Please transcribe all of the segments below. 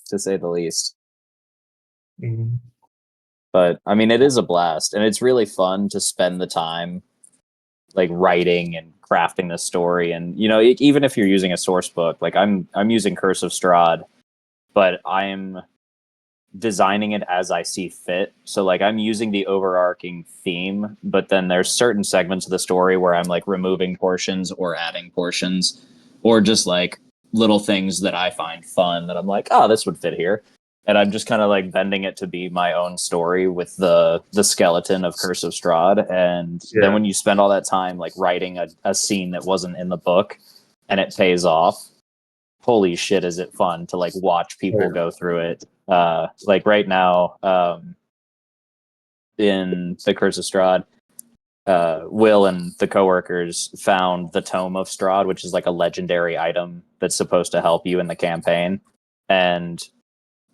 to say the least. Mhm. But I mean, it is a blast, and it's really fun to spend the time like writing and crafting the story. And even if you're using a source book, like I'm using Curse of Strahd, but I'm designing it as I see fit. So like I'm using the overarching theme, but then there's certain segments of the story where I'm like removing portions or adding portions, or just like little things that I find fun that I'm like, oh, this would fit here. And I'm just kind of like bending it to be my own story with the skeleton of Curse of Strahd. And then Yeah. when you spend all that time like writing a scene that wasn't in the book and it pays off, holy shit, is it fun to like watch people go through it. Like right now, in the Curse of Strahd, Will and the coworkers found the Tome of Strahd, which is like a legendary item that's supposed to help you in the campaign. And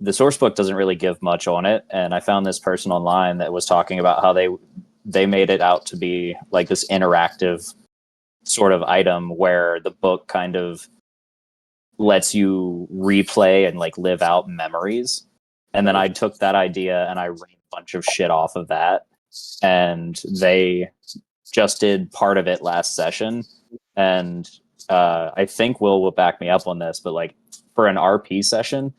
the source book doesn't really give much on it. And I found this person online that was talking about how they made it out to be like this interactive sort of item where the book kind of lets you replay and like live out memories. And then I took that idea and I ran a bunch of shit off of that. And they just did part of it last session. And I think Will back me up on this, but like for an RP session,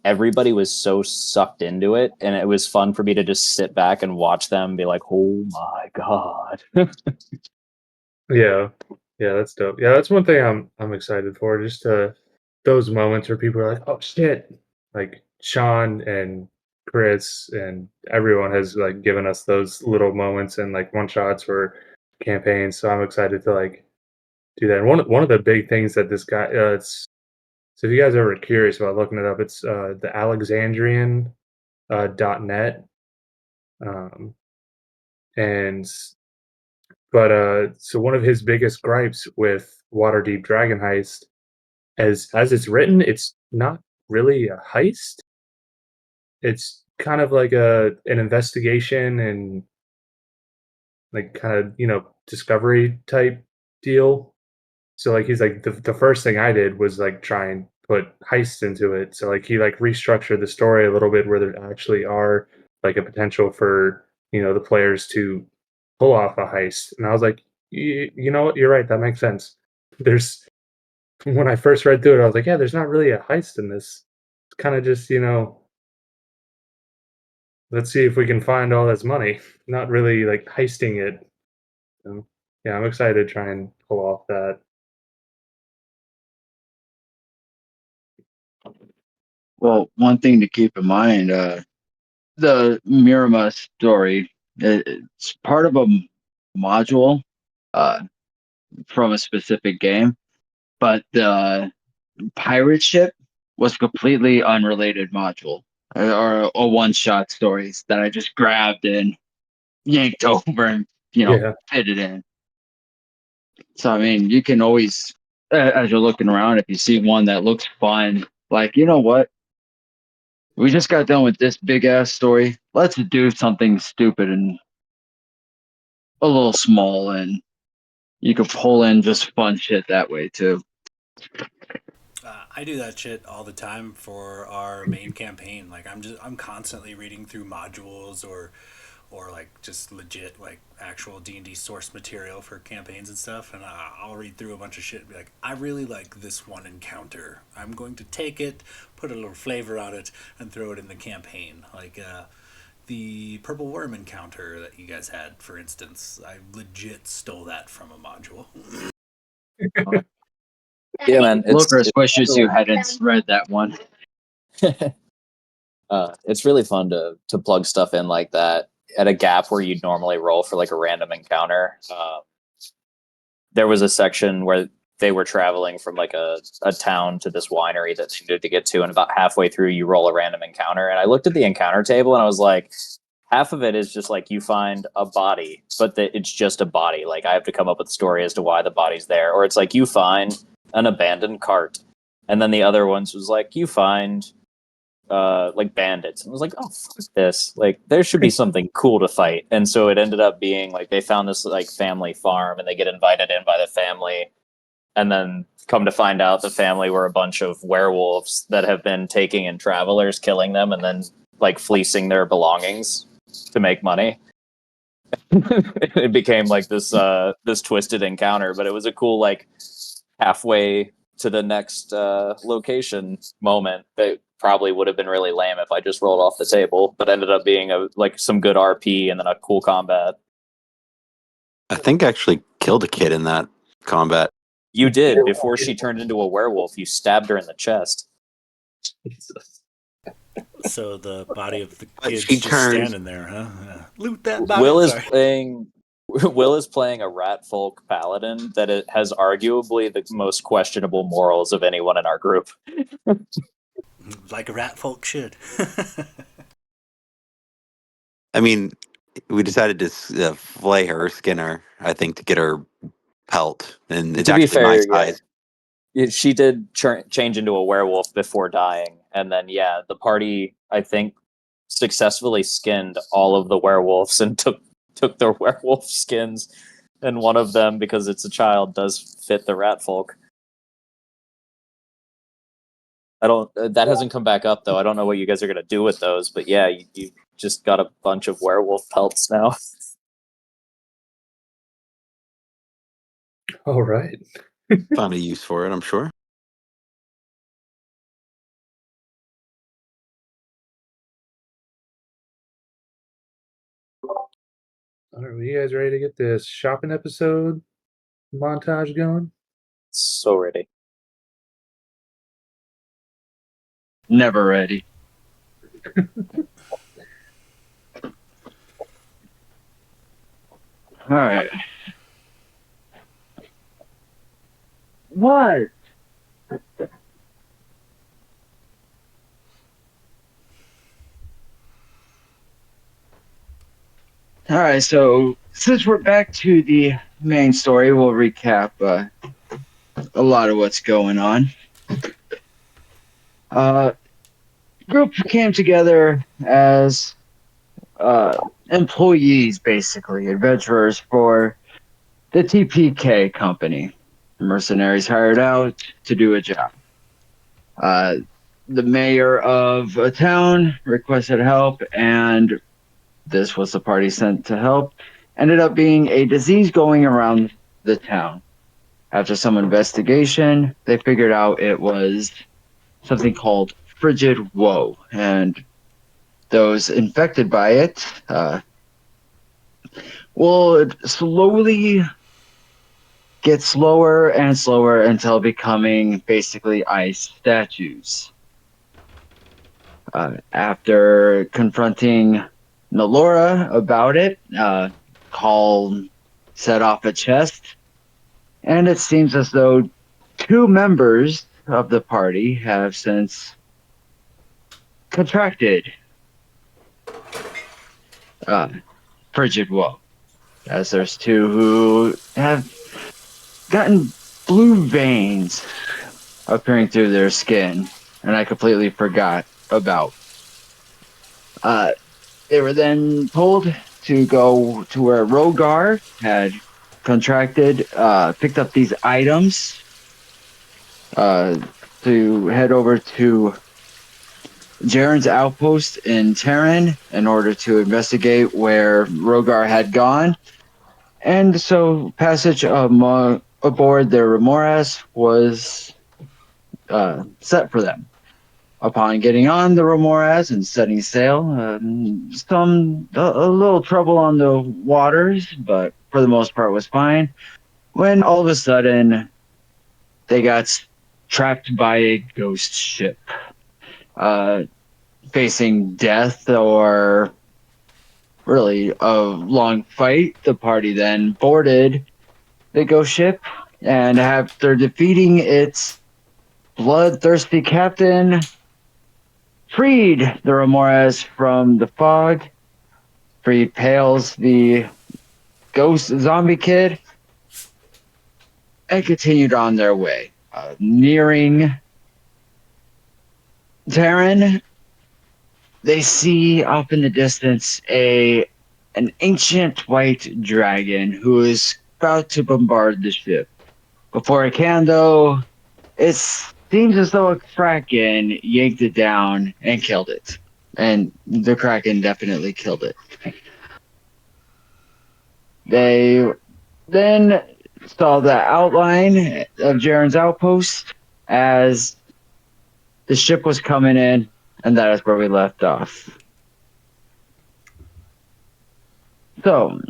everybody was so sucked into it, and it was fun for me to just sit back and watch them be like, "Oh my god!" Yeah. Yeah, that's dope. Yeah, that's one thing I'm excited for. Just those moments where people are like, "Oh shit!" Like Sean and Chris and everyone has like given us those little moments and like one shots for campaigns. So I'm excited to like do that. And one of the big things that this guy, it's so if you guys are ever curious about looking it up, it's the Alexandrian .net, um, and but so one of his biggest gripes with Waterdeep Dragon Heist, as it's written, it's not really a heist. It's kind of like an investigation and like kind of discovery type deal. So like he's like the first thing I did was like try and put heists into it. So like he like restructured the story a little bit where there actually are like a potential for the players to pull off a heist. And I was like, you know what, you're right, that makes sense. There's when I first read through it, I was like, yeah, there's not really a heist in this. It's kind of just let's see if we can find all this money. Not really like heisting it. So, yeah, I'm excited to try and pull off that. Well, one thing to keep in mind, the Mirema story, it's part of a module uh, from a specific game, but the pirate ship was completely unrelated module or a one-shot stories that I just grabbed and yanked over and Yeah. fit it in. So I mean, you can always, as you're looking around, if you see one that looks fun, like you know what, we just got done with this big ass story. Let's do something stupid and a little small, and you can pull in just fun shit that way too. I do that shit all the time for our main campaign. Like I'm constantly reading through modules or like just legit like actual D&D source material for campaigns and stuff, and I'll read through a bunch of shit and be like, I really like this one encounter. I'm going to take it, put a little flavor on it, and throw it in the campaign. Like the purple worm encounter that you guys had, for instance. I legit stole that from a module. Yeah, man. Lucas wishes you hadn't read that one. It's really fun to plug stuff in like that at a gap where you'd normally roll for like a random encounter. There was a section where they were traveling from like a town to this winery that they needed to get to, and about halfway through you roll a random encounter. And I looked at the encounter table and I was like, half of it is just like you find a body, but it's just a body. Like I have to come up with a story as to why the body's there. Or it's like you find an abandoned cart. And then the other ones was like you find like bandits. And I was like, oh fuck this. Like there should be something cool to fight. And so it ended up being like they found this like family farm and they get invited in by the family. and then come to find out the family were a bunch of werewolves that have been taking in travelers, killing them, and then like fleecing their belongings to make money. It became like this twisted encounter, but it was a cool like halfway to the next location moment that probably would have been really lame if I just rolled off the table, but ended up being some good RP and then a cool combat. I think I actually killed a kid in that combat. You did. Before she turned into a werewolf, you stabbed her in the chest. Jesus. So the body of the But kid's she just turns- standing there, huh? Yeah. Loot that body. Will is Sorry. playing a rat folk paladin that it has arguably the most questionable morals of anyone in our group. Like a rat folk should. I mean, we decided to flay her, skin her, I think, to get her pelt. And it's To be actually my fair, size. she did change into a werewolf before dying, and then the party I think successfully skinned all of the werewolves and took their werewolf skins, and one of them, because it's a child, does fit the rat folk. I don't. That hasn't come back up though. I don't know what you guys are gonna do with those, but yeah, you just got a bunch of werewolf pelts now. All right. Found a use for it, I'm sure. All right, are you guys ready to get this shopping episode montage going? So ready. Never ready. All right. What? All right, so since we're back to the main story, we'll recap a lot of what's going on. Group came together as employees, basically, adventurers for the TPK company. Mercenaries hired out to do a job. The mayor of a town requested help, and this was the party sent to help. Ended up being a disease going around the town. After some investigation, they figured out it was something called frigid woe, and those infected by it will slowly get slower and slower until becoming basically ice statues. After confronting Nalora about it, Call set off a chest, and it seems as though 2 members of the party have since contracted frigid woe, as there's 2 who have gotten blue veins appearing through their skin, and I completely forgot about. They were then told to go to where Rogar had contracted, picked up these items, to head over to Jaren's outpost in Terran in order to investigate where Rogar had gone. And so passage aboard their remoras was set for them. Upon getting on the remoras and setting sail, a little trouble on the waters, but for the most part was fine. When all of a sudden, they got trapped by a ghost ship, facing death or really a long fight. The party then boarded the ghost ship, and after defeating its bloodthirsty captain, freed the remoras from the fog, freed Pales, the ghost zombie kid, and continued on their way. Nearing Terran, they see off in the distance an ancient white dragon who is about to bombard the ship. Before it can, though, it seems as though a Kraken yanked it down and killed it. And the Kraken definitely killed it. They then saw the outline of Jaren's outpost as the ship was coming in, and that is where we left off. So,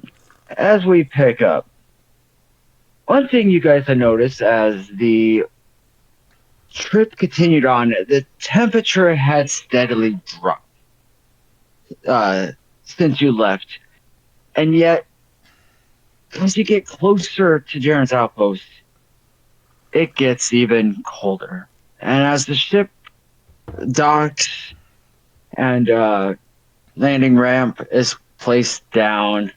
as we pick up, one thing you guys have noticed as the trip continued on, the temperature had steadily dropped since you left. And yet, as you get closer to Jaren's outpost, it gets even colder. And as the ship docks and landing ramp is placed down,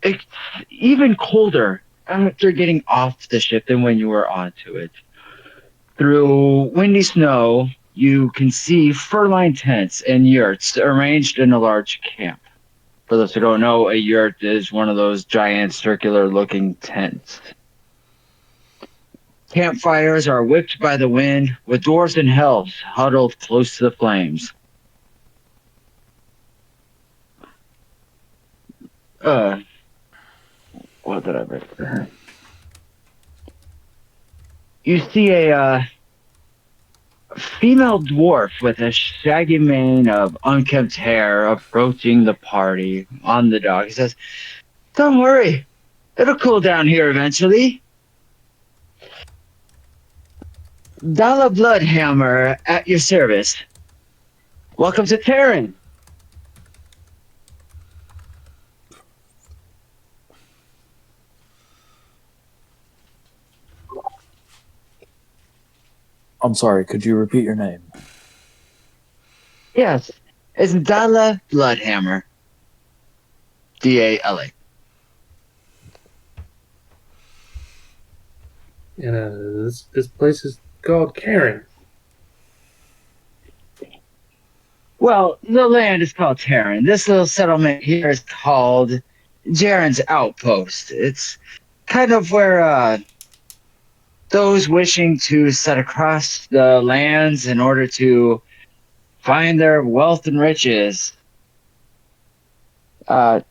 it's even colder after getting off the ship than when you were onto it. Through windy snow, you can see fur-lined tents and yurts arranged in a large camp. For those who don't know, a yurt is one of those giant circular-looking tents. Campfires are whipped by the wind, with dwarves and elves huddled close to the flames. What did I write? You see a female dwarf with a shaggy mane of unkempt hair approaching the party on the dock. He says, "Don't worry, it'll cool down here eventually. Dala Bloodhammer at your service. Welcome to Terran." I'm sorry, could you repeat your name? Yes, it's Dala Bloodhammer. D-A-L-A. And this place is called Karen. Well, the land is called Terran. This little settlement here is called Jaren's Outpost. It's kind of where those wishing to set across the lands in order to find their wealth and riches tend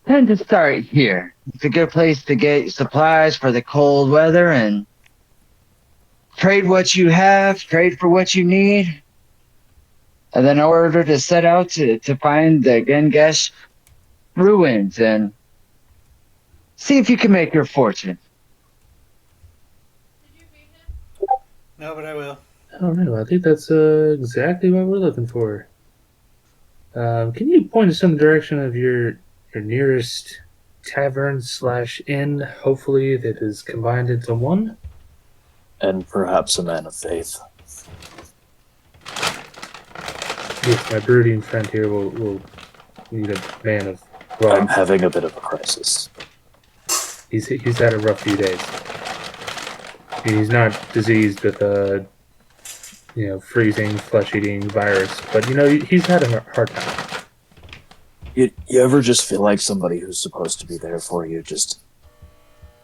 to start here. It's a good place to get supplies for the cold weather and trade what you have, trade for what you need, and then in order to set out to find the Gengesh ruins and see if you can make your fortune. No, but I will. I don't know. I think that's exactly what we're looking for. Can you point us in the direction of your nearest tavern/inn, hopefully that is combined into one? And perhaps a man of faith. Yes, my brooding friend here will need a man of I'm wrong. having a bit of a crisis. He's had a rough few days. He's not diseased with a freezing, flesh-eating virus, but he's had a hard time. You ever just feel like somebody who's supposed to be there for you just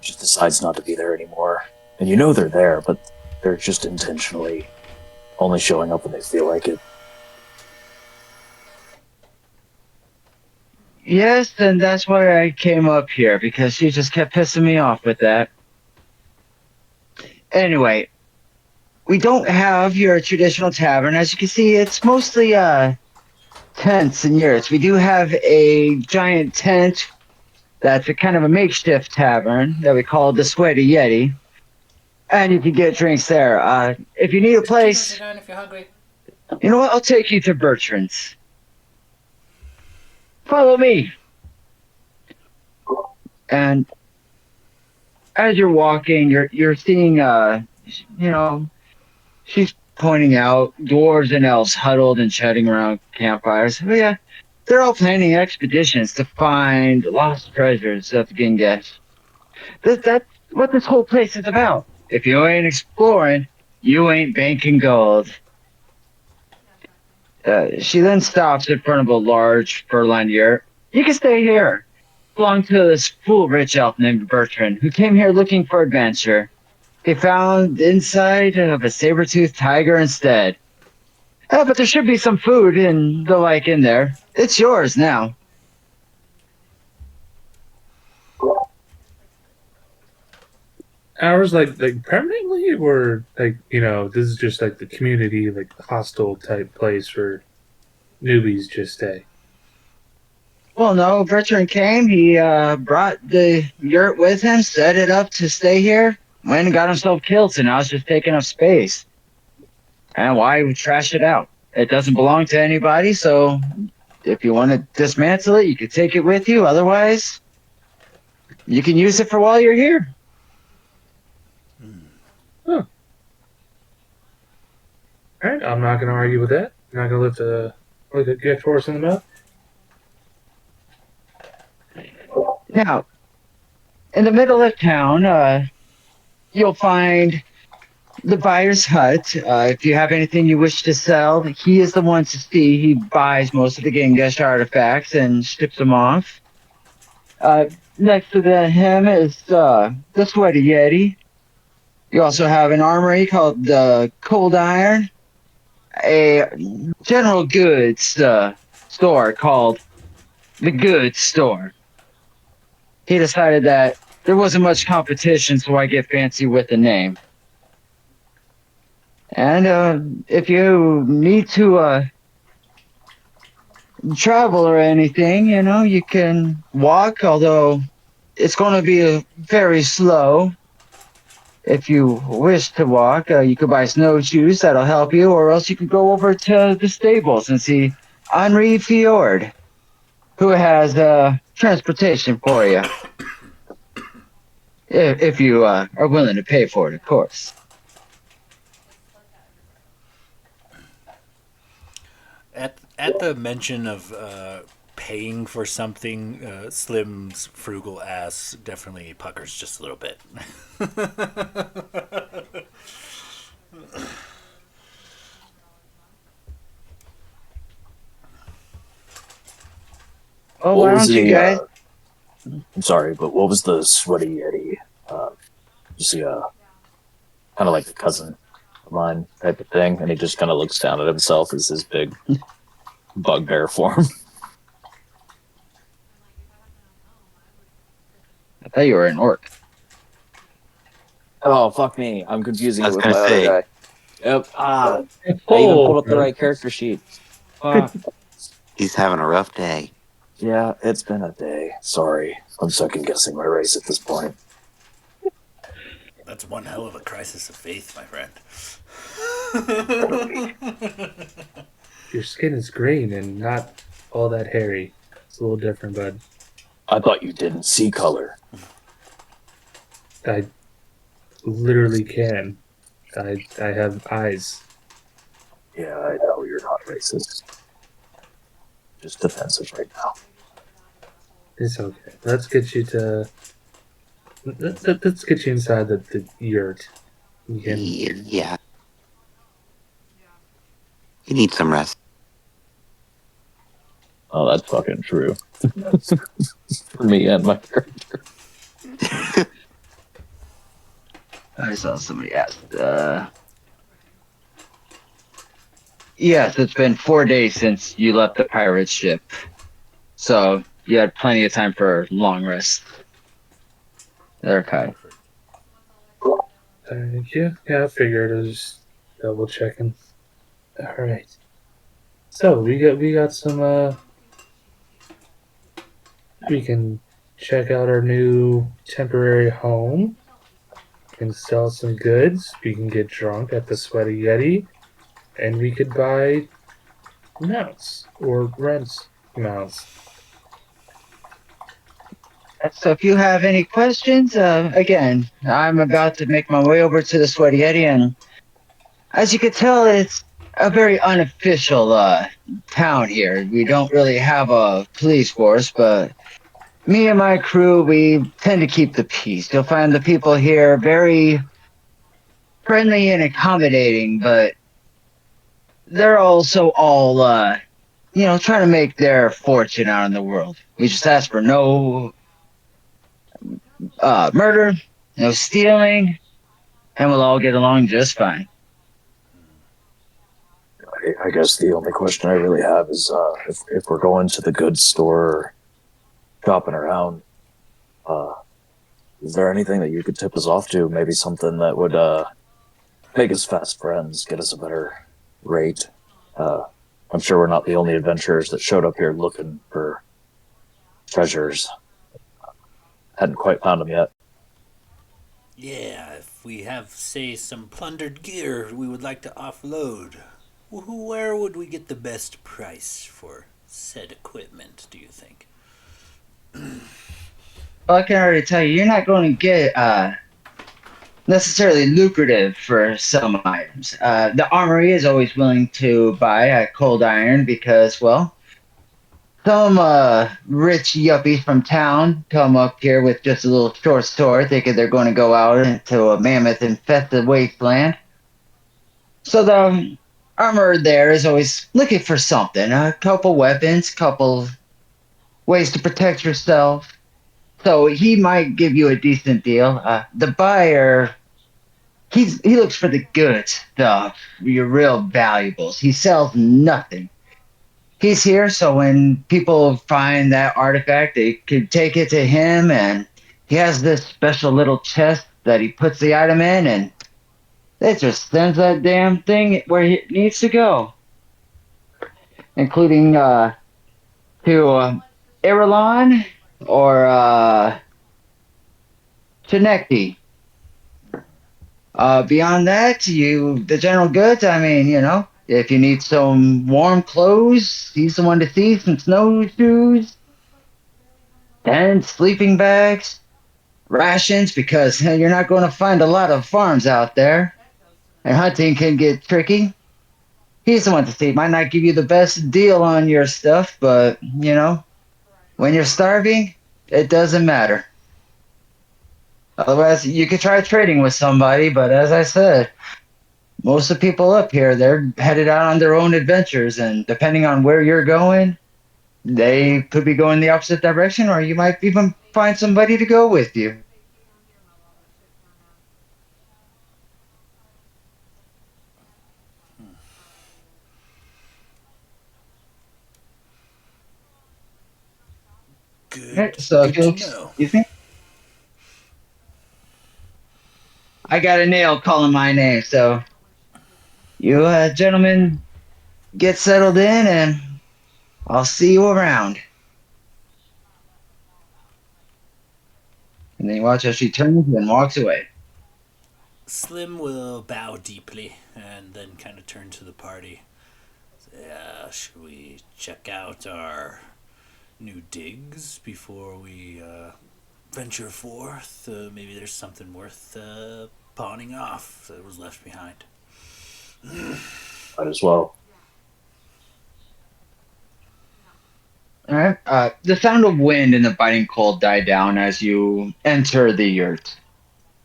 decides not to be there anymore? And you know they're there, but they're just intentionally only showing up when they feel like it. Yes, and that's why I came up here, because she just kept pissing me off with that. Anyway, we don't have your traditional tavern. As you can see, it's mostly tents and yurts. We do have a giant tent that's a kind of a makeshift tavern that we call the Sweaty Yeti. And you can get drinks there. If you need a place, Sit down if you're hungry. you know what? I'll take you to Bertrand's. Follow me. And as you're walking, you're seeing, she's pointing out dwarves and elves huddled and chatting around campfires. But yeah, they're all planning expeditions to find lost treasures of Gengesh. That's what this whole place is about. If you ain't exploring, you ain't banking gold. She then stops in front of a large fur-lined yurt. You can stay here. belonged to this fool rich elf named Bertrand, who came here looking for adventure. He found inside of a saber-toothed tiger instead. But there should be some food and the like in there. It's yours now. Ours like permanently, or like this is just like the community, like hostel type place where newbies just stay. Well, no, Bertrand came. He brought the yurt with him, set it up to stay here, went and got himself killed, so now it's just taking up space. And why trash it out? It doesn't belong to anybody, so if you want to dismantle it, you can take it with you. Otherwise, you can use it for while you're here. Huh. All right, I'm not going to argue with that. I'm not going to lift a gift horse in the mouth. Now, in the middle of town, you'll find the buyer's hut. If you have anything you wish to sell, he is the one to see. He buys most of the Gengesh artifacts and ships them off. Next to him is the Sweaty Yeti. You also have an armory called the Cold Iron, a general goods store called the Goods Store. He decided that there wasn't much competition, so I get fancy with the name. And if you need to travel or anything, you can walk, although it's going to be very slow. If you wish to walk, you could buy snowshoes, that'll help you, or else you could go over to the stables and see Henri Fjord, who has transportation for you. If you are willing to pay for it, of course. At the mention of paying for something, Slim's frugal ass definitely puckers just a little bit. Oh, why don't you guys? I'm sorry, but what was the Sweaty Yeti? Just kind of like a cousin of mine type of thing, and he just kind of looks down at himself as his big bugbear form. I thought you were an orc. Oh, fuck me. I'm confusing I it was with gonna my say. other guy. Yep. I even pulled up the right character sheet. Fuck. He's having a rough day. Yeah, it's been a day. Sorry. I'm second guessing my race at this point. That's one hell of a crisis of faith, my friend. Your skin is green and not all that hairy. It's a little different, bud. I thought you didn't see color. I literally can. I have eyes. Yeah, I know you're not racist. Just defensive right now. It's okay. Let's get you to. Let's get you inside the yurt. You can. Yeah. You need some rest. Oh, that's fucking true. For me and my character. I saw somebody ask. Yes, it's been 4 days since you left the pirate ship, so you had plenty of time for long rest. Okay. Thank you. Yeah, I figured. I was just double checking. All right. So we got some. We can check out our new temporary home. We can sell some goods. We can get drunk at the Sweaty Yeti, and we could buy mounts or rent mounts. So if you have any questions, again, I'm about to make my way over to the Sweaty Yeti, and as you can tell, it's a very unofficial town here. We don't really have a police force, but me and my crew, we tend to keep the peace. You'll find the people here very friendly and accommodating, but they're also all, trying to make their fortune out in the world. We just ask for no murder, no stealing, and we'll all get along just fine. I guess the only question I really have is if we're going to the goods store, shopping around, uh, is there anything that you could tip us off to? Maybe something that would make us fast friends, get us a better rate. Uh, I'm sure we're not the only adventurers that showed up here looking for treasures. Hadn't quite found them yet. Yeah, if we have, say, some plundered gear we would like to offload, where would we get the best price for said equipment, do you think? Well, I can already tell you, you're not going to get necessarily lucrative for some items. The armory is always willing to buy a cold iron because, well, some rich yuppies from town come up here with just a little short sword, thinking they're going to go out into a mammoth infested wasteland. So the armorer there is always looking for something, a couple weapons, couple ways to protect yourself. So he might give you a decent deal. The buyer, he looks for the good stuff, your real valuables. He sells nothing. He's here so when people find that artifact, they could take it to him, and he has this special little chest that he puts the item in, and it just sends that damn thing where it needs to go, including to Irulan or Chinecti. Beyond that, the general goods. I mean, if you need some warm clothes, he's the one to see. Some snowshoes, tents, sleeping bags, rations, because you're not going to find a lot of farms out there, and hunting can get tricky. He's the one to see. Might not give you the best deal on your stuff, but when you're starving, it doesn't matter. Otherwise, you could try trading with somebody, but as I said, most of the people up here, they're headed out on their own adventures, and depending on where you're going, they could be going the opposite direction, or you might even find somebody to go with you. Good, So good if you to look, know. excuse me, I got a nail calling my name, so you gentlemen get settled in, and I'll see you around. And then you watch as she turns and walks away. Slim will bow deeply and then kind of turn to the party. Should we check out our new digs before we venture forth? Maybe there's something worth pawning off that was left behind. Might as well. All right. The sound of wind and the biting cold die down as you enter the yurt.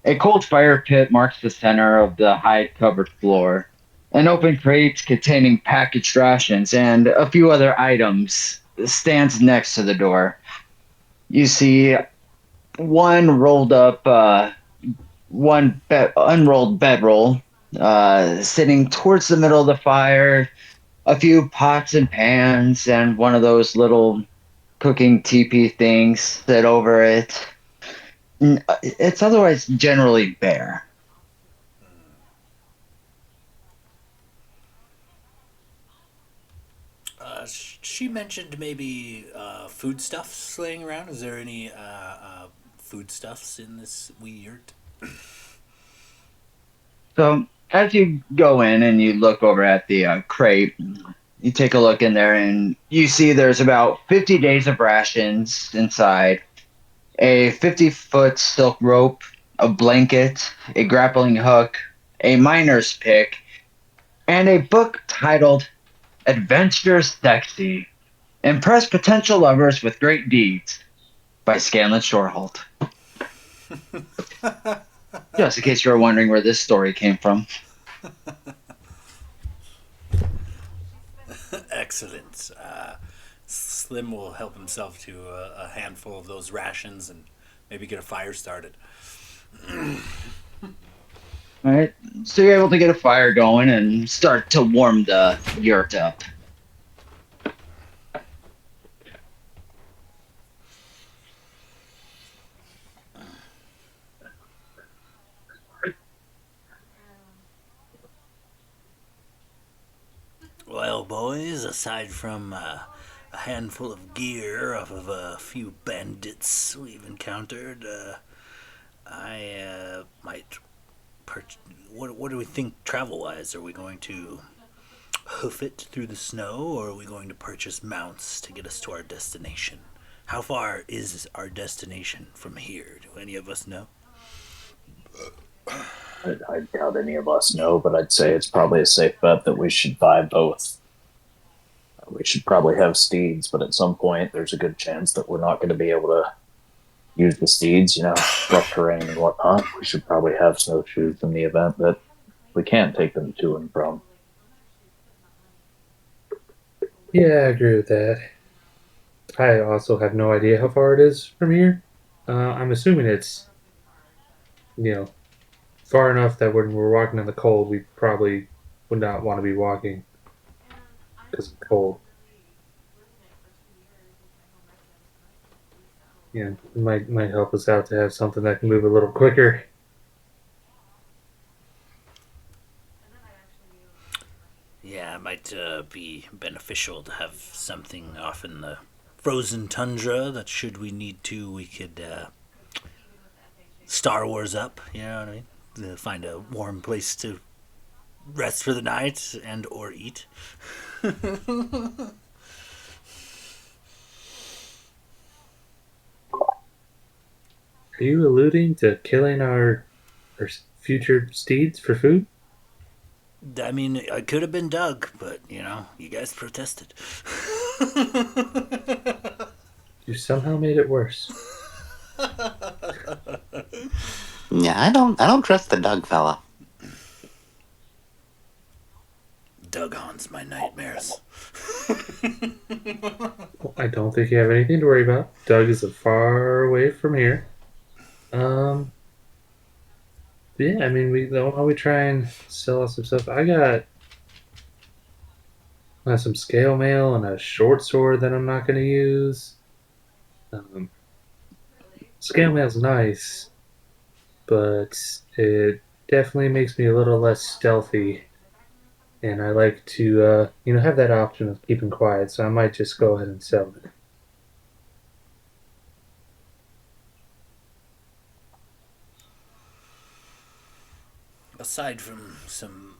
A cold fire pit marks the center of the hide-covered floor. An open crate containing packaged rations and a few other items stands next to the door. You see one rolled up, unrolled bedroll sitting towards the middle of the fire, a few pots and pans, and one of those little cooking teepee things sit over it. It's otherwise generally bare. She mentioned maybe foodstuffs laying around. Is there any foodstuffs in this wee yurt? So as you go in and you look over at the crate, you take a look in there and you see there's about 50 days of rations inside, a 50-foot silk rope, a blanket, a grappling hook, a miner's pick, and a book titled Adventure Sexy. Impress potential lovers with great deeds by Scanlan Shorehalt. Just in case you were wondering where this story came from. Excellent. Slim will help himself to a handful of those rations and Maybe get a fire started. All right. So you're able to get a fire going and start to warm the yurt up. Well, boys, aside from a handful of gear off of a few bandits we've encountered, I might. What do we think travel wise? Are we going to hoof it through the snow, or are we going to purchase mounts to get us to our destination? How far is our destination from here? Do any of us know? I doubt any of us know, but I'd say it's probably a safe bet that we should buy both. We should probably have steeds, but at some point, there's a good chance that we're not going to be able to use the steeds, rough terrain and whatnot. We should probably have snowshoes in the event that we can't take them to and from. Yeah, I agree with that. I also have no idea how far it is from here. I'm assuming it's, far enough that when we're walking in the cold, we probably would not want to be walking because of the cold. Yeah, it might help us out to have something that can move a little quicker. Yeah, it might be beneficial to have something off in the frozen tundra that, should we need to, we could Star Wars up. You know what I mean? Find a warm place to rest for the night and or eat. Are you alluding to killing our future steeds for food? I mean, I could have been Doug, but you guys protested. You somehow made it worse. Yeah, I don't trust the Doug fella. Doug haunts my nightmares. Well, I don't think you have anything to worry about. Doug is far away from here. Yeah, I mean, why don't we try and sell us some stuff? I got some scale mail and a short sword that I'm not going to use. Scale mail's nice, but it definitely makes me a little less stealthy. And I like to, have that option of keeping quiet, so I might just go ahead and sell it. Aside from some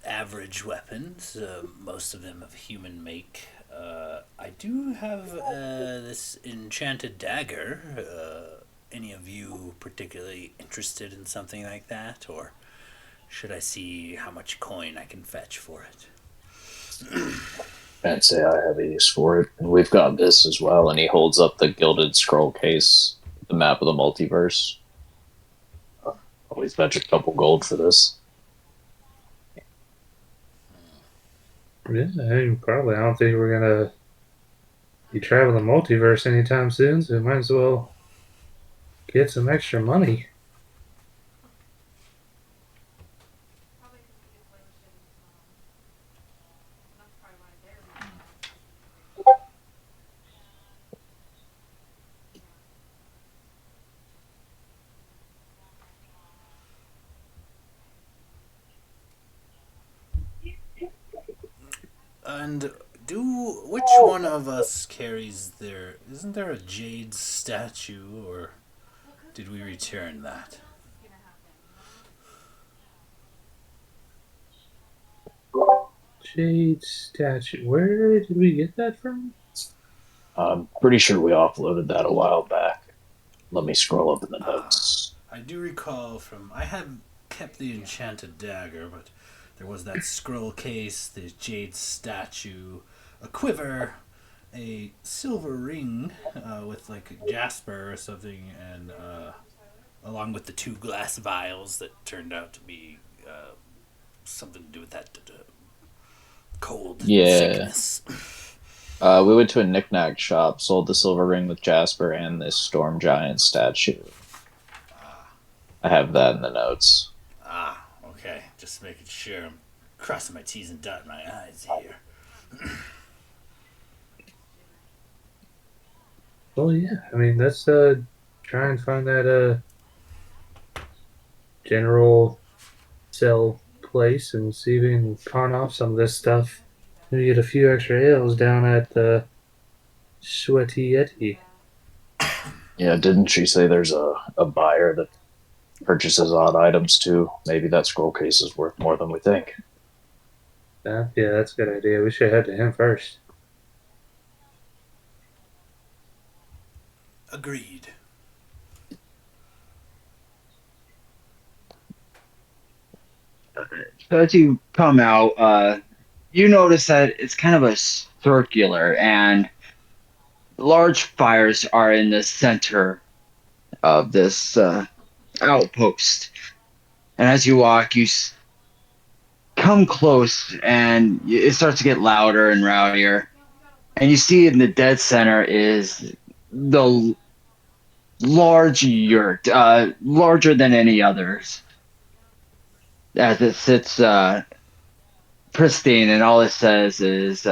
average weapons, most of them of human make, I do have this enchanted dagger. Any of you particularly interested in something like that, or should I see how much coin I can fetch for it? I'd say I have a use for it. And we've got this as well. And he holds up the gilded scroll case, the map of the multiverse. Always fetch a couple gold for this. Yeah, I mean, probably. I don't think we're going to be traveling the multiverse anytime soon, so we might as well get some extra money. And which one of us carries their? Isn't there a jade statue, or did we return that? Jade statue. Where did we get that from? I'm pretty sure we offloaded that a while back. Let me scroll up in the notes. I do recall I had kept the enchanted dagger, but there was that scroll case, the jade statue, a quiver, a silver ring with like jasper or something, and along with the 2 glass vials that turned out to be something to do with that cold Yeah. sickness. We went to a knickknack shop, sold the silver ring with Jasper and this storm giant statue. I have that in the notes. Ah, okay. Just making sure I'm crossing my T's and dotting my I's here. Well, yeah. I mean, let's try and find that general sell place and see if we can pawn off some of this stuff. Maybe get a few extra ales down at the Sweaty Yeti. Yeah, didn't she say there's a buyer that purchases odd items too? Maybe that scroll case is worth more than we think. Yeah, that's a good idea. We should head to him first. Agreed. So as you come out, you notice that it's kind of a circular, and large fires are in the center of this outpost. And as you walk, come close, and it starts to get louder and rowdier. And you see in the dead center is the large yurt, larger than any others, as it sits pristine, and all it says is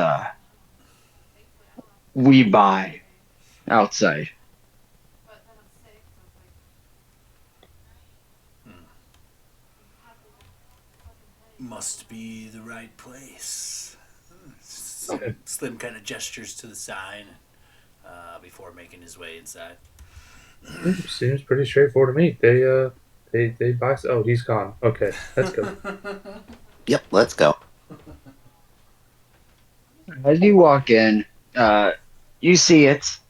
"We buy" outside. Must be the right place. Okay. Slim kind of gestures to the sign before making his way inside. Seems pretty straightforward to me. They buy. Oh, he's gone. Okay, that's good. Yep, let's go. As you walk in, you see it's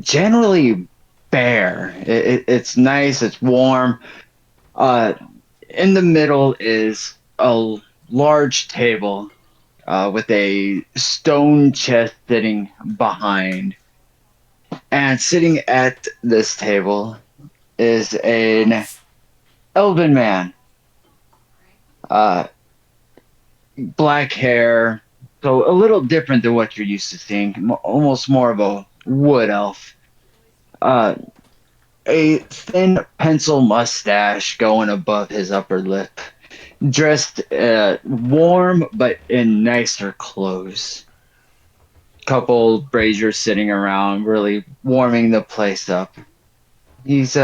generally bare. It's nice. It's warm. In the middle is a large table with a stone chest sitting behind. And sitting at this table is an elven man. Uh, Black hair, so a little different than what you're used to seeing. Almost more of a wood elf. Uh, a thin pencil mustache going above his upper lip. Dressed warm but in nicer clothes. Couple braziers sitting around, really warming the place up. He's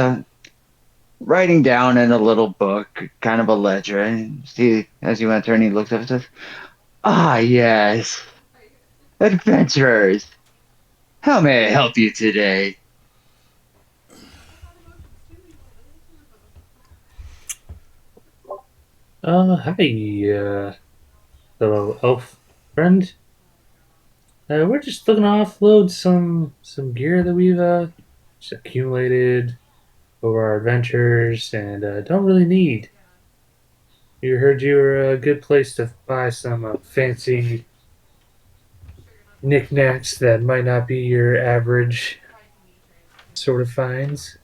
writing down in a little book, kind of a ledger. And see, as you enter, and he looks up and says, "Ah, yes, adventurers. How may I help you today?" Hi, fellow elf friend. We're just looking to offload some gear that we've just accumulated over our adventures and don't really need. You heard you were a good place to buy some fancy knickknacks that might not be your average sort of finds.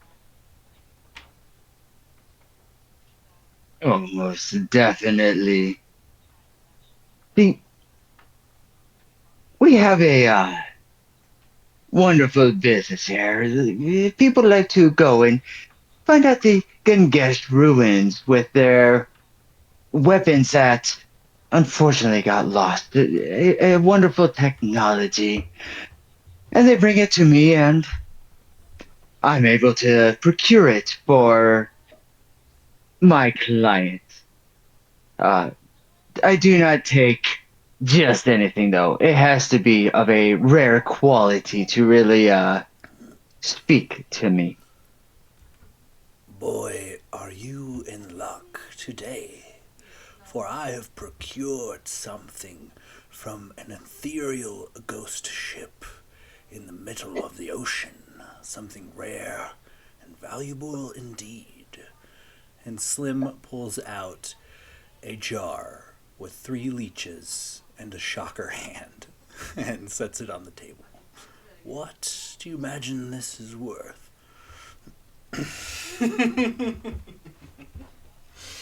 Oh, most definitely. See, we have a wonderful business here. People like to go and find out the Gungesh ruins with their weapons that unfortunately got lost. A wonderful technology. And they bring it to me, and I'm able to procure it for my clients. Uh, I do not take just anything, though. It has to be of a rare quality to really speak to me. Boy, are you in luck today, for I have procured something from an ethereal ghost ship in the middle of the ocean. Something rare and valuable indeed. And Slim pulls out a jar with 3 leeches and a shocker hand and sets it on the table. What do you imagine this is worth?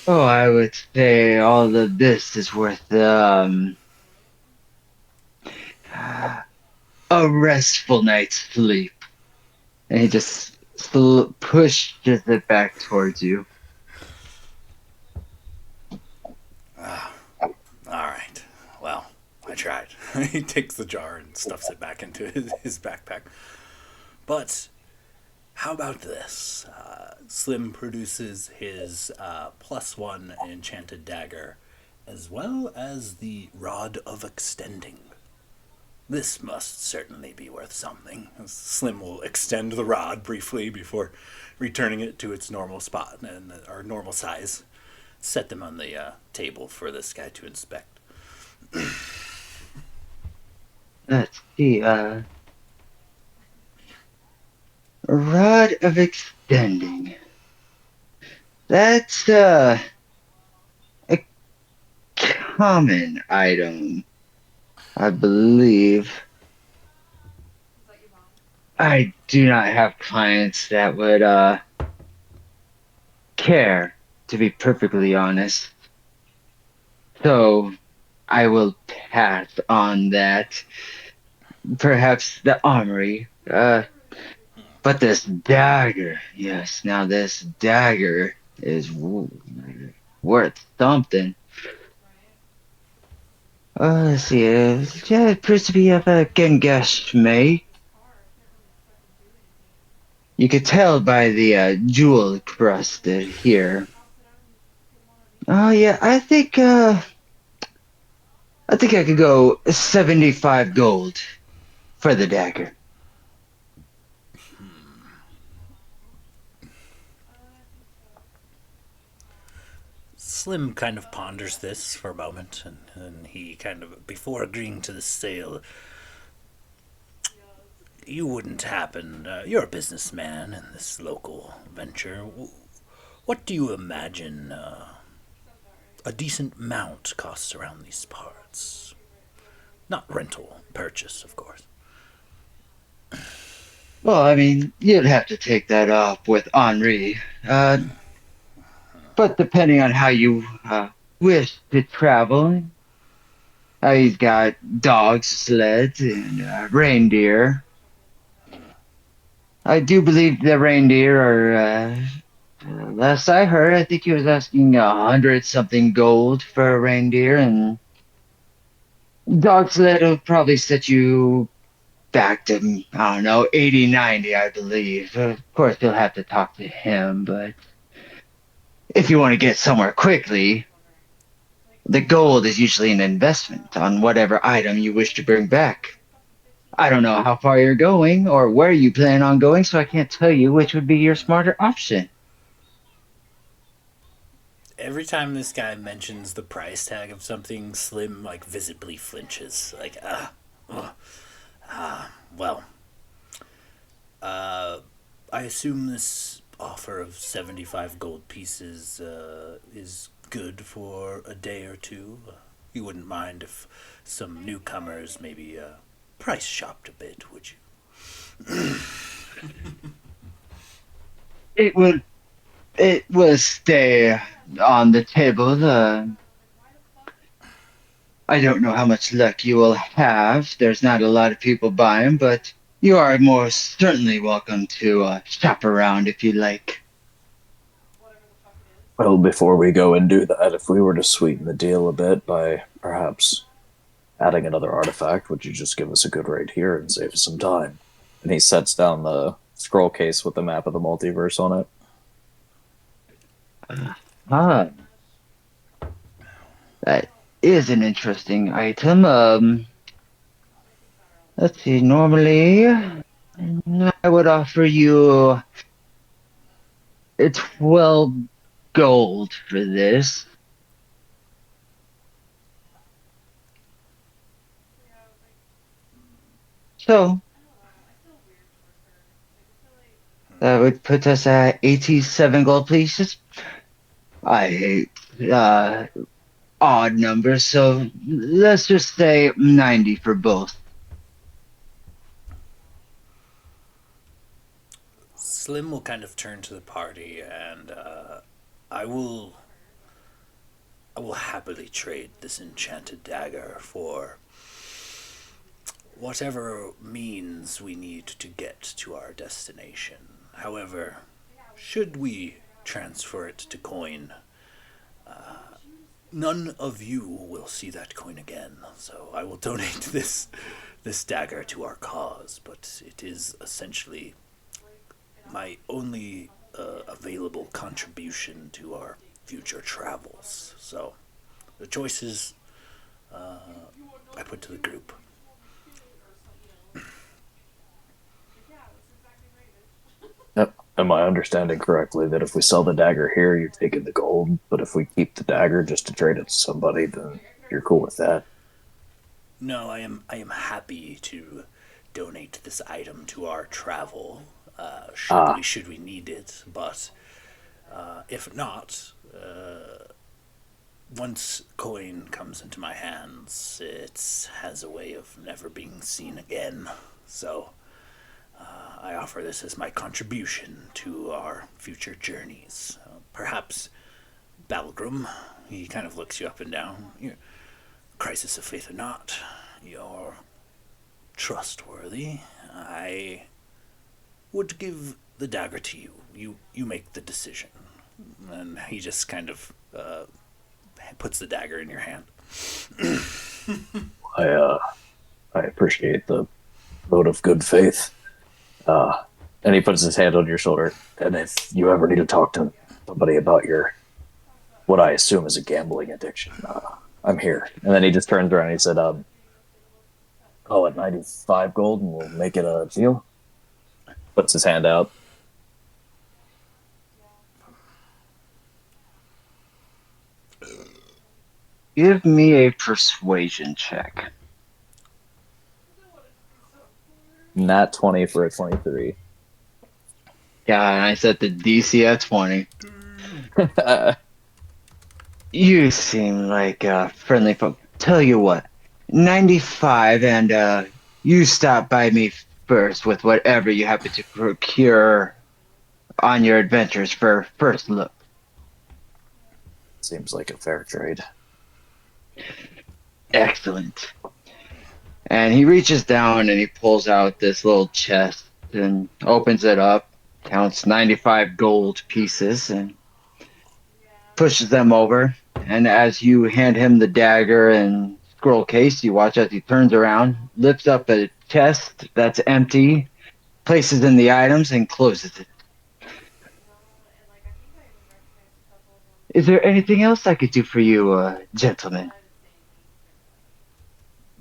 Oh, I would say all of this is worth a restful night's sleep. And he just pushes it back towards you. All right. Well, I tried. He takes the jar and stuffs it back into his backpack. But how about this? Slim produces his +1 enchanted dagger, as well as the Rod of Extending. This must certainly be worth something. Slim will extend the rod briefly before returning it to its normal spot or normal size. Set them on the table for this guy to inspect. Let's see, Rod of Extending. That's a common item, I believe. I do not have clients that would care, to be perfectly honest. So I will pass on that. Perhaps the armory. But this dagger, yes, now this dagger is worth something. Let's see. Yeah, it appears to be of a Gengesh mate. You could tell by the jewel crusted here. Oh yeah, I think I could go 75 gold for the dagger. Slim kind of ponders this for a moment, and he kind of, before agreeing to the sale, you wouldn't happen, you're a businessman in this local venture. What do you imagine a decent mount costs around these parts? Not rental, purchase, of course. Well, I mean, you'd have to take that up with Henri. But depending on how you wish to travel, he's got dogs, sleds, and reindeer. I do believe the reindeer are, last I heard, I think he was asking 100 something gold for a reindeer, and dog sled will probably set you back to, I don't know, 80, 90, I believe. Of course, you'll have to talk to him, but if you want to get somewhere quickly, the gold is usually an investment on whatever item you wish to bring back. I don't know how far you're going or where you plan on going, so I can't tell you which would be your smarter option. Every time this guy mentions the price tag of something, Slim like visibly flinches. Like, well, I assume this offer of 75 gold pieces is good for a day or two. You wouldn't mind if some newcomers maybe price shopped a bit, would you? It will stay on the table. I don't know how much luck you will have. There's not a lot of people buying, but you are most certainly welcome to shop around if you like. Well, before we go and do that, if we were to sweeten the deal a bit by perhaps adding another artifact, would you just give us a good rate here and save us some time? And he sets down the scroll case with the map of the multiverse on it. Ah, that is an interesting item. Let's see. Normally, I would offer you 12 gold for this. So that would put us at 87 gold pieces. I hate odd numbers, so let's just say 90 for both. Slim will kind of turn to the party, and I will happily trade this enchanted dagger for whatever means we need to get to our destination. However, should we transfer it to coin, none of you will see that coin again. So I will donate this dagger to our cause, but it is essentially my only available contribution to our future travels. So the choices I put to the group. Yep. Am I understanding correctly that if we sell the dagger here, you're taking the gold, but if we keep the dagger just to trade it to somebody, then you're cool with that? No, I am happy to donate this item to our travel. Should we need it, but if not, once coin comes into my hands, it has a way of never being seen again. So I offer this as my contribution to our future journeys. Perhaps Balgrim, he kind of looks you up and down. Crisis of faith or not, you're trustworthy. I would give the dagger to you. You make the decision. And he just kind of puts the dagger in your hand. I appreciate the vote of good faith. And he puts his hand on your shoulder. And if you ever need to talk to somebody about what I assume is a gambling addiction, I'm here. And then he just turns around and he said, call it 95 gold and we'll make it a deal. Puts his hand out. Give me a persuasion check. Nat 20 for a 23. Yeah, and I set the DC at 20. You seem like friendly folk. Tell you what, 95, and you stop by me first with whatever you happen to procure on your adventures for first look. Seems like a fair trade. Excellent. And he reaches down and he pulls out this little chest and opens it up, counts 95 gold pieces, and pushes them over. And as you hand him the dagger and scroll case, you watch as he turns around, lifts up a chest that's empty, places in the items, and closes it. Is there anything else I could do for you, gentlemen?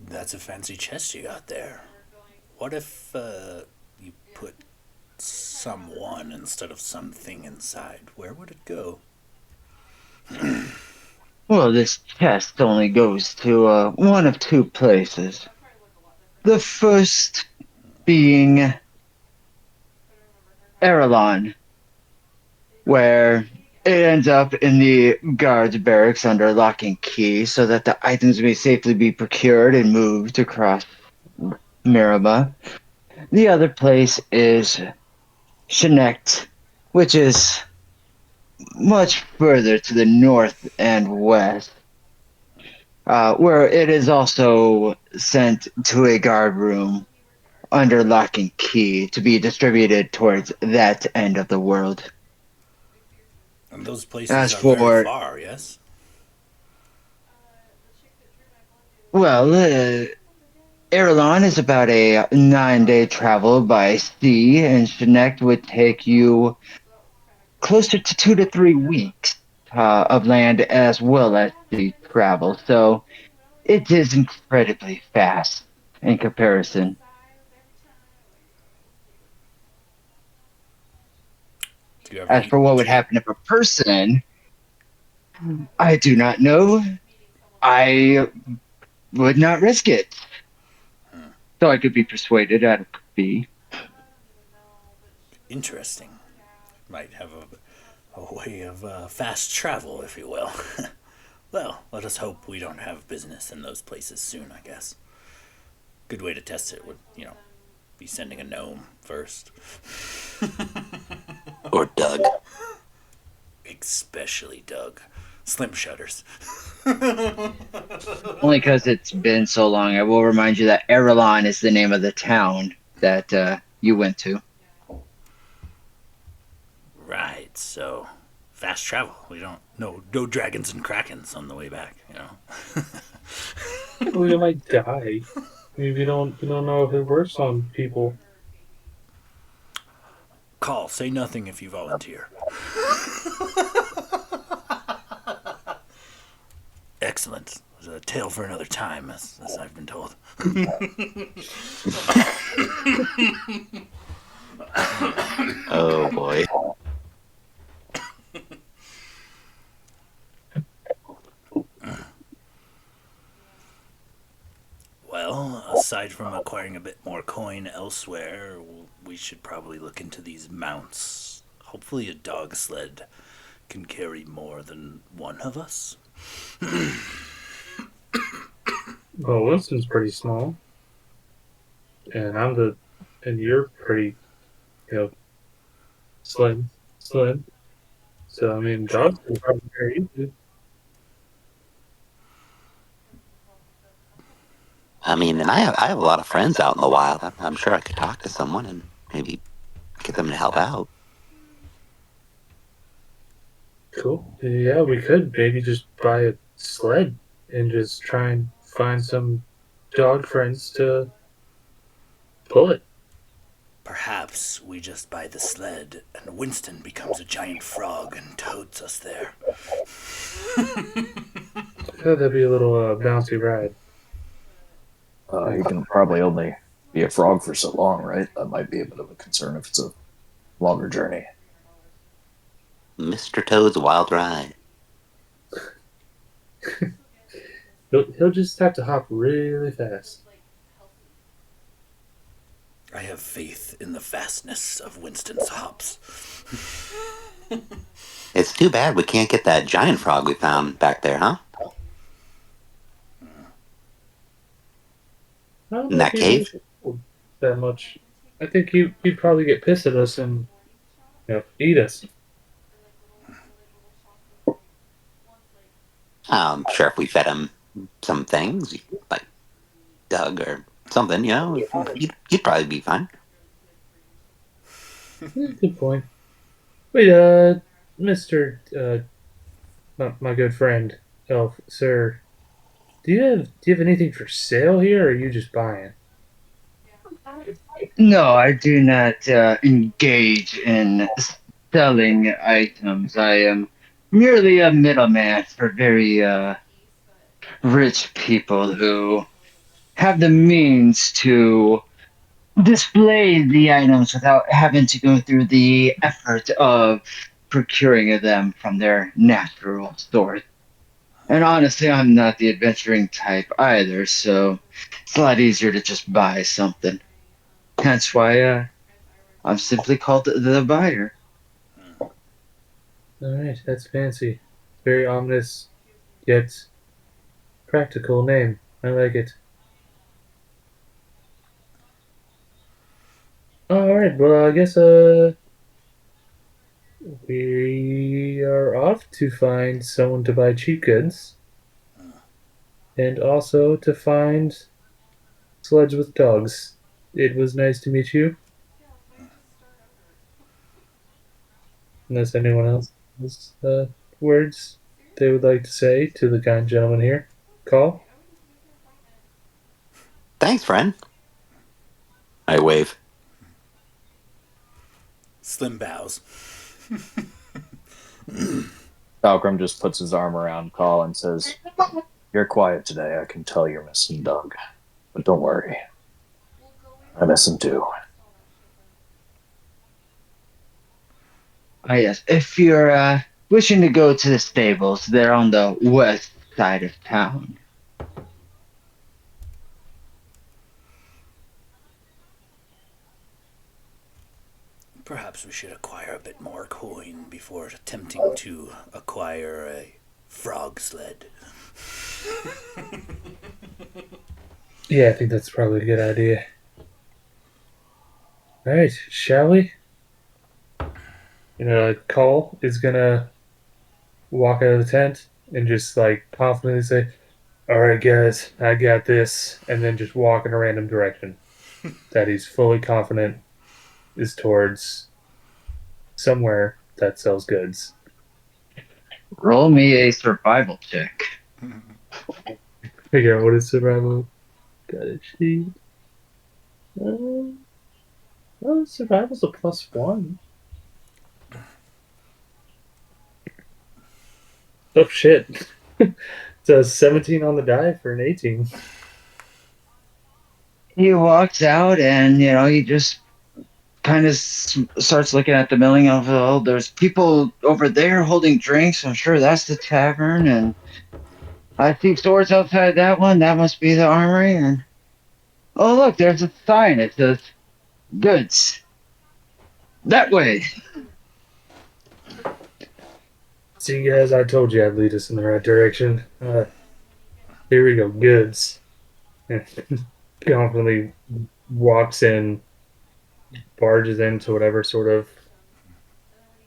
That's a fancy chest you got there. What if you put someone instead of something inside? Where would it go? Well, this chest only goes to one of two places. The first being Erelon, where it ends up in the guards' barracks under lock and key so that the items may safely be procured and moved across Mirema. The other place is Shinect, which is much further to the north and west, where it is also sent to a guard room under lock and key to be distributed towards that end of the world. And those places As are for, very far, yes? well, Erelon is about a 9-day travel by sea, and Shinect would take you closer to 2 to 3 weeks of land as well as sea travel. So it is incredibly fast in comparison. Do you have As for what would happen if a person, I do not know. I would not risk it. So I could be persuaded out of fee. Interesting. Might have a way of fast travel, if you will. Well, let us hope we don't have business in those places soon, I guess. Good way to test it would, be sending a gnome first. Or Doug. Especially Doug. Slim shutters. Only because it's been so long. I will remind you that Erelon is the name of the town that you went to. Right, so fast travel. We don't no dragons and krakens on the way back, you know. We might die. I mean, we don't know if it works on people. Call, say nothing if you volunteer. Excellent. It was a tale for another time, as I've been told. Oh boy. Well, aside from acquiring a bit more coin elsewhere, we should probably look into these mounts. Hopefully, a dog sled can carry more than one of us. Well, Winston's pretty small, and you're pretty, you know, slim. So I mean, True. dogs can probably carry you. I mean, and I have a lot of friends out in the wild. I'm sure I could talk to someone and maybe get them to help out. Cool. Yeah, we could maybe just buy a sled and just try and find some dog friends to pull it. Perhaps we just buy the sled and Winston becomes a giant frog and totes us there. Yeah, that'd be a little bouncy ride. He can probably only be a frog for so long, right? That might be a bit of a concern if it's a longer journey. Mr. Toad's Wild Ride. He'll just have to hop really fast. I have faith in the fastness of Winston's hops. It's too bad we can't get that giant frog we found back there, huh? I don't In know if that he'd cave? really that much. I think he'd probably get pissed at us and eat us. I'm sure if we fed him some things, like Doug or something, you'd probably be fine. Good point. Wait, Mister, my good friend, Elf, sir, do you have anything for sale here, or are you just buying? No, I do not engage in selling items. I am merely a middleman for very rich people who have the means to display the items without having to go through the effort of procuring them from their natural source. And honestly, I'm not the adventuring type either, so it's a lot easier to just buy something. That's why I'm simply called the buyer. All right, that's fancy. Very ominous, yet practical name. I like it. All right, well, I guess we are off to find someone to buy cheap goods, and also to find sleds with dogs. It was nice to meet you. Unless anyone else has words they would like to say to the kind gentleman here. Call. Thanks, friend. I wave. Slim bows. Falcrum just puts his arm around Call and says, "You're quiet today. I can tell you're missing Doug. But don't worry. I miss him too." Ah, yes. If you're wishing to go to the stables, they're on the west side of town. Perhaps we should acquire a bit more coin before attempting to acquire a frog sled. Yeah, I think that's probably a good idea. All right, shall we? Call is gonna walk out of the tent, and just like confidently say, "All right, guys, I got this," and then just walk in a random direction that he's fully confident is towards somewhere that sells goods. Roll me a survival check. Figure out what is survival. Got a sheet. Well, survival's a +1. Oh shit! It's a 17 on the die for an 18. He walks out and, he just kind of starts looking at the milling of, oh, there's people over there holding drinks. I'm sure that's the tavern. And I see swords outside that one. That must be the armory. And oh, look, there's a sign. It says goods. That way. See, guys, I told you I'd lead us in the right direction. Here we go, goods. Confidently walks in, barges into whatever sort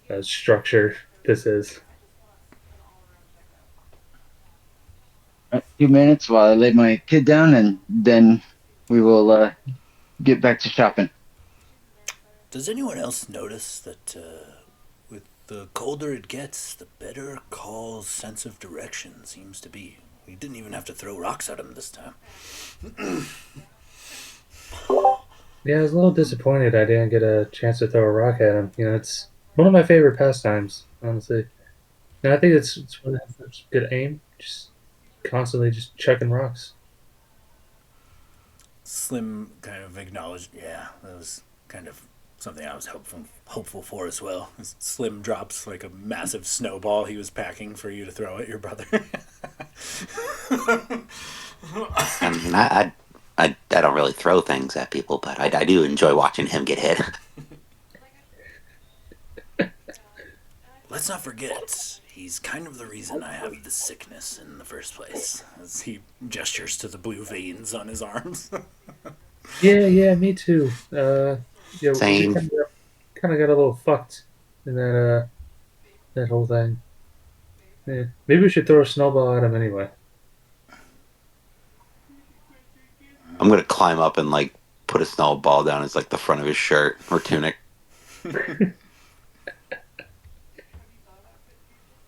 of structure this is. A few minutes while I lay my kid down, and then we will get back to shopping. Does anyone else notice that with the colder it gets, the better Call's sense of direction seems to be? We didn't even have to throw rocks at him this time. Yeah, I was a little disappointed I didn't get a chance to throw a rock at him. It's one of my favorite pastimes, honestly. And I think it's one that has good aim, just constantly just chucking rocks. Slim kind of acknowledged, yeah, that was kind of something I was hopeful for as well. Slim drops like a massive snowball he was packing for you to throw at your brother. I mean, I don't really throw things at people, but I do enjoy watching him get hit. Let's not forget, he's kind of the reason I have this sickness in the first place, as he gestures to the blue veins on his arms. Yeah, me too. Yeah, Same. we kind of got a little fucked in that whole thing. Yeah, maybe we should throw a snowball at him anyway. I'm gonna climb up and like put a snowball down as like the front of his shirt or tunic.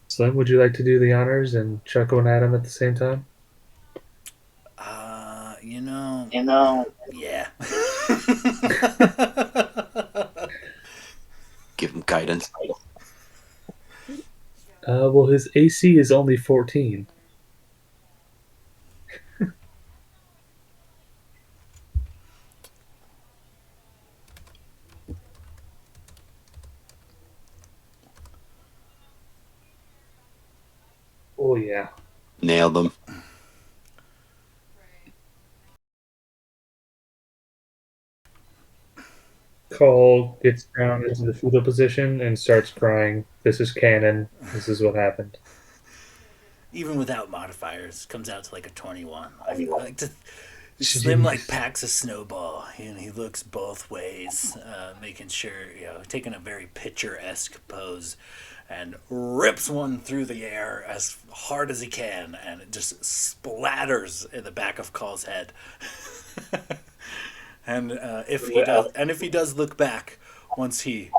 Slim, would you like to do the honors and chuck one at him at the same time? Yeah. Give him guidance. Well, his AC is only 14. Oh yeah. Nailed him. Call gets down into the fetal position and starts crying. This is canon. This is what happened. Even without modifiers, comes out to like a 21. I feel like Slim like packs a snowball and he looks both ways, making sure, taking a very picturesque pose and rips one through the air as hard as he can, and it just splatters in the back of Call's head. And if he does look back, once he,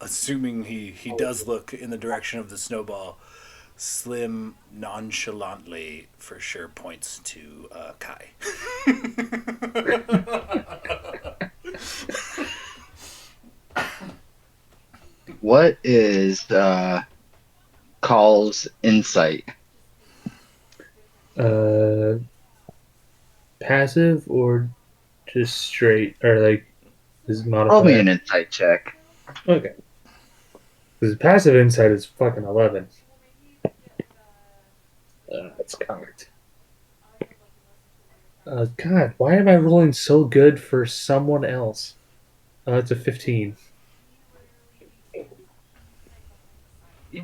assuming he does look in the direction of the snowball, Slim nonchalantly for sure points to Kai. What is Call's insight? Passive or just straight, or like his modifier? Roll me an insight check. Okay. His passive insight is fucking 11. That's cocked. God, why am I rolling so good for someone else? It's a 15.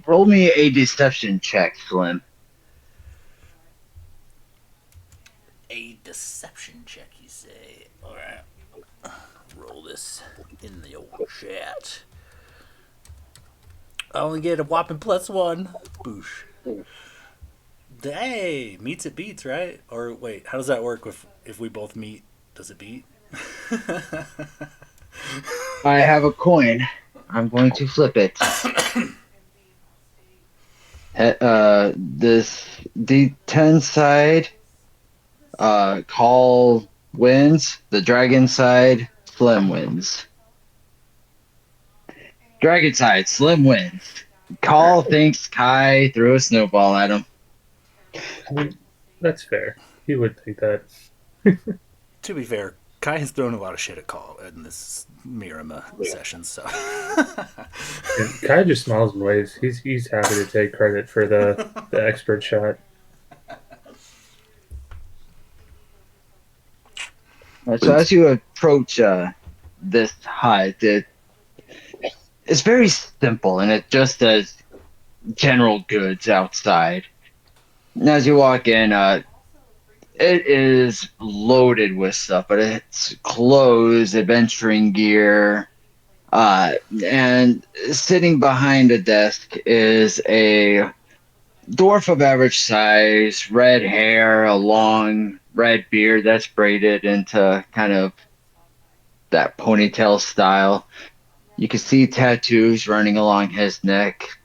Roll me a deception check, Slim. A deception check, you say? Alright. Roll this in the old chat. I only get a whopping +1. Boosh. Hey, meets it beats, right? Or wait, how does that work if we both meet? Does it beat? I have a coin. I'm going to flip it. This D10 side, Call wins. The dragon side, Slim wins. Dragon side, Slim wins. Call thinks Kai threw a snowball at him. I mean, that's fair. He would think that. To be fair, Kai has thrown a lot of shit at Call in this Mirema session, so. And Kai just smiles and waves. He's happy to take credit for the expert shot. So as you approach this hut, it's very simple, and it just says general goods outside. And as you walk in, it is loaded with stuff, but it's clothes, adventuring gear, and sitting behind a desk is a dwarf of average size, red hair, a long red beard that's braided into kind of that ponytail style. You can see tattoos running along his neck.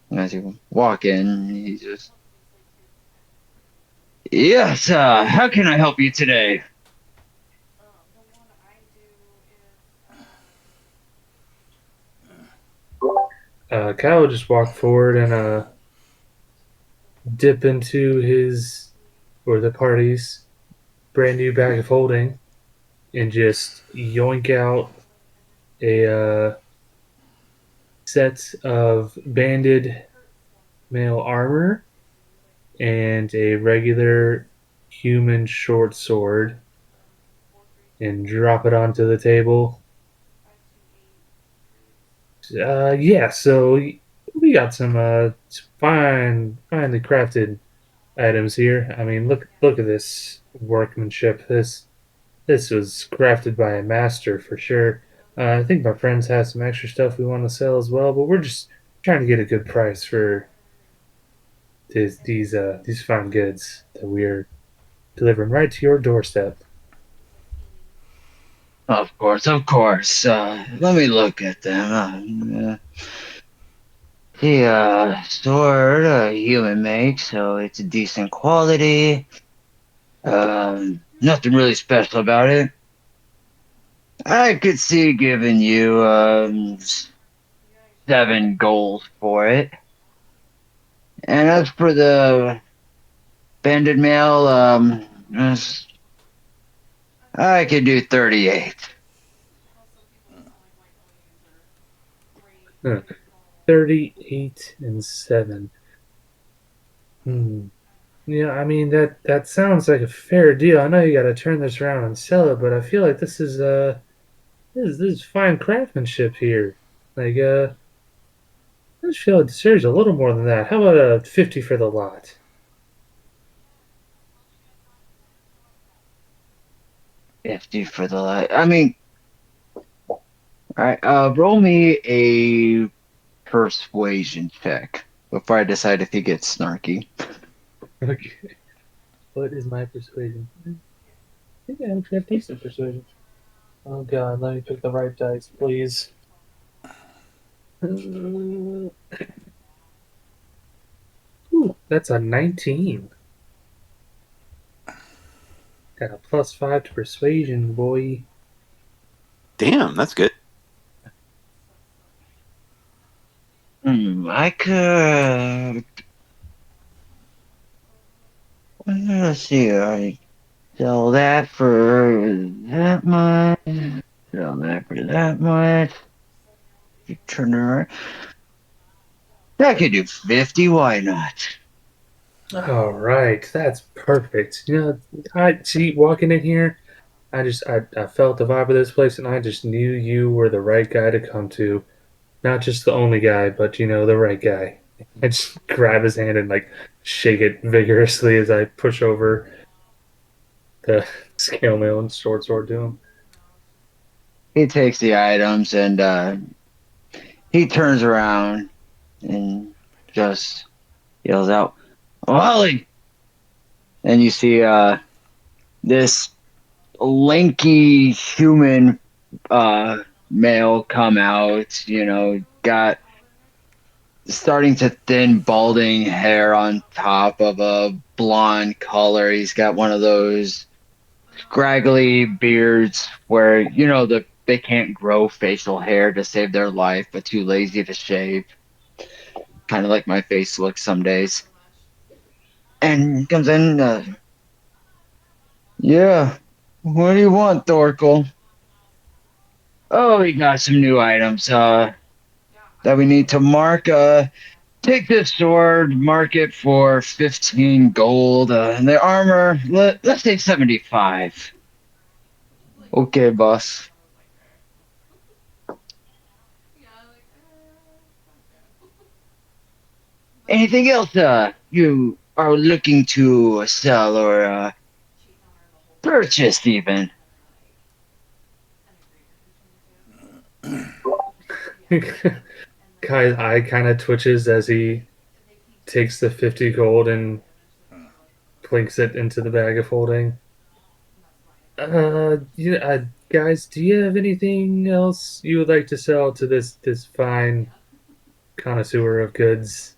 And as you walk in, he just, yes, how can I help you today? Kai will just walk forward and dip into his or the party's brand new bag of holding and just yoink out a set of banded male armor and a regular human short sword and drop it onto the table. Yeah, so we got some finely crafted items here. I mean, look at this workmanship. This was crafted by a master for sure. I think my friends have some extra stuff we want to sell as well, but we're just trying to get a good price for these fine goods that we're delivering right to your doorstep. Of course, of course. Let me look at them. The sword, human make, so it's a decent quality. Nothing really special about it. I could see giving you 7 gold for it. And as for the banded mail, I could do 38. 38 and 7. Yeah, I mean that sounds like a fair deal. I know you got to turn this around and sell it, but I feel like this is fine craftsmanship here. Like I just feel it deserves a little more than that. How about a 50 for the lot? 50 for the light. I mean, all right. Roll me a persuasion check before I decide if he gets snarky. Okay. What is my persuasion? I think I actually have decent persuasion. Oh god, let me pick the right dice, please. Ooh, that's a 19. Got a +5 to persuasion, boy. Damn, that's good. I could. Let's see. I sell that for that much. Sell that for that much. You turn around. I could do 50. Why not? All right, that's perfect. You know, I see walking in here. I felt the vibe of this place, and I just knew you were the right guy to come to. Not just the only guy, but the right guy. I just grab his hand and like shake it vigorously as I push over the scale mail and short sword to him. He takes the items and he turns around and just yells out, "Oh, Holly!" And you see this lanky human male come out, got starting to thin, balding hair on top of a blonde color. He's got one of those scraggly beards where, they can't grow facial hair to save their life, but too lazy to shave. Kind of like my face looks some days. And he comes in, yeah, what do you want, Thorkel? Oh, we got some new items that we need to mark. Take this sword, mark it for 15 gold, and the armor, let's say 75. Okay, boss. Anything else you are looking to sell or purchase even? Kai's eye kind of twitches as he takes the 50 gold and plinks it into the bag of holding. Guys, do you have anything else you would like to sell to this fine connoisseur of goods?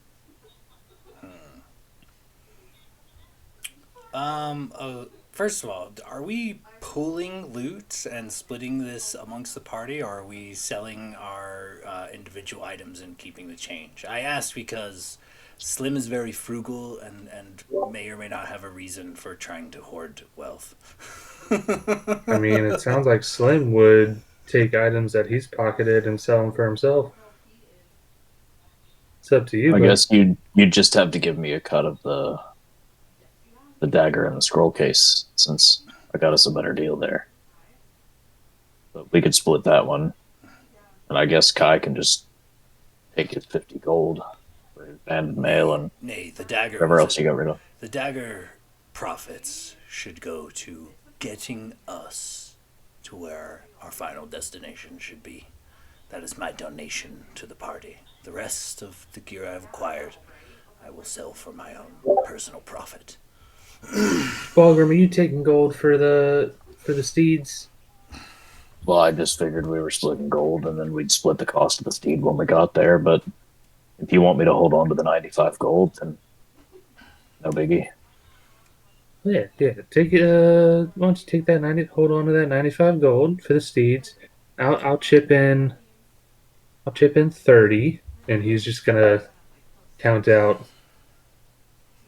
First of all, are we pooling loot and splitting this amongst the party, or are we selling our individual items and keeping the change? I asked because Slim is very frugal and may or may not have a reason for trying to hoard wealth. I mean, it sounds like Slim would take items that he's pocketed and sell them for himself. It's up to you. I but guess you'd just have to give me a cut of the dagger and the scroll case, since I got us a better deal there. But we could split that one, and I guess Kai can just take his 50 gold for his banded mail and Nay, the dagger. whatever else you got rid of. The dagger profits should go to getting us to where our final destination should be. That is my donation to the party. The rest of the gear I've acquired, I will sell for my own personal profit. Balgrim, are you taking gold for the steeds? Well, I just figured we were splitting gold, and then we'd split the cost of the steed when we got there. But if you want me to hold on to the 95 gold, then no biggie. Yeah. Take why don't you take that 90? Hold on to that 95 gold for the steeds. I'll chip in. I'll chip in 30, and he's just gonna count out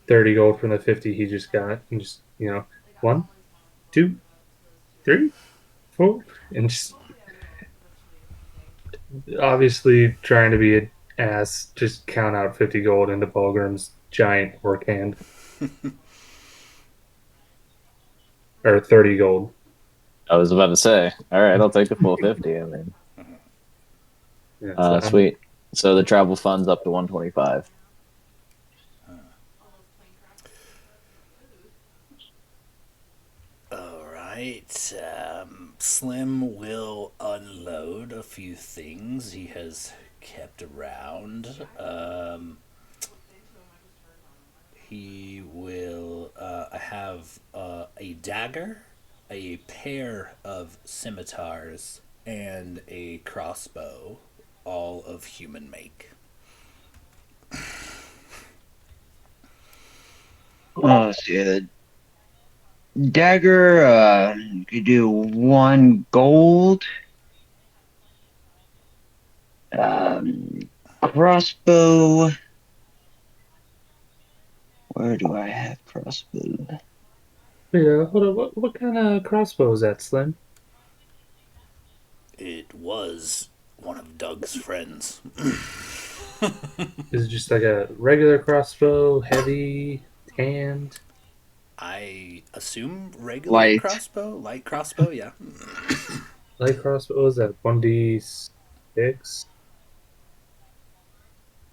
30 gold from the 50 he just got, and just 1, 2, 3, 4, and just obviously trying to be an ass, just count out 50 gold into Balgrim's giant work hand. Or 30 gold. I was about to say, all right, I'll take the full 50. I mean, Yeah, sweet. So the travel fund's up to 125. All right. Slim will unload a few things he has kept around. He will have a dagger, a pair of scimitars, and a crossbow, all of human make. Oh, let's see. The dagger, you could do 1 gold. Crossbow. Where do I have crossbow? Yeah, hold on. What kind of crossbow is that, Slim? It was one of Doug's friends. Is it just like a regular crossbow, heavy, tanned? I assume regular Light. crossbow? Light crossbow, yeah. Light crossbow? What is that? 1d6?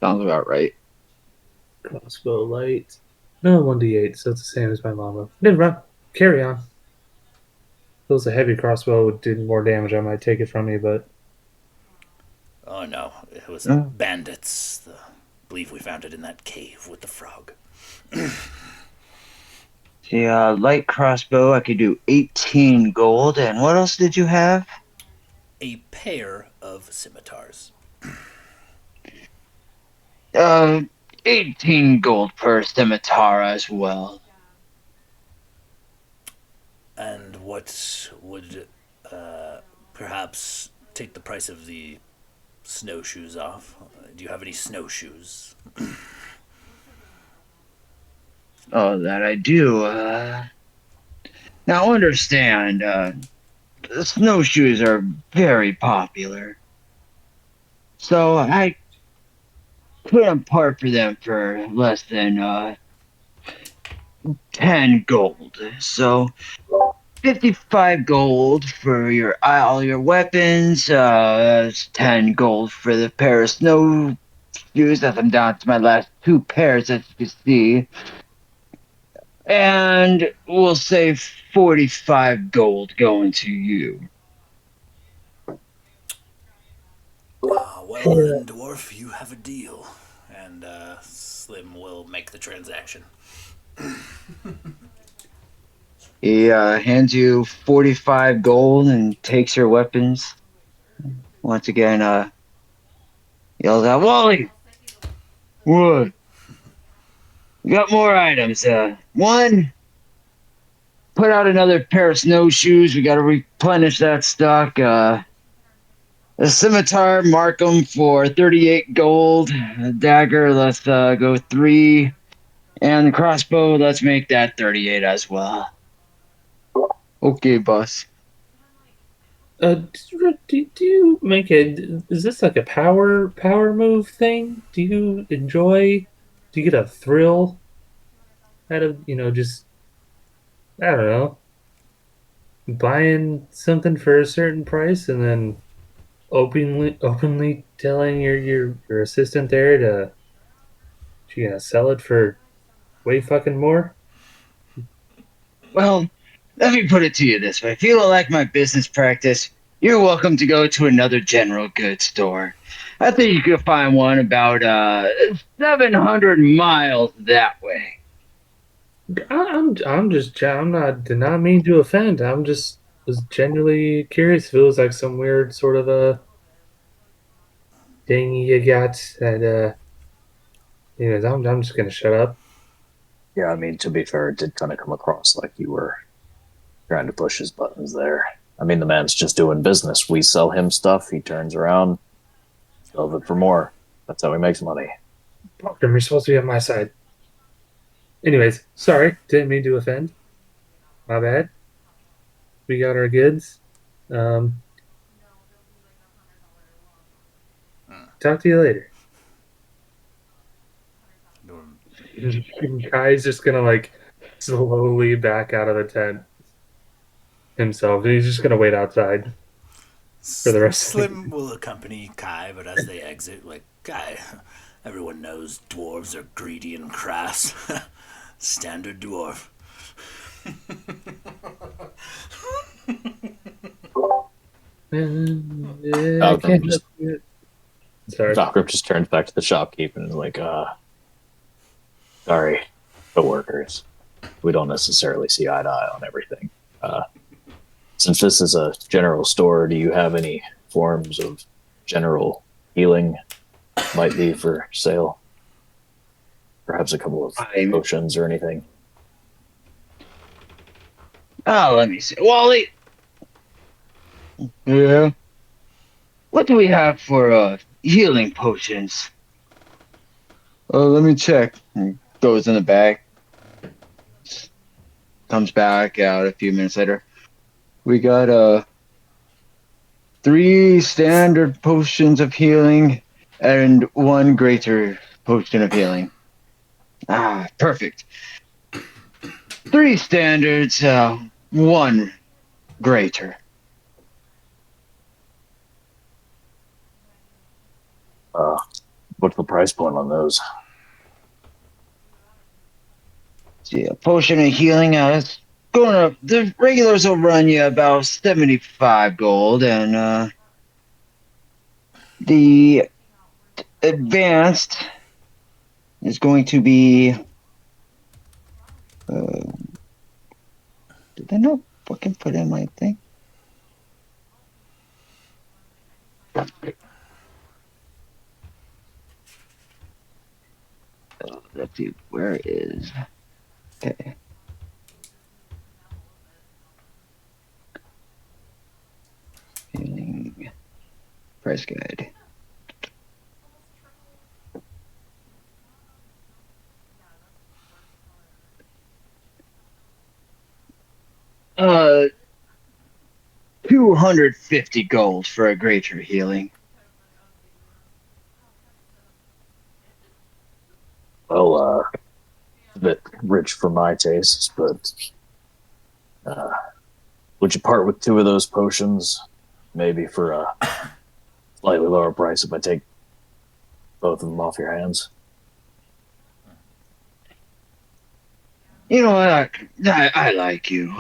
Sounds about right. Crossbow light. No, 1d8, so it's the same as my mama. Never mind. Carry on. If it was a heavy crossbow, would do more damage. I might take it from you, but Oh no, it was Oh. bandits. believe we found it in that cave with the frog. The light crossbow, I could do 18 gold. And what else did you have? A pair of scimitars. 18 gold per scimitar as well. And what would perhaps take the price of the snowshoes off? Do you have any snowshoes? Oh, that I do. Now understand, snowshoes are very popular. So I couldn't part for them for less than 10 gold. So 55 gold for all your weapons. That's 10 gold for the pair of snowshoes. As I'm down to my last 2 pairs, as you can see. And we'll say 45 gold going to you. Well then, dwarf, you have a deal. And Slim will make the transaction. He hands you 45 gold and takes your weapons. Once again, yells out, Wally! What? We got more items. One, put out another pair of snowshoes. We got to replenish that stock. A scimitar, mark them for 38 gold. A dagger, let's go 3. And the crossbow, let's make that 38 as well. Okay, boss. Do you make it? Is this like a power move thing? Do you enjoy? Do you get a thrill out of just I don't know buying something for a certain price and then openly telling your assistant there to you gonna sell it for way fucking more? Well, let me put it to you this way. If you don't like my business practice, you're welcome to go to another general goods store. I think you could find one about 700 miles that way. I'm not did not mean to offend. I'm just was genuinely curious if it was like some weird sort of a thing you got that anyways, I'm just gonna shut up. Yeah, I mean, to be fair, it did kind of come across like you were trying to push his buttons there. I mean, the man's just doing business. We sell him stuff. He turns around, sells it for more. That's how he makes money. Proctor, you're supposed to be on my side. Anyways, sorry, didn't mean to offend. My bad. We got our goods. Talk to you later. Kai's just gonna like slowly back out of the tent himself. He's just gonna wait outside for the rest Slim will accompany Kai, but as they exit, like, Kai, everyone knows dwarves are greedy and crass. Standard dwarf. Sorry. Valgrim just turns back to the shopkeep and is like, sorry, co-workers. We don't necessarily see eye to eye on everything. Since this is a general store, do you have any forms of general healing might be for sale? Perhaps a couple of potions or anything? Oh, let me see. Wally! Yeah? What do we have for healing potions? Oh, let me check. He goes in the bag. Comes back out a few minutes later. We got 3 standard potions of healing and 1 greater potion of healing. Ah, perfect. 3 standards, 1 greater. What's the price point on those? See, a potion of healing, it's going up. The regulars will run you about 75 gold, and the advanced is going to be. Did they not fucking put in my thing? Let's see, where is. Okay. Healing. Price guide. Uh, 250 gold for a greater healing. Well, a bit rich for my tastes, but would you part with 2 of those potions? Maybe for a slightly lower price if I take both of them off your hands. You know what? I like you.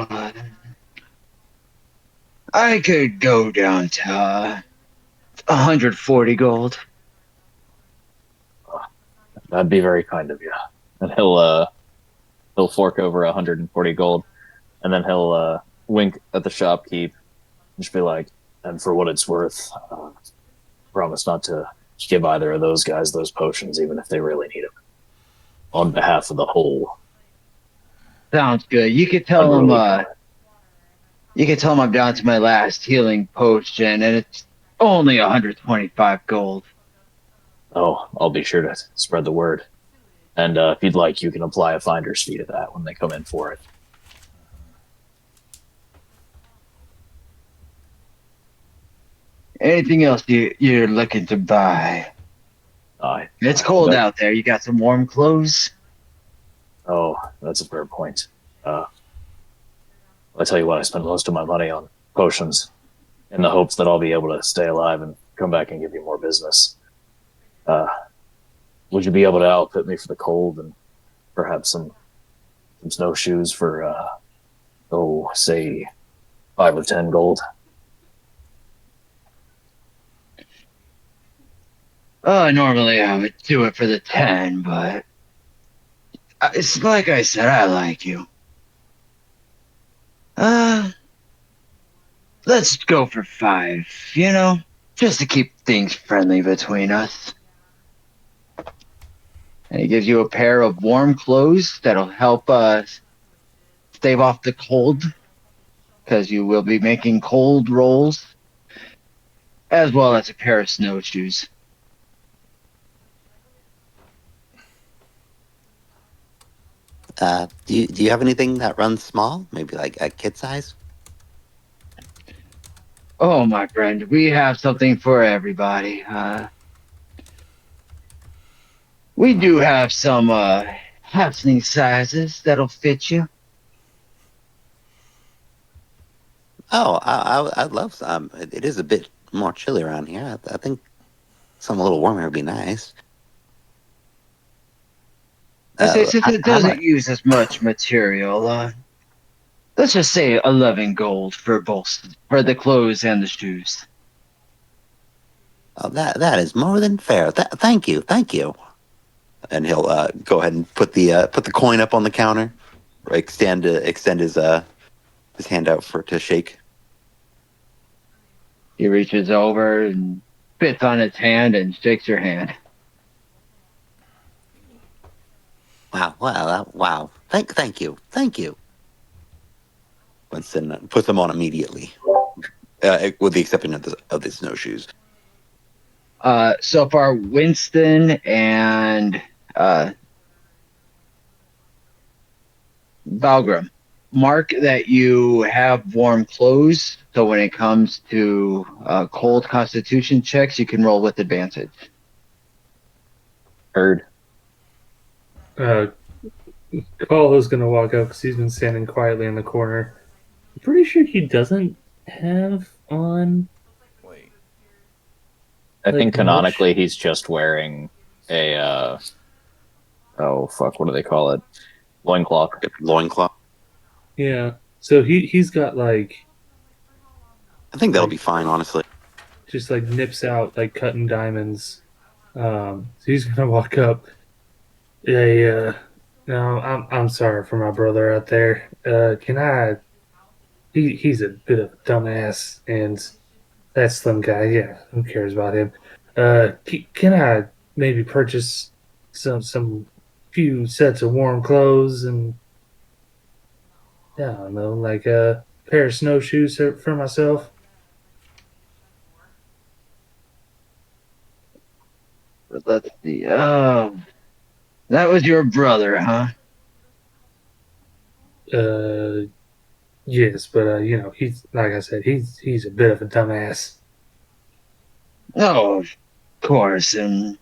I could go down to 140 gold. That'd be very kind of you. And he'll fork over 140 gold, and then he'll wink at the shopkeep, and just be like, And for what it's worth, promise not to give either of those guys those potions, even if they really need them. On behalf of the whole. Sounds good. You could tell him. You could tell him I'm down to my last healing potion, and it's only 125 gold. Oh, I'll be sure to spread the word. And if you'd like, you can apply a finder's fee to that when they come in for it. Anything else you're looking to buy? It's cold out there. You got some warm clothes? Oh, that's a fair point. I tell you what, I spend most of my money on potions in the hopes that I'll be able to stay alive and come back and give you more business. Would you be able to outfit me for the cold and perhaps some snowshoes for, say 5 or 10 gold? Normally I would do it for the 10, but it's like I said, I like you. Let's go for 5, just to keep things friendly between us. And he gives you a pair of warm clothes that'll help stave off the cold, because you will be making cold rolls, as well as a pair of snowshoes. Do you have anything that runs small? Maybe like a kid size? Oh, my friend, we have something for everybody. We do have some halfling sizes that'll fit you. Oh, I'd love some. It is a bit more chilly around here. I think some a little warmer would be nice. It doesn't use as much material. Let's just say 11 gold for both, for the clothes and the shoes. Oh, that is more than fair. Thank you. And he'll go ahead and put the coin up on the counter, extend his hand out to shake. He reaches over and spits on his hand and shakes your hand. Wow. Thank you. Winston puts them on immediately, with the exception of the snowshoes. So far, Winston and Valgrim, mark that you have warm clothes, so when it comes to cold constitution checks, you can roll with advantage. heard. Call is going to walk up because he's been standing quietly in the corner. I'm pretty sure he doesn't have on. Wait. I Like think much? canonically he's just wearing a what do they call it? Loincloth. Loincloth. Yeah. So he's got like I think that'll be fine, honestly. just like nips out like cutting diamonds. So he's gonna walk up Yeah. No, I'm sorry for my brother out there. Can I? He's a bit of a dumbass, and that Slim guy. Yeah, who cares about him? Can I maybe purchase some few sets of warm clothes and I don't know, like a pair of snowshoes for myself? But let's see. Oh, that was your brother, huh? Uh, yes, but he's like I said, he's a bit of a dumbass. Oh, of course. And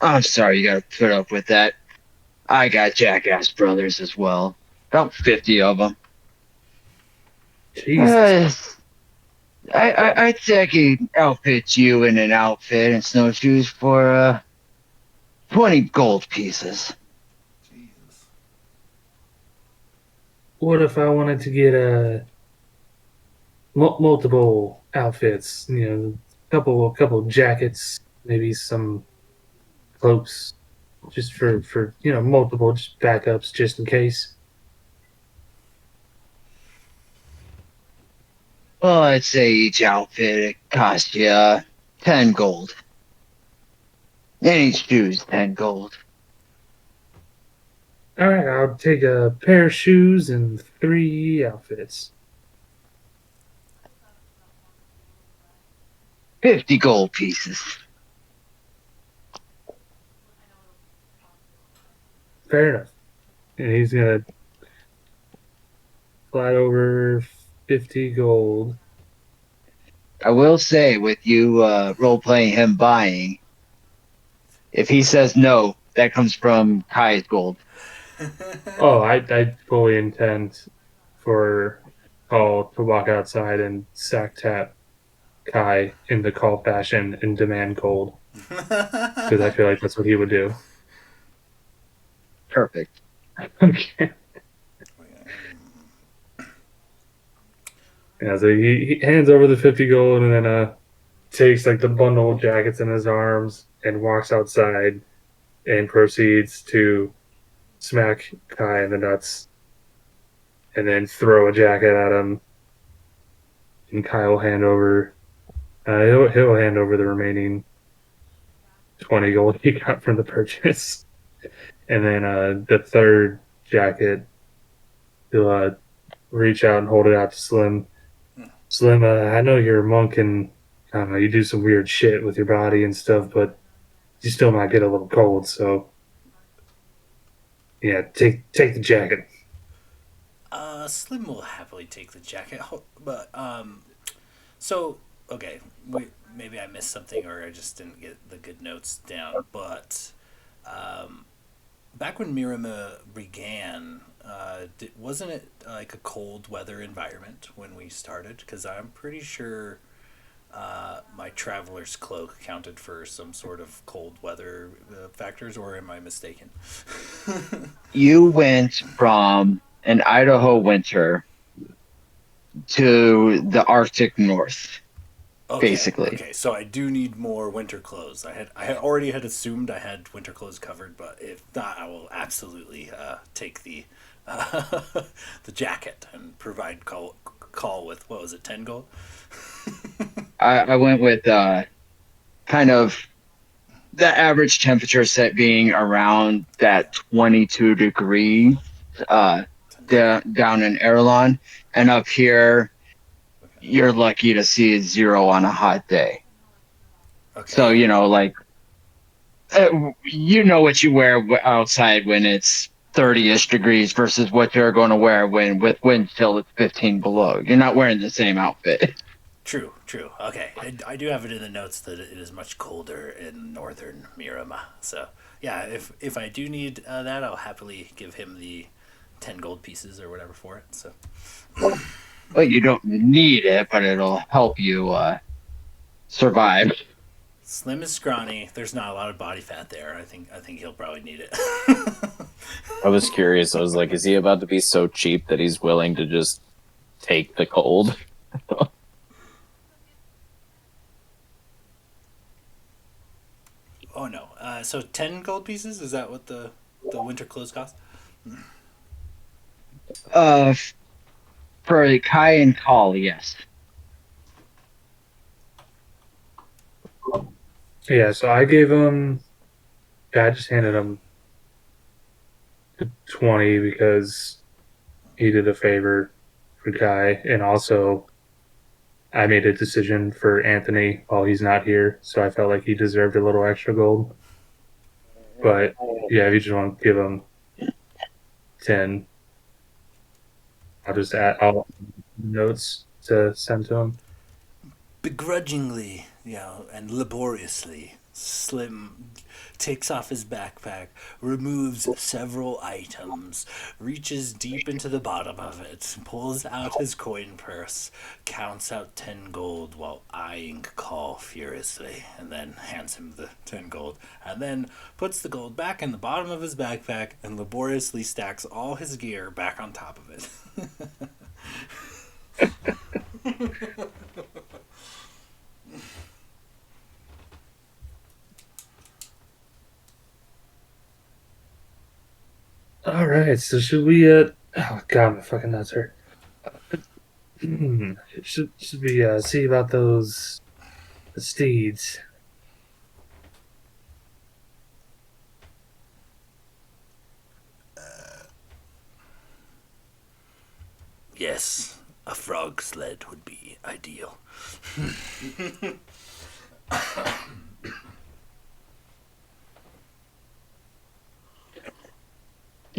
I'm sorry you got to put up with that. I got jackass brothers as well. About 50 of them. Jesus. I'd say I could outfit you in an outfit and snowshoes for 20 gold pieces. Jesus. What if I wanted to get multiple outfits? Couple jackets, maybe some cloaks, just for multiple just backups, just in case. Well, I'd say each outfit it cost you 10 gold. And each shoe's 10 gold. All right, I'll take a pair of shoes and 3 outfits. 50 gold pieces. Fair enough. And he's gonna flat over 50 gold. I will say, with you role playing him buying, if he says no, that comes from Kai's gold. Oh, I fully intend for Call to walk outside and sack tap Kai in the Call fashion and demand gold because I feel like that's what he would do. Perfect. Okay. Yeah, so he hands over the 50 gold and then takes like the bundle of jackets in his arms and walks outside and proceeds to smack Kai in the nuts and then throw a jacket at him. And Kai will hand over. He'll hand over the remaining 20 gold he got from the purchase, and then the third jacket he'll reach out and hold it out to Slim. Slim, I know you're a monk and I don't know you do some weird shit with your body and stuff, but you still might get a little cold. So yeah, take the jacket. Slim will happily take the jacket, but so okay, maybe I missed something or I just didn't get the good notes down. But back when Mirema began, wasn't it like a cold weather environment when we started? Because I'm pretty sure my traveler's cloak accounted for some sort of cold weather factors, or am I mistaken? You went from an Idaho winter to the Arctic North, basically. Okay, so I do need more winter clothes. I had already had assumed I had winter clothes covered, but if not, I will absolutely take the the jacket and provide call with what was it, 10 gold? I went with kind of the average temperature set being around that 22 degrees down in Erlon. And up here, you're lucky to see 0 on a hot day. Okay. So, like, you know what you wear outside when it's 30-ish degrees versus what you're going to wear when with wind chill it's 15 below. You're not wearing the same outfit. True. Okay, I do have it in the notes that it is much colder in northern Mirema. So yeah, if I do need that, I'll happily give him the 10 gold pieces or whatever for it. So. Well, you don't need it, but it'll help you survive. Slim is scrawny. There's not a lot of body fat there. I think he'll probably need it. I was curious. I was like, is he about to be so cheap that he's willing to just take the cold? Oh no. So 10 gold pieces? Is that what the the winter clothes cost? For Kai and Call, yes. Yeah, so I gave him. Yeah, I just handed him 20 because he did a favor for Kai, and also I made a decision for Anthony while he's not here, so I felt like he deserved a little extra gold. But yeah, if you just want to give him 10, I'll just add all notes to send to him. Begrudgingly, and laboriously, Slim takes off his backpack, removes several items, reaches deep into the bottom of it, pulls out his coin purse, counts out 10 gold while eyeing Call furiously, and then hands him the 10 gold, and then puts the gold back in the bottom of his backpack and laboriously stacks all his gear back on top of it. All right, so should we? Oh God, my fucking nuts hurt. Should we see about those steeds? Yes, a frog sled would be ideal.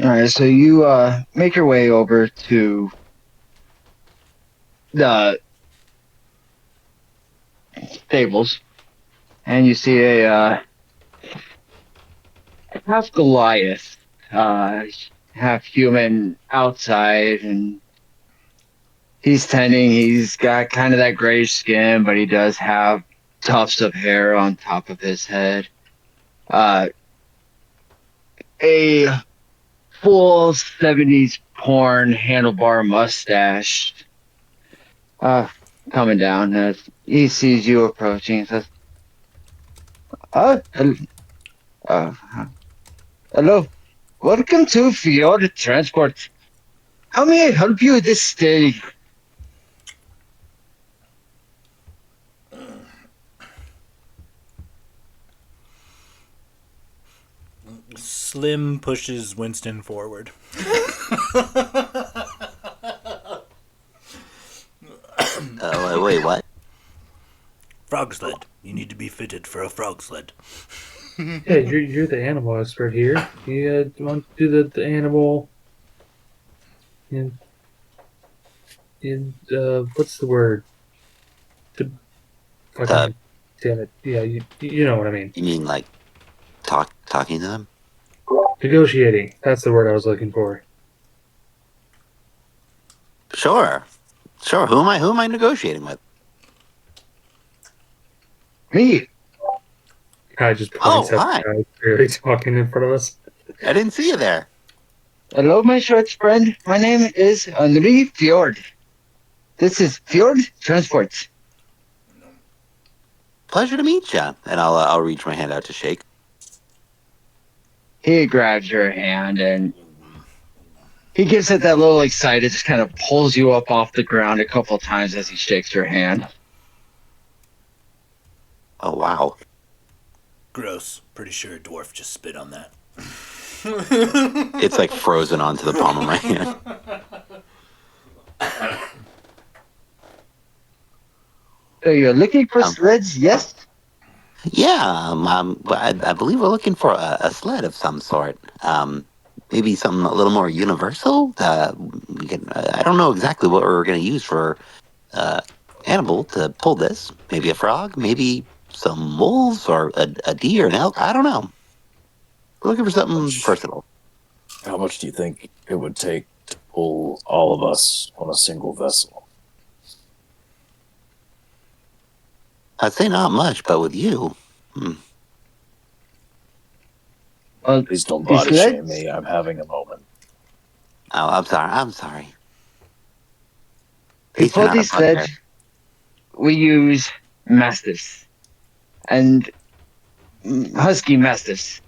All right, so you make your way over to the stables, and you see a half Goliath, half human outside, and he's tending. He's got kind of that grayish skin, but he does have tufts of hair on top of his head. A full 70s porn handlebar mustache coming down as he sees you approaching and says, uh, hello, welcome to Fjord Transport. How may I help you this day? Slim pushes Winston forward. Wait, what? Frog sled. You need to be fitted for a frog sled. Yeah, you're the animal expert here. You want to do the animal? In what's the word? To fucking damn it! Yeah, you know what I mean. You mean like talking to them? Negotiating. That's the word I was looking for. Sure. Who am I negotiating with? Me. I just points Oh, at hi. the guy clearly talking in front of us. I didn't see you there. Hello, my short friend. My name is Henri Fjord. This is Fjord Transport. Pleasure to meet you. And I'll reach my hand out to shake. He grabs your hand and he gives it that little excited, just kind of pulls you up off the ground a couple of times as he shakes your hand. Oh, wow. Gross. Pretty sure a dwarf just spit on that. It's like frozen onto the palm of my hand. So you're looking for sleds, yes? Yeah, I believe we're looking for a sled of some sort. Maybe something a little more universal. I don't know exactly what we're going to use for animal to pull this. Maybe a frog, maybe some wolves or a deer, an elk. I don't know. We're looking for something versatile. How much do you think it would take to pull all of us on a single vessel? I'd say not much, but with you, Please don't body shame me. I'm having a moment. Oh, I'm sorry. To pull these sleds, we use mastiffs and husky mastiffs.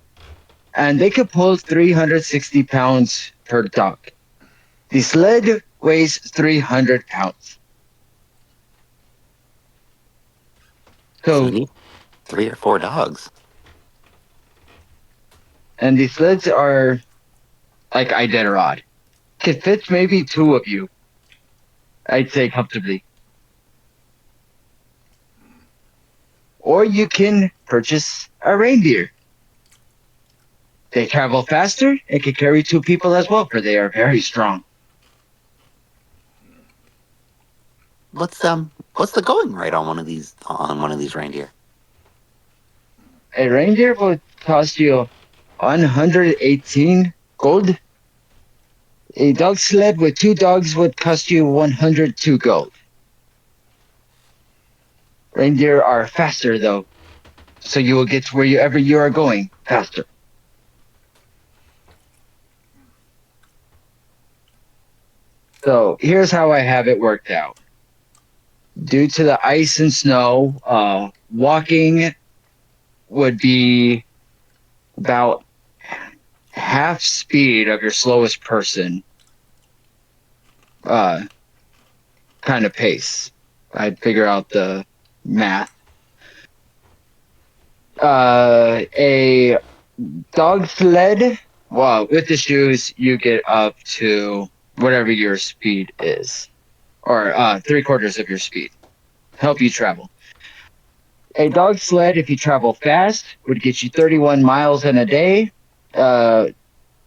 and they could pull 360 pounds per dog. The sled weighs 300 pounds. So you So, need 3 or 4 dogs. and the sleds are like Iditarod. Could fit maybe 2 of you, I'd say comfortably. Or you can purchase a reindeer. They travel faster and can carry 2 people as well, for they are very strong. What's the going rate on one of these reindeer? A reindeer would cost you 118 gold. A dog sled with 2 dogs would cost you 102 gold. Reindeer are faster though, so you will get to wherever you are going faster. So here's how I have it worked out. Due to the ice and snow, walking would be about half speed of your slowest person kind of pace. I'd figure out the math. A dog sled, well, with the shoes, you get up to whatever your speed is, or 3/4 of your speed. Help you travel. A dog sled, if you travel fast, would get you 31 miles in a day.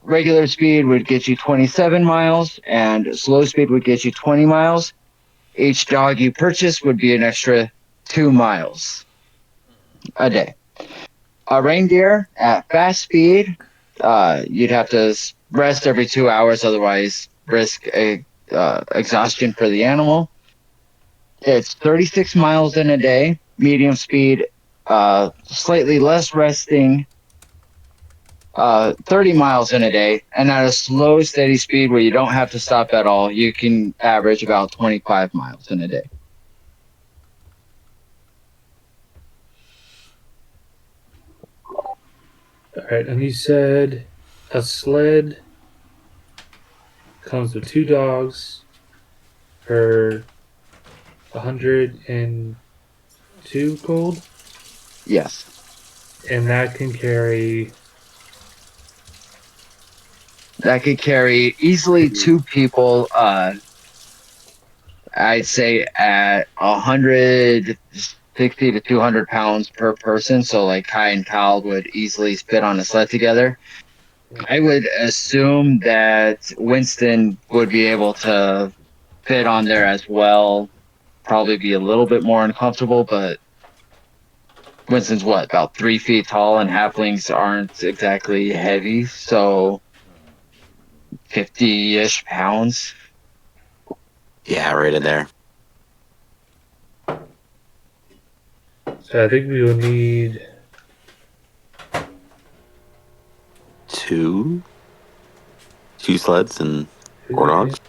Regular speed would get you 27 miles, and slow speed would get you 20 miles. Each dog you purchase would be an extra 2 miles a day. A reindeer at fast speed, you'd have to rest every 2 hours, otherwise risk exhaustion for the animal. It's 36 miles in a day. Medium speed, slightly less resting, 30 miles in a day. And at a slow, steady speed where you don't have to stop at all, you can average about 25 miles in a day. All right, and you said a sled comes with 2 dogs for 102 gold, Yes. and that can carry. That could carry easily 2 people, I'd say at 160 to 200 pounds per person. So like Kai and Kyle would easily fit on a sled together. I would assume that Winston would be able to fit on there as well. Probably be a little bit more uncomfortable, but Winston's what, about 3 feet tall, and halflings aren't exactly heavy, so 50-ish pounds. Yeah, right in there. So I think we will need 2 sleds and 4 dogs.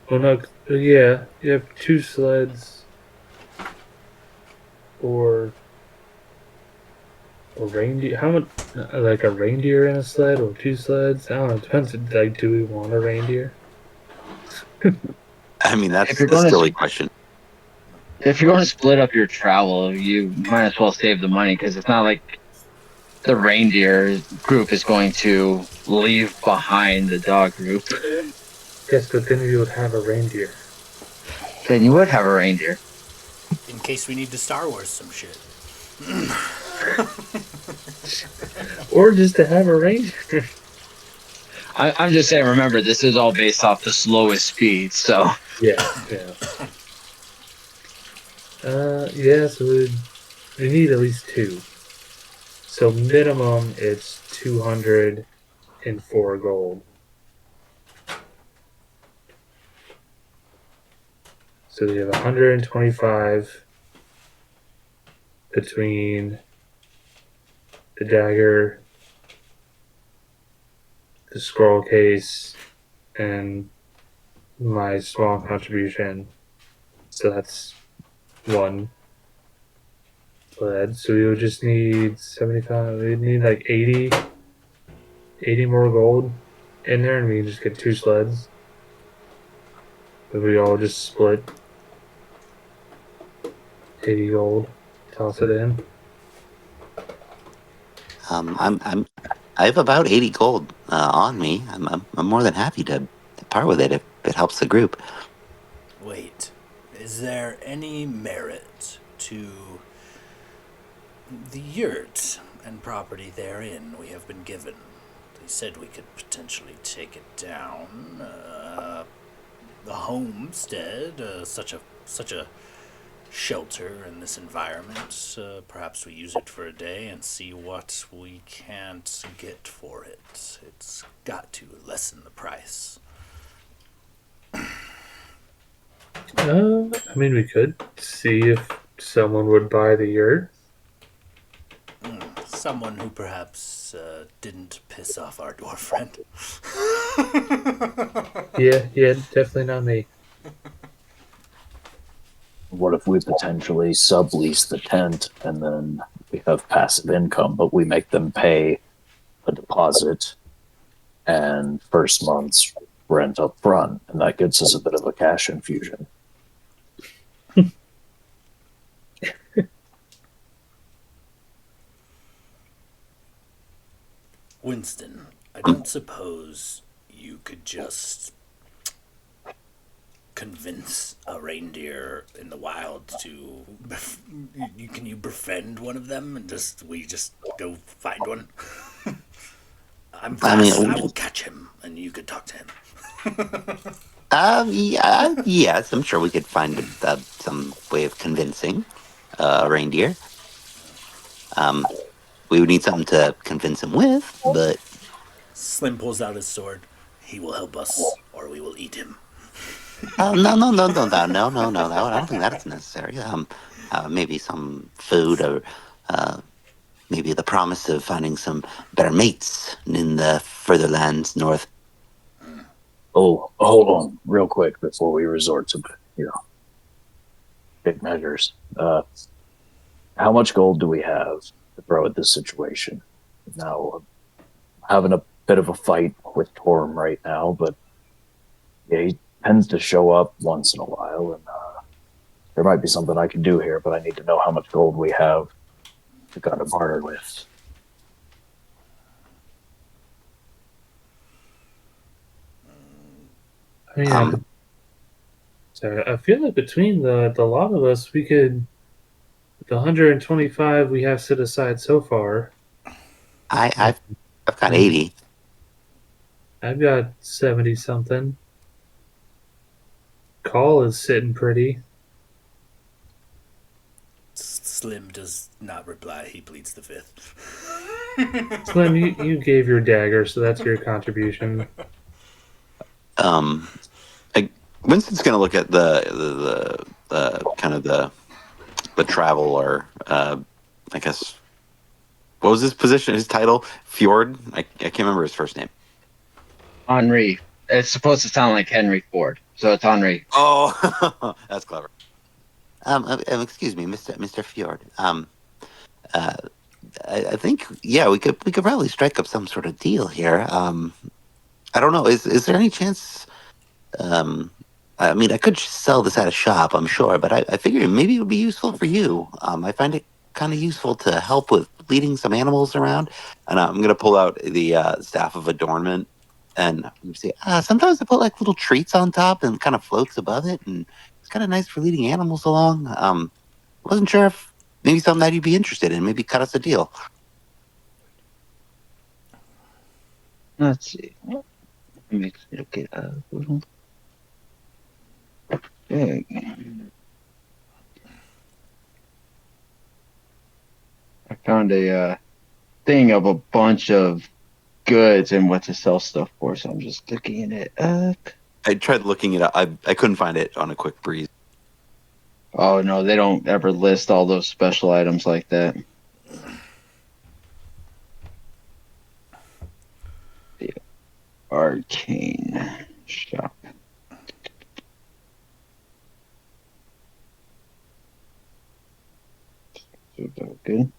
Well, no, yeah, you have 2 sleds or a reindeer. How much, like a reindeer in a sled or 2 sleds? I don't know. It depends. Like, do we want a reindeer? I mean, that's If you're a gonna silly question. If you're going to split up your travel, you might as well save the money, because it's not like the reindeer group is going to leave behind the dog group. Yes, but then we would have a reindeer. Then you would have a reindeer. In case we need to Star Wars some shit. Or just to have a reindeer. I'm just saying, remember, this is all based off the slowest speed, so... Yeah. Yeah, so we need at least 2. So minimum, it's 204 gold. So we have 125 between the dagger, the scroll case, and my small contribution. So that's 1 sled. So we would just need 75. We'd need like 80 80 more gold in there, and we can just get 2 sleds. If we all just split 80 gold, toss it in. I have about 80 gold on me. I'm more than happy to part with it if it helps the group. Wait, is there any merit to the yurt and property therein we have been given? They said we could potentially take it down. The homestead, such a shelter in this environment. Perhaps we use it for a day and see what we can't get for it. It's got to lessen the price. I mean, we could see if someone would buy the yurt. Someone who perhaps didn't piss off our dwarf friend. Yeah, definitely not me. What if we potentially sublease the tent and then we have passive income, but we make them pay a deposit and first month's rent up front, and that gets us a bit of a cash infusion. Winston, I don't suppose you could just convince a reindeer in the wild to... Can you befriend one of them and we just go find one? I'm fast, I will catch him and you could talk to him. Yes, I'm sure we could find some way of convincing a reindeer. We would need something to convince him with, but... Slim pulls out his sword. He will help us, or we will eat him. No. I don't think that is necessary. Maybe some food, or maybe the promise of finding some better mates in the further lands north. Oh, hold on, real quick, before we resort to, big measures. How much gold do we have to throw at this situation? Now, I'm having a bit of a fight with Torm right now, but yeah, he tends to show up once in a while, and there might be something I can do here, but I need to know how much gold we have to kind of barter with. I mean, I feel like between the lot of us, we could, the 125 we have set aside so far. I've got 80. I've got 70 something. Call is sitting pretty. Slim does not reply. He pleads the fifth. Slim, you gave your dagger, so that's your contribution. Winston's gonna look at the kind of the travel, or I guess, what was his position, his title? Fjord? I can't remember his first name. Henri. It's supposed to sound like Henry Ford, so it's Henri. Oh, that's clever. Excuse me, Mr. Fjord. I think, yeah, we could probably strike up some sort of deal here. I don't know. Is there any chance? I mean, I could sell this at a shop, I'm sure, but I figure maybe it would be useful for you. I find it kind of useful to help with leading some animals around, and I'm gonna pull out the staff of adornment, and say, sometimes I put like little treats on top and kind of floats above it, and it's kind of nice for leading animals along. Wasn't sure if maybe something that you'd be interested in. Maybe cut us a deal. Let's see. Let me look it up. Okay. I found a thing of a bunch of goods and what to sell stuff for, so I'm just looking it up. I tried looking it up. I couldn't find it on a quick breeze. Oh no, they don't ever list all those special items like that. The arcane shop. Good.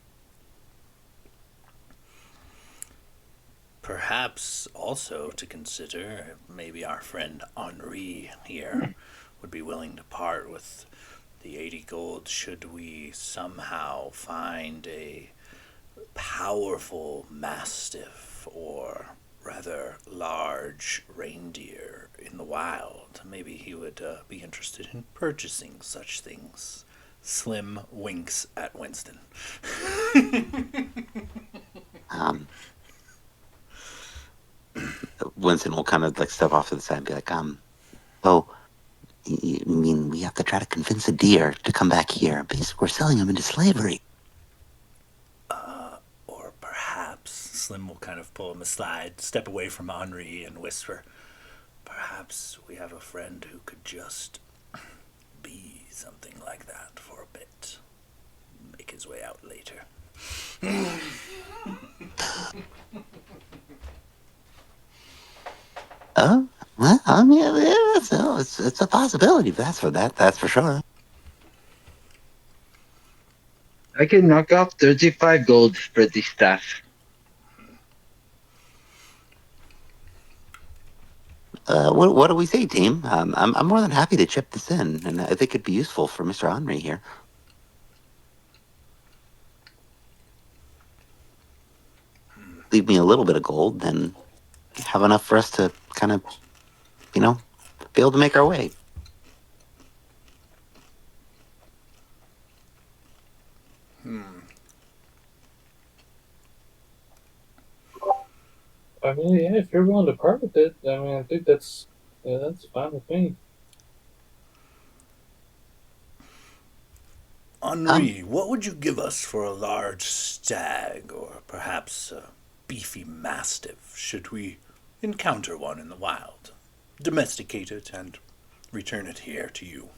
Perhaps also to consider, maybe our friend Henri here would be willing to part with the 80 gold should we somehow find a powerful mastiff or rather large reindeer in the wild. Maybe he would be interested in purchasing such things. Slim winks at Winston. Winston will kind of like step off to the side and be like, oh, you mean we have to try to convince a deer to come back here? Basically, we're selling him into slavery. Or perhaps Slim will kind of pull him aside, step away from Henri, and whisper, perhaps we have a friend who could just be something like that for a bit. Make his way out later. Oh, well, I mean, yeah, it's a possibility. That's for sure. I can knock off 35 gold for the staff. What do we say, team? I'm more than happy to chip this in, and I think it'd be useful for Mr. Henry here. Leave me a little bit of gold, then have enough for us to kind of, be able to make our way. I mean, yeah, if you're willing to part with it, I mean, I think that's fine with me. Henri, what would you give us for a large stag, or perhaps a beefy mastiff, should we encounter one in the wild? Domesticate it and return it here to you.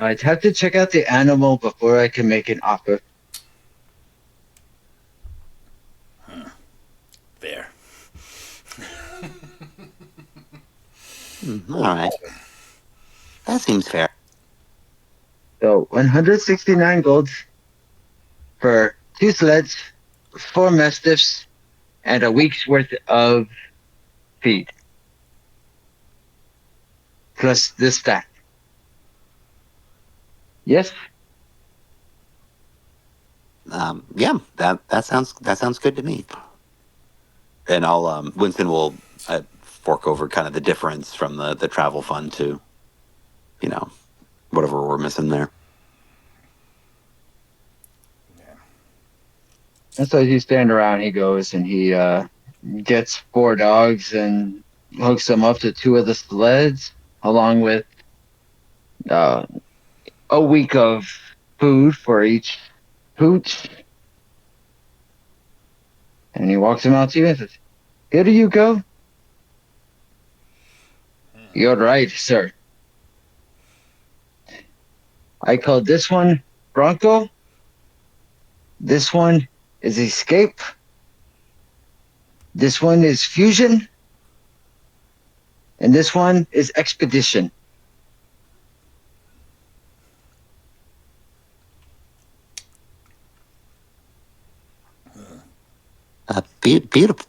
I'd have to check out the animal before I can make an offer. Fair. All right. That seems fair. So 169 gold for 2 sleds, 4 mastiffs, and a week's worth of feed. Plus this stack. Yes? Yeah, that sounds good to me. And I'll Winston will fork over kind of the difference from the travel fund to, whatever we're missing there. And so as you stand around, he goes and he gets 4 dogs and hooks them up to 2 of the sleds, along with a week of food for each pooch. And he walks them out to you and says, "Here you go." "You're right, sir. I call this one Bronco. This one is Escape. This one is Fusion. And this one is Expedition."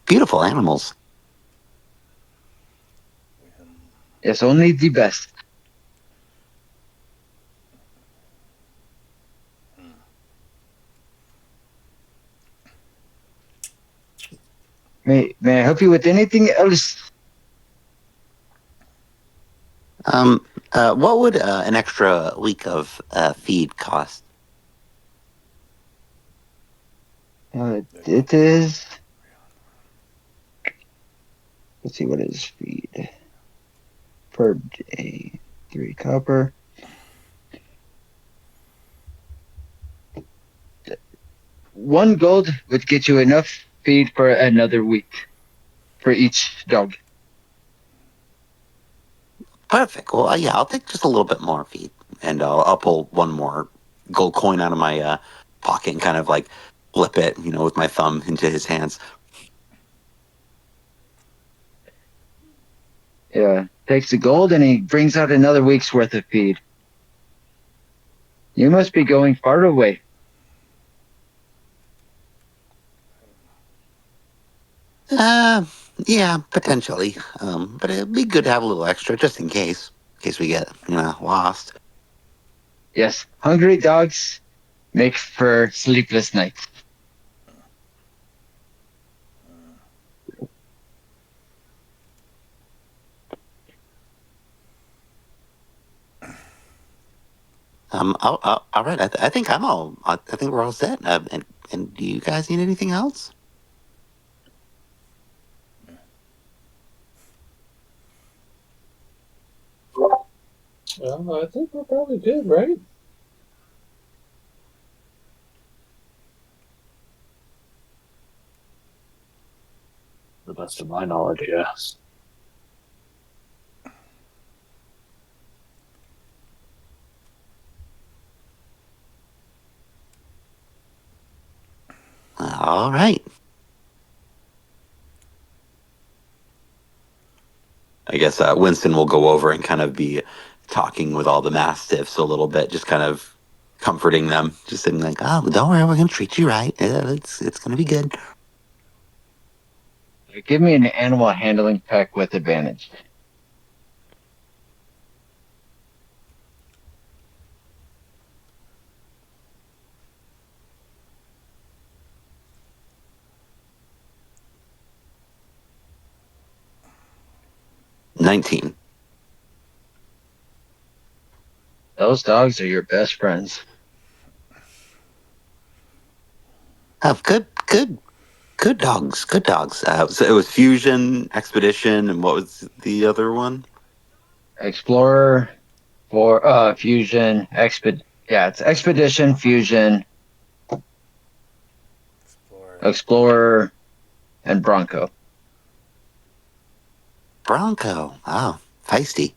Beautiful animals. It's only the best. May I help you with anything else? What would an extra week of feed cost? It is. Let's see, what is feed per day? 3 copper. One gold would get you enough feed for another week for each dog. Perfect. Well, yeah, I'll take just a little bit more feed, and I'll pull one more gold coin out of my pocket and kind of like flip it, with my thumb into his hands. Yeah, takes the gold and he brings out another week's worth of feed. You must be going far away. Yeah, potentially. But it'd be good to have a little extra just in case we get, lost. Yes, hungry dogs make for sleepless nights. All right. I think I'm all. I think we're all set. And do you guys need anything else? Well, I think we're probably good, right? To the best of my knowledge, yes. All right. I guess Winston will go over and kind of be talking with all the mastiffs a little bit, just kind of comforting them, just saying like, "Oh, don't worry, we're gonna treat you right. It's gonna be good." Give me an animal handling check with advantage. $19. Those dogs are your best friends. Oh, good dogs. Good dogs. So it was Fusion, Expedition, and what was the other one? Explorer for fusion yeah, it's expedition, fusion, explorer, and bronco. Bronco. Oh, feisty.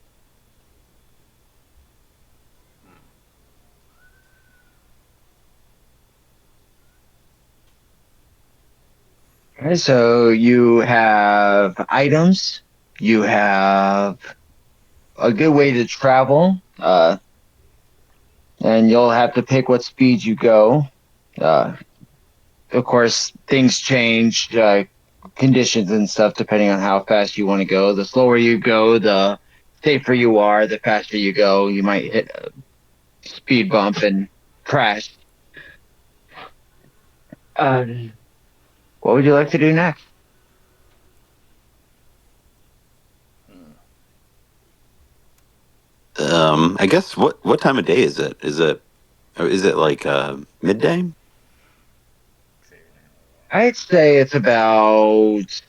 Okay, so you have items, you have a good way to travel, and you'll have to pick what speed you go. Uh, of course, things change, conditions and stuff, depending on how fast you want to go. The slower you go, the safer you are. The faster you go, you might hit a speed bump and crash. What would you like to do next? I guess what time of day is it? Is it like midday? I'd say it's about,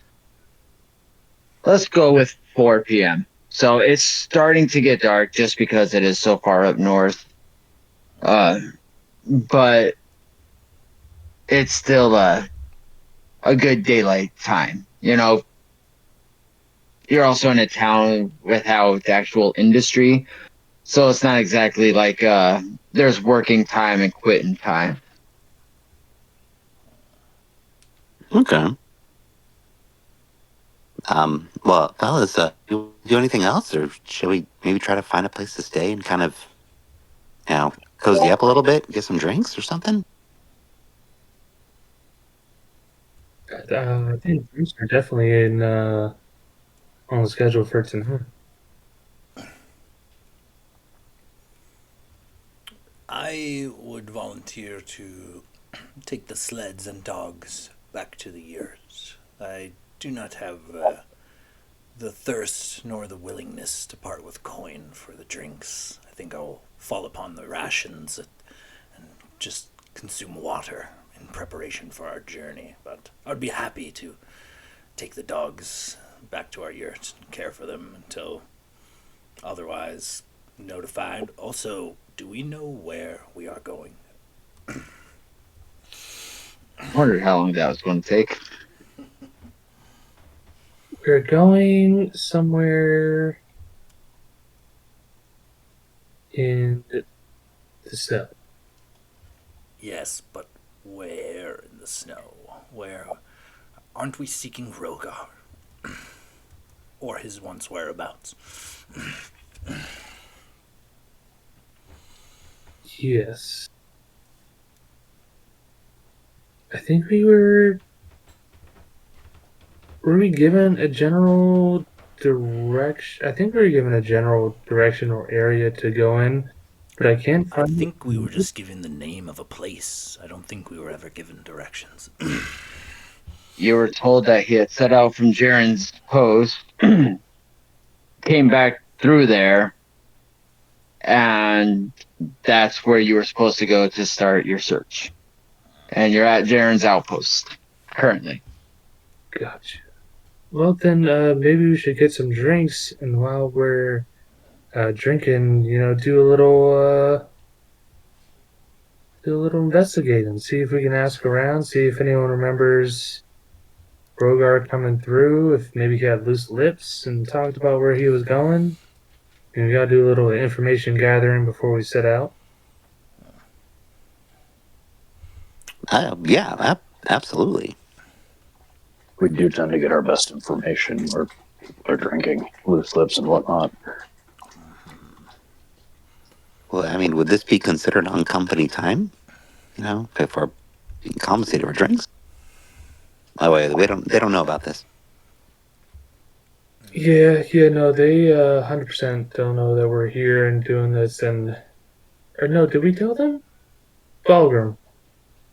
let's go with 4 p.m. So it's starting to get dark just because it is so far up north. But it's still a good daylight time. You're also in a town without actual industry. So it's not exactly like there's working time and quitting time. Okay. Well, fellas, you do anything else, or should we maybe try to find a place to stay and kind of, cozy up a little bit, get some drinks or something? I think drinks are definitely on the schedule for tonight. I would volunteer to take the sleds and dogs back to the yurts. I do not have the thirst nor the willingness to part with coin for the drinks. I think I'll fall upon the rations and just consume water in preparation for our journey. But I would be happy to take the dogs back to our yurt and care for them until otherwise notified. Also, do we know where we are going? I wondered how long that was going to take. We're going somewhere in the snow. Yes, but where in the snow? Where aren't we seeking Rogar? Or his once whereabouts? Yes. I think we were Were we given a general direction? I think we were given a general direction or area to go in, but I can't I find think we were it. just given the name of a place. I don't think we were ever given directions. You were told that he had set out from Jaren's post, came back through there, and that's where you were supposed to go to start your search. And you're at Jaren's outpost currently. Gotcha. Well, then maybe we should get some drinks, and while we're drinking, do a little investigating, see if we can ask around, see if anyone remembers Brogard coming through, if maybe he had loose lips and talked about where he was going. And we gotta do a little information gathering before we set out. Yeah, absolutely. We do tend to get our best information where people are drinking, loose lips and whatnot. Well, I mean, would this be considered on company time? If we're being compensated for drinks? Oh wait, they don't know about this. Yeah, no, they 100% don't know that we're here and doing this, or no, did we tell them? Balgrim.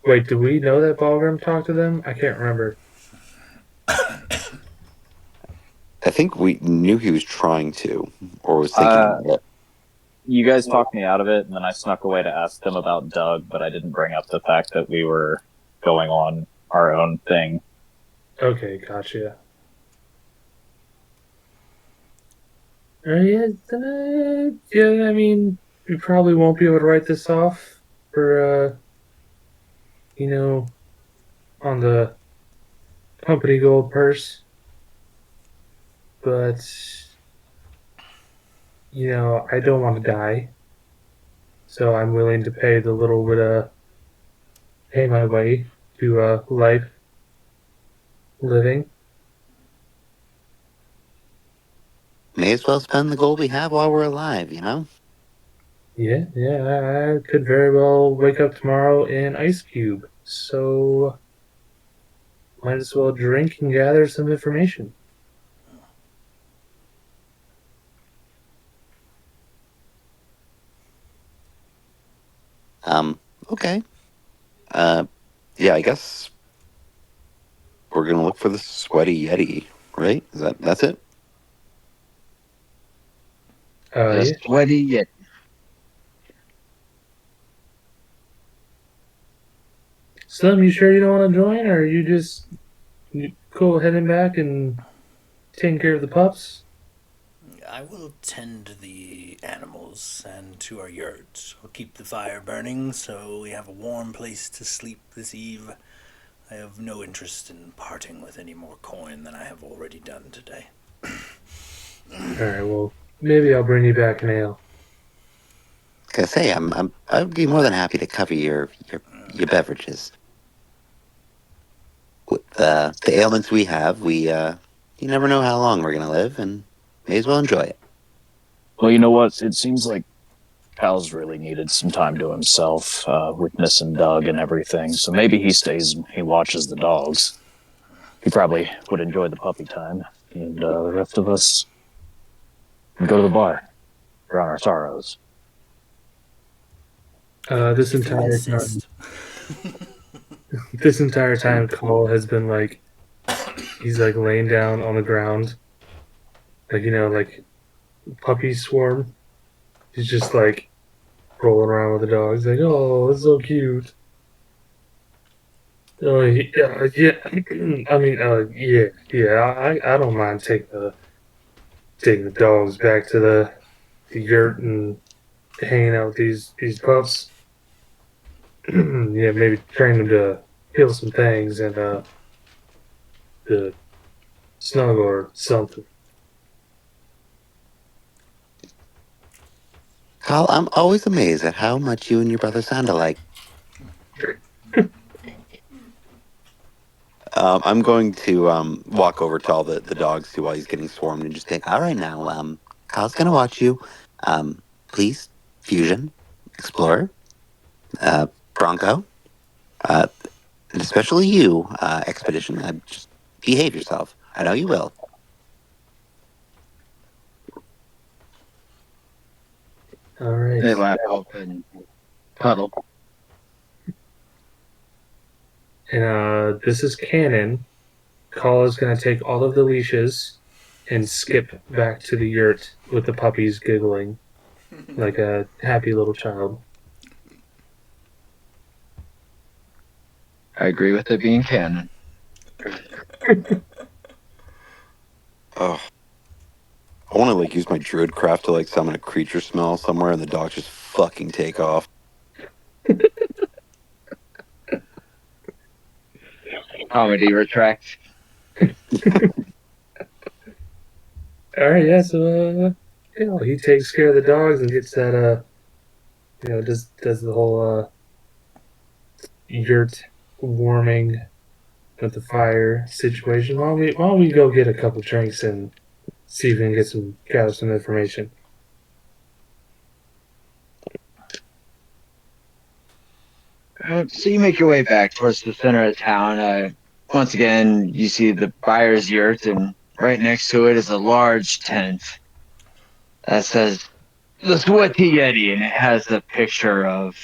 Wait, did we know that Balgrim talked to them? I can't remember. I think we knew he was trying to, or was thinking of it. You guys talked me out of it, and then I snuck away to ask them about Doug, but I didn't bring up the fact that we were going on our own thing. Okay, gotcha. Yeah, I mean, we probably won't be able to write this off for, on the company gold purse. But, I don't want to die. So I'm willing to pay the little bit pay my way to life living. May as well spend the gold we have while we're alive, Yeah, I could very well wake up tomorrow in Ice Cube. So might as well drink and gather some information. Okay. Yeah, I guess we're gonna look for the sweaty Yeti, right? That's it? The Yeah. sweaty yet. Slim, you sure you don't want to join, or you go heading back and taking care of the pups? I will tend the animals and to our yurt. I'll keep the fire burning so we have a warm place to sleep this eve. I have no interest in parting with any more coin than I have already done today. Alright, well, maybe I'll bring you back an ale. I was gonna say, I'd be more than happy to cover your beverages. With the ailments we have, you never know how long we're gonna live, and may as well enjoy it. Well, you know what? It seems like Cal's really needed some time to himself, with missing Doug and everything. So maybe he stays and he watches the dogs. He probably would enjoy the puppy time. And the rest of us go to the bar. Drown our sorrows. This If you insist. entire time, Cole has been like, he's like laying down on the ground, like like puppy swarm. He's just like rolling around with the dogs, like, oh, it's so cute. Oh yeah. I mean, I don't mind taking the dogs back to the yurt and hanging out with these pups. Yeah, maybe train them to kill some things and to snuggle or something. Kyle, I'm always amazed at how much you and your brother sound alike. I'm going to walk over to all the dogs too while he's getting swarmed and just think, all right now, Kyle's gonna watch you. Please, Fusion, Explorer, Bronco, and especially you, Expedition. Just behave yourself. I know you will. All right. They lap up and cuddle. And this is canon. Call is going to take all of the leashes and skip back to the yurt with the puppies giggling like a happy little child. I agree with it being canon. Oh, I want to like use my druid craft to like summon a creature smell somewhere, and the dogs just fucking take off. Comedy retracts. All right, yeah. So, he takes care of the dogs and gets that. Does the whole yurt warming with the fire situation. While we go get a couple drinks and see if we can gather some information. So you make your way back towards the center of town. Once again, you see the buyer's yurt, and right next to it is a large tent that says the Sweaty Yeti, and it has a picture of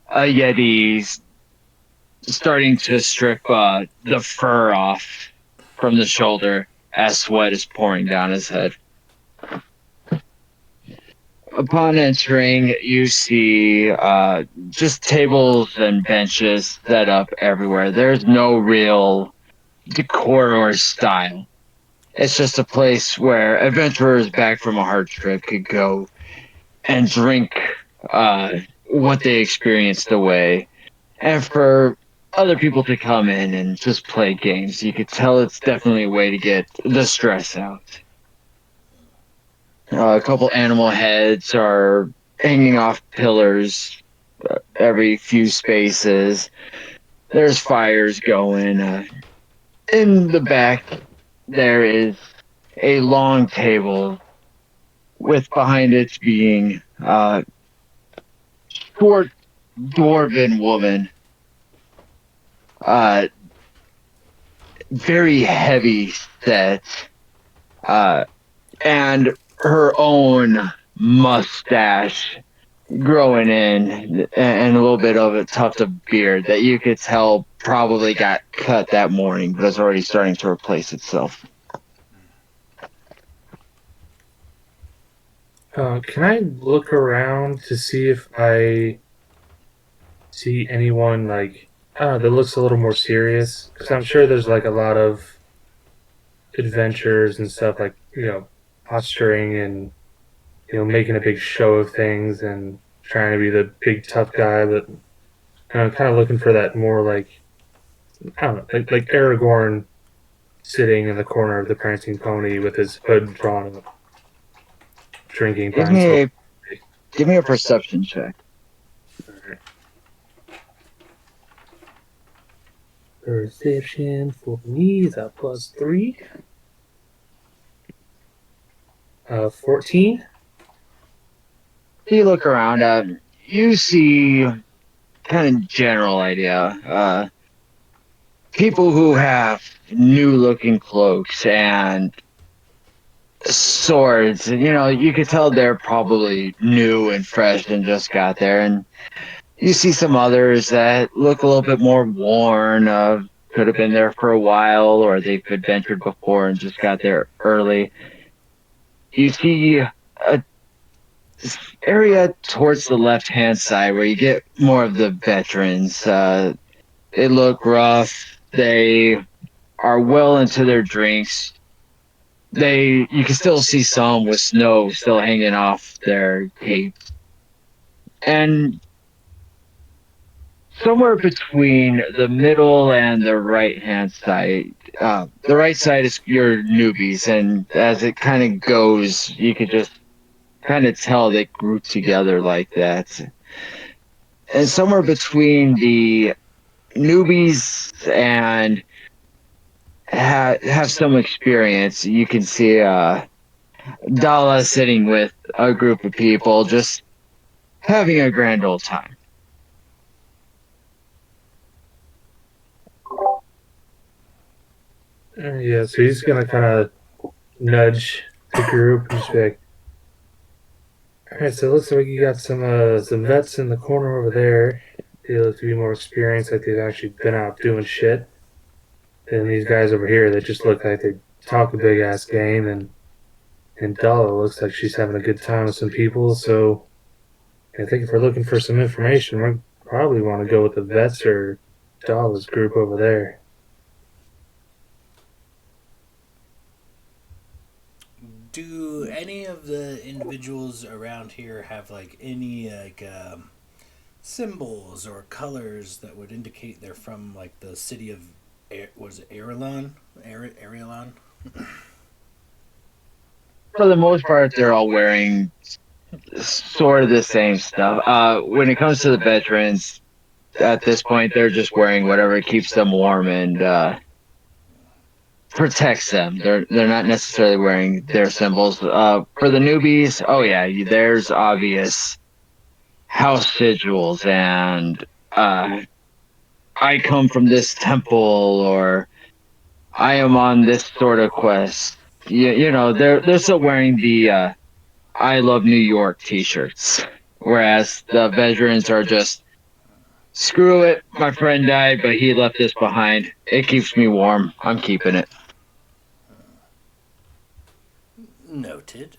a Yeti starting to strip the fur off from the shoulder as sweat is pouring down his head. Upon entering, you see just tables and benches set up everywhere. There's no real decor or style. It's just a place where adventurers back from a hard trip could go and drink what they experienced away. And for other people to come in and just play games. You could tell it's definitely a way to get the stress out. A couple animal heads are hanging off pillars every few spaces. There's fires going. In the back, there is a long table with behind it being a short dwarven woman. Very heavy set. And her own mustache growing in and a little bit of a tuft of beard that you could tell probably got cut that morning but is already starting to replace itself. Can I look around to see if I see anyone that looks a little more serious? Because I'm sure there's like a lot of adventures and stuff like posturing and making a big show of things and trying to be the big tough guy, but I'm kind of looking for that more like I don't know, like Aragorn sitting in the corner of the prancing pony with his hood drawn up, drinking. Give me a perception check. Perception for me is a +3. 14. You look around, you see kind of general idea. People who have new looking cloaks and swords, you could tell they're probably new and fresh and just got there. And you see some others that look a little bit more worn, could have been there for a while, or they've adventured before and just got there early. You see a area towards the left-hand side where you get more of the veterans. They look rough. They are well into their drinks. You can still see some with snow still hanging off their capes. And somewhere between the middle and the right-hand side, the right side is your newbies, and as it kind of goes, you could just kind of tell they group together like that. And somewhere between the newbies and have some experience, you can see Dala sitting with a group of people just having a grand old time. Yeah, so he's gonna kind of nudge the group and just be like, "All right, so it looks like you got some vets in the corner over there. They look to be more experienced, like they've actually been out doing shit. And these guys over here that just look like they talk a big ass game, and Dalla looks like she's having a good time with some people. So I think if we're looking for some information, we probably want to go with the vets or Dalla's group over there." Do any of the individuals around here have like any symbols or colors that would indicate they're from like the city of was it Arelon? Arelon? For the most part, they're all wearing sort of the same stuff. When it comes to the veterans, at this point, they're just wearing whatever keeps them warm and protects them. They're not necessarily wearing their symbols. For the newbies, oh yeah, there's obvious house sigils and I come from this temple or I am on this sort of quest. You know, they're still wearing the I love New York t-shirts, whereas the veterans are just screw it. My friend died, but he left this behind. It keeps me warm. I'm keeping it. Noted.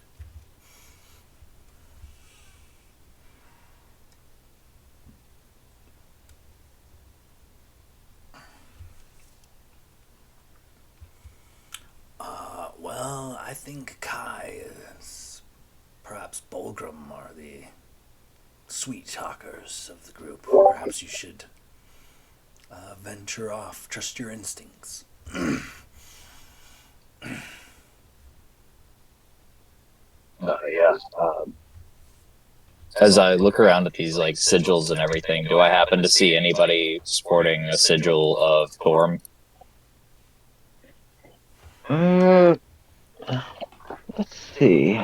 Well, I think Kai is perhaps Bulgrim are the sweet talkers of the group. Perhaps you should venture off. Trust your instincts. Yeah. As I look around at these like sigils and everything, do I happen to see anybody sporting a sigil of Thorm? Let's see.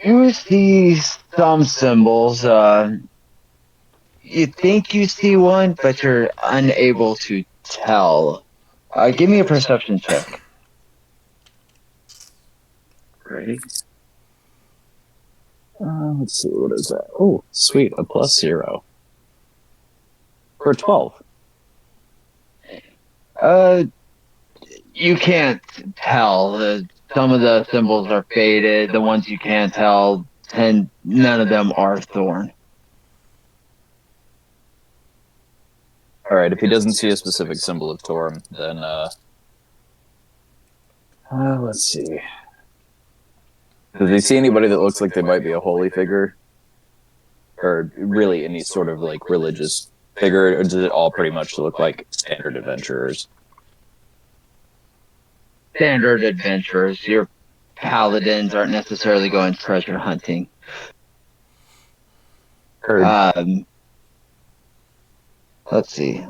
You see some symbols. You think you see one, but you're unable to tell. Give me a perception check. Right. Let's see, what is that? Oh, sweet, a +0. For 12. You can't tell. Some of the symbols are faded. The ones you can't tell, and none of them are Thorn. Alright, if he doesn't see a specific symbol of Torm, then, let's see. Does he see anybody that looks like they might be a holy figure? Or really any sort of, like, religious figure? Or does it all pretty much look like standard adventurers? Standard adventurers. Your paladins aren't necessarily going treasure hunting. Let's see.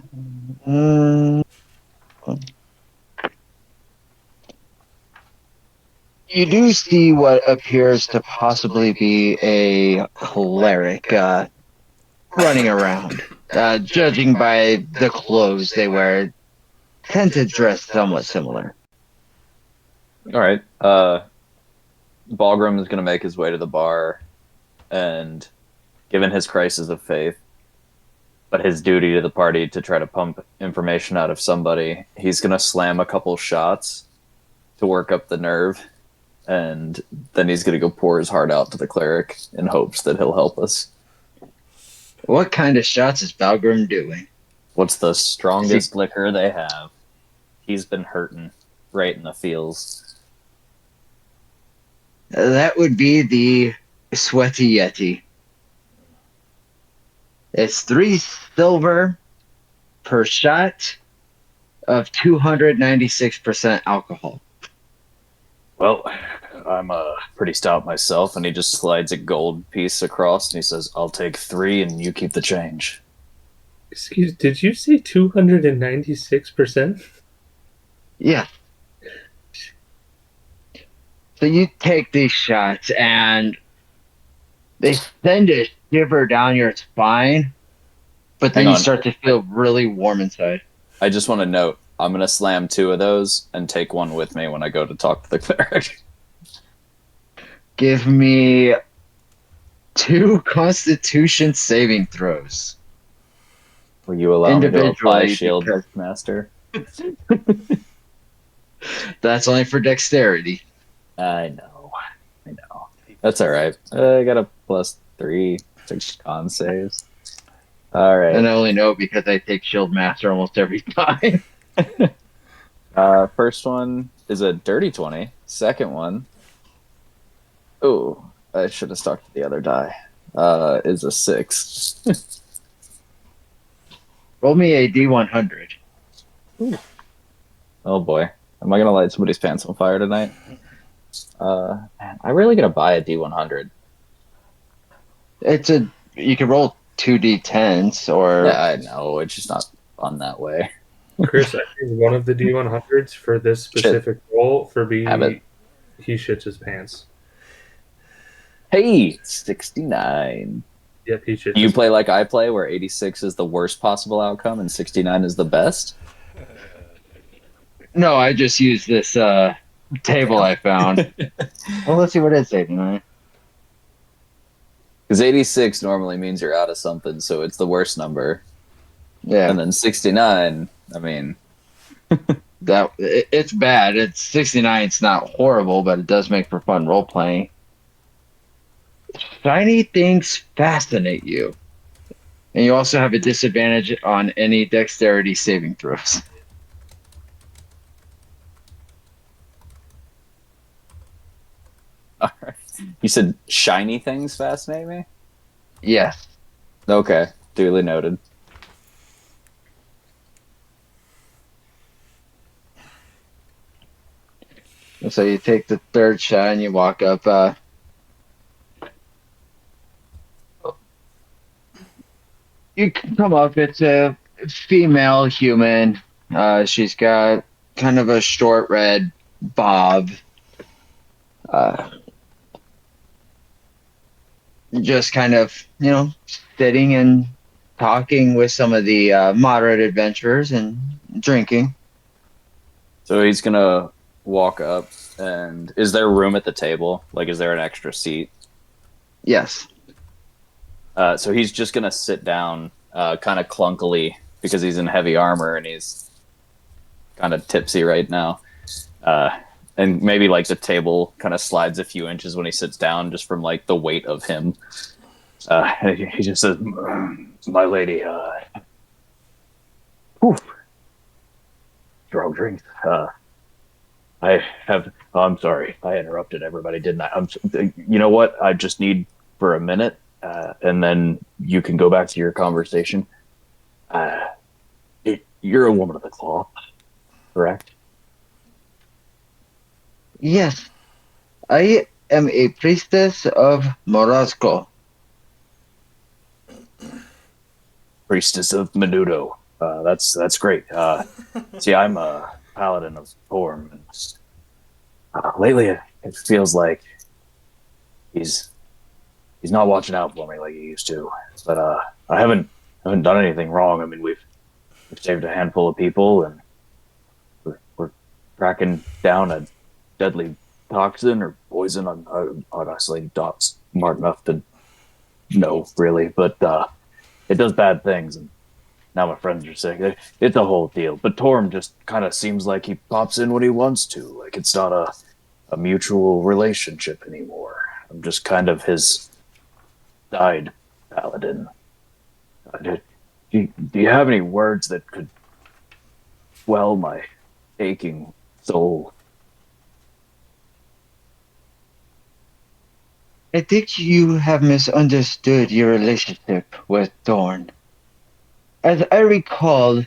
You do see what appears to possibly be a cleric running around. Judging by the clothes they wear, tend to dress somewhat similar. Alright, Balgrim is going to make his way to the bar, and given his crisis of faith, but his duty to the party to try to pump information out of somebody, he's going to slam a couple shots to work up the nerve, and then he's going to go pour his heart out to the cleric in hopes that he'll help us. What kind of shots is Balgrim doing? What's the strongest liquor they have? He's been hurting right in the feels. That would be the Sweaty Yeti. It's 3 silver per shot of 296% alcohol. Well, I'm pretty stout myself, and he just slides a gold piece across, and he says, "I'll take 3, and you keep the change." Excuse, did you say 296%? Yeah. So you take these shots, and They send a shiver down your spine, but then Hang you on. start to feel really warm inside. I just want to note, I'm going to slam 2 of those and take one with me when I go to talk to the cleric. Give me 2 Constitution saving throws. Will you allow me to apply Individually, shield, because- master? That's only for dexterity. I know. That's all right. I got a +3 to con saves. All right. And I only know because I take Shield Master almost every time. First one is a dirty 20. Second one, oh, I should have stuck to the other die. Is a 6. Roll me a D100. Oh boy, am I gonna light somebody's pants on fire tonight? Man, I really gotta buy a D100. You can roll 2D10s or Yeah, I know. It's just not fun that way. Chris, I think one of the D100s for this specific role for B, Have it. he shits his pants. Hey, 69. Yep, he shits Do you his play like I play, where 86 is the worst possible outcome and 69 is the best? no, I just used this table I found. Well, let's see what it says tonight. Because 86 normally means you're out of something, so it's the worst number. Yeah, And then 69, I mean, it's bad. It's 69. It's not horrible, but it does make for fun role playing. Shiny things fascinate you, and you also have a disadvantage on any dexterity saving throws. all right. You said shiny things fascinate me? Yes. Okay, duly noted. So you take the third shot and you walk up. You can come up. It's a female human. She's got kind of a short red bob. Just kind of, sitting and talking with some of the moderate adventurers and drinking. So he's gonna walk up, and is there room at the table? Like, is there an extra seat? Yes. So he's just gonna sit down, kind of clunkily, because he's in heavy armor and he's kind of tipsy right now. And maybe like the table kind of slides a few inches when he sits down, just from like the weight of him. He just says, "My lady, strong drinks. I have. Oh, I'm sorry, I interrupted everybody, didn't I? You know what? I just need for a minute, and then you can go back to your conversation. You're a woman of the cloth, correct?" Yes. I am a priestess of Morozko. Priestess of Menudo. That's great. See, I'm a paladin of Storm, and lately it feels like he's not watching out for me like he used to. But I haven't done anything wrong. I mean, we've saved a handful of people, and we're tracking down a deadly toxin or poison. I'm honestly not smart enough to know, really, but it does bad things, and now my friends are sick. It's a whole deal. But Torm just kind of seems like he pops in when he wants to. Like, it's not a mutual relationship anymore. I'm just kind of his side paladin. Do you have any words that could quell my aching soul? I think you have misunderstood your relationship with Thorn. As I recall,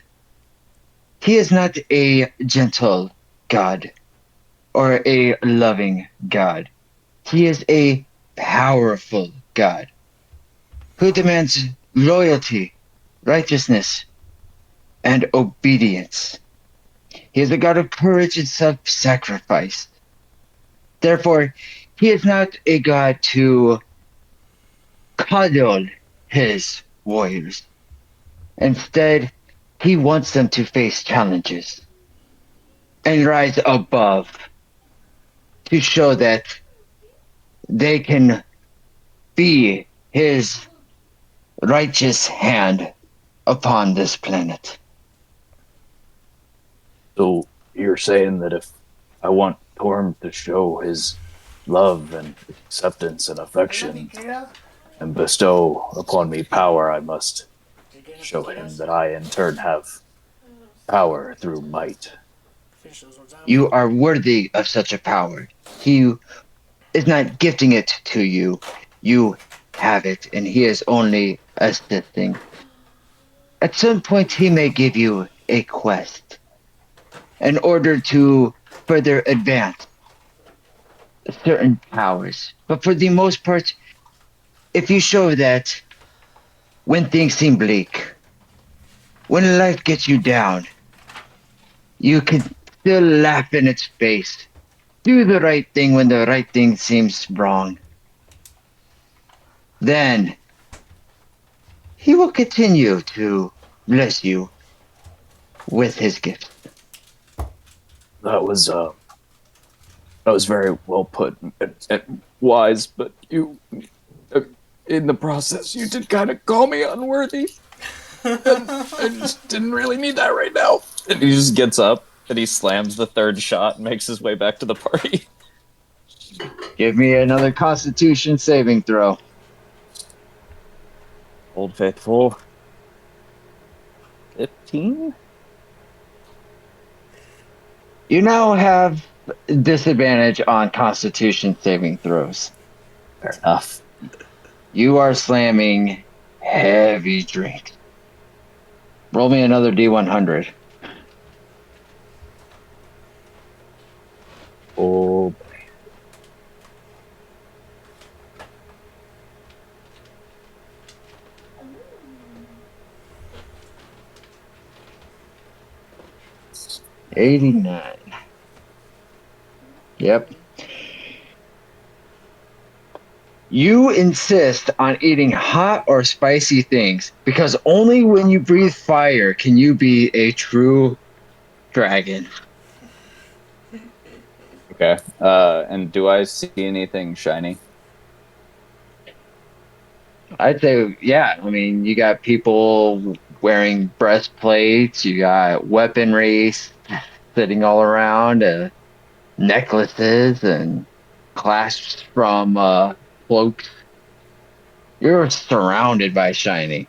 he is not a gentle god or a loving god. He is a powerful god who demands loyalty, righteousness, and obedience. He is a god of courage and self-sacrifice. Therefore, he is not a god to cuddle his warriors. Instead, he wants them to face challenges and rise above to show that they can be his righteous hand upon this planet. So you're saying that if I want Torm to show his love and acceptance and affection and bestow upon me power, I must show him that I in turn have power through might. You are worthy of such a power. He is not gifting it to you. You have it, and he is only assisting. At some point, he may give you a quest in order to further advance certain powers. But for the most part, if you show that when things seem bleak, when life gets you down, you can still laugh in its face. Do the right thing when the right thing seems wrong. Then he will continue to bless you with his gifts. That was very well put and wise, but you, in the process, you did kind of call me unworthy. And I just didn't really need that right now. And he just gets up and he slams the third shot and makes his way back to the party. Give me another Constitution saving throw. Old Faithful. 15? You now have disadvantage on Constitution saving throws. Fair enough. You are slamming heavy drinks. Roll me another D100. Oh, 89. Yep. You insist on eating hot or spicy things because only when you breathe fire can you be a true dragon. okay. And do I see anything shiny? I'd say, yeah. I mean, you got people wearing breastplates, you got weaponry sitting all around, necklaces and clasps from cloaks. You're surrounded by shiny.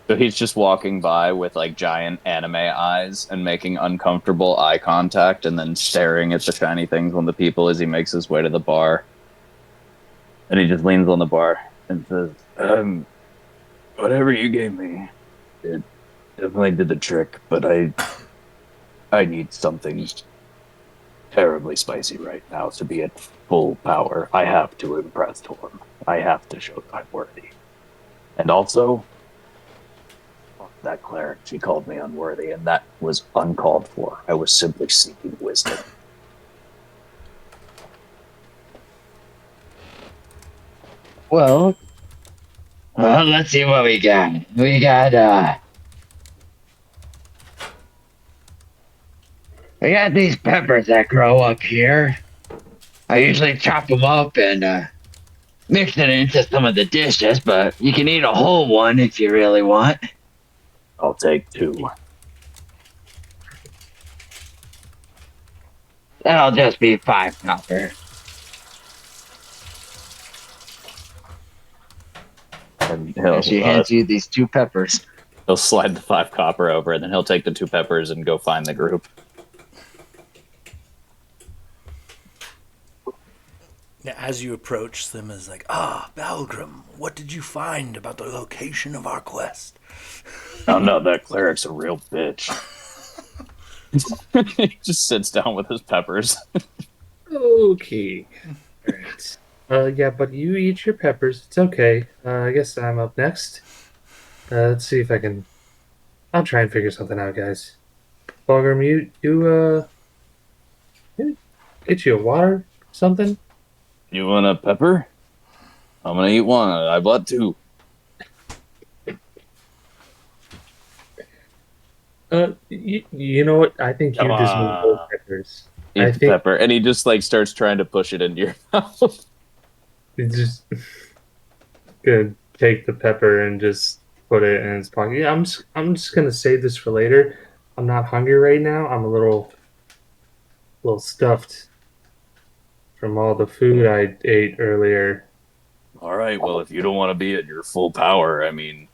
So he's just walking by with like giant anime eyes and making uncomfortable eye contact and then staring at the shiny things on the people as he makes his way to the bar. And he just leans on the bar and says, Whatever you gave me, it definitely did the trick, but I need something terribly spicy right now to be at full power. I have to impress Torm. I have to show that I'm worthy. And also, fuck that cleric, she called me unworthy, and that was uncalled for. I was simply seeking wisdom. Well, let's see what we got. We got these peppers that grow up here. I usually chop them up and mix it into some of the dishes, but you can eat a whole one if you really want. I'll take 2. That'll just be 5 copper. and And she hands you these 2 peppers. he'll slide the 5 copper over, and then he'll take the 2 peppers and go find the group. Now, as you approach them, is like, Balgrim, what did you find about the location of our quest? Found out that cleric's a real bitch. He just sits down with his peppers. Okay. Alright. Yeah, but you eat your peppers. It's okay. I guess I'm up next. Let's see if I can... I'll try and figure something out, guys. Balgrim, you get you a water? Something? You want a pepper? I'm gonna eat one. I bought two. You know what? I think Come you deserve those on. peppers. Eat I the think pepper. And he just like starts trying to push it into your mouth. it's just gonna take the pepper and just put it in his pocket. Yeah, I'm just gonna save this for later. I'm not hungry right now. I'm a little stuffed from all the food I ate earlier. All right, well, if you don't want to be at your full power, I mean,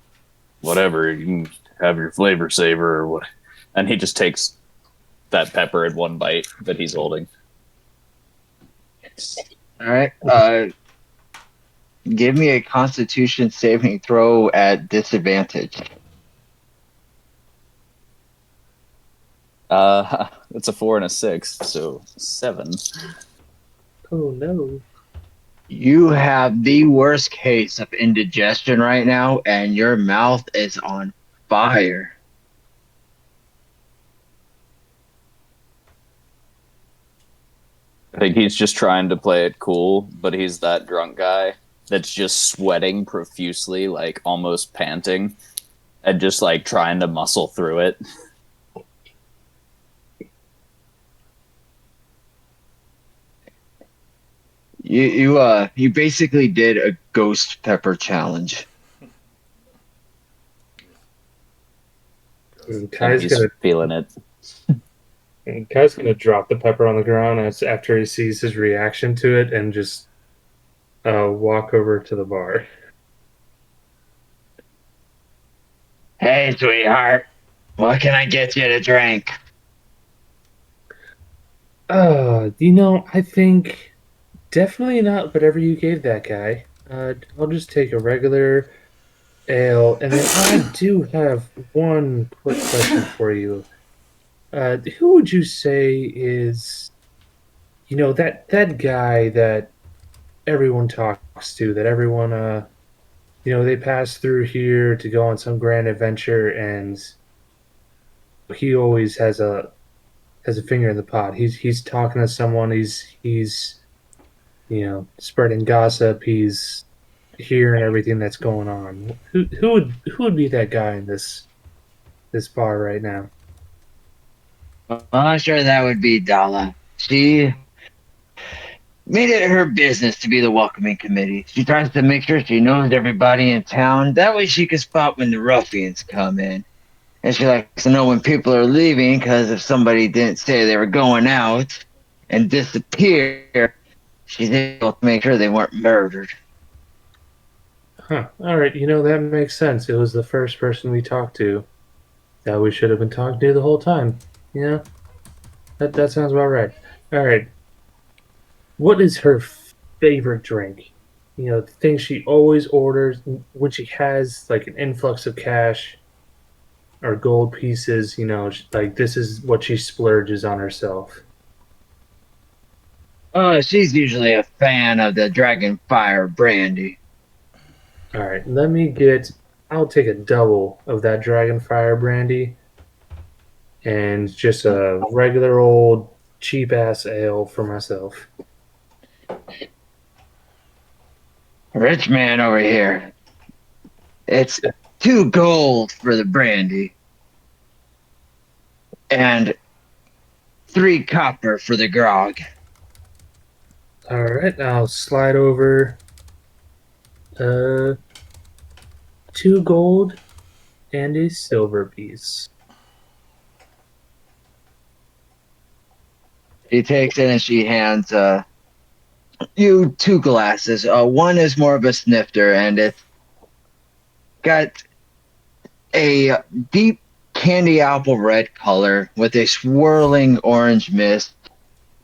whatever, you can have your flavor saver or what. And he just takes that pepper in one bite that he's holding. All right. Give me a Constitution saving throw at disadvantage. It's a 4 and a 6, so 7. Oh no. You have the worst case of indigestion right now, and your mouth is on fire. I think he's just trying to play it cool, but he's that drunk guy that's just sweating profusely, like almost panting, and just like trying to muscle through it. You basically did a ghost pepper challenge. And And Kai's he's gonna feeling it. Kai's gonna drop the pepper on the ground after he sees his reaction to it and just walk over to the bar. Hey, sweetheart, what can I get you to drink? I think definitely not whatever you gave that guy. I'll just take a regular ale, and then I do have one quick question for you. Who would you say is, that guy that everyone talks to, that everyone, they pass through here to go on some grand adventure, and he always has a finger in the pot. He's talking to someone. He's spreading gossip. He's hearing everything that's going on. Who would be that guy in this bar right now? Well, I'm sure that would be Dala. She made it her business to be the welcoming committee. She tries to make sure she knows everybody in town. That way she can spot when the ruffians come in. And she likes to know when people are leaving, because if somebody didn't say they were going out and disappear, she's able to make sure they weren't murdered. Huh. All right. That makes sense. It was the first person we talked to that we should have been talking to the whole time. Yeah. That sounds about right. All right. What is her favorite drink? The thing she always orders when she has like an influx of cash or gold pieces. Like this is what she splurges on herself. Oh, she's usually a fan of the Dragonfire brandy. All right. I'll take a double of that Dragonfire brandy and just a regular old cheap ass ale for myself. Rich man over here. It's 2 gold for the brandy and 3 copper for the grog. All right, I'll slide over 2 gold and a silver piece. She takes it and she hands you 2 glasses. One is more of a snifter, and it's got a deep candy apple red color with a swirling orange mist.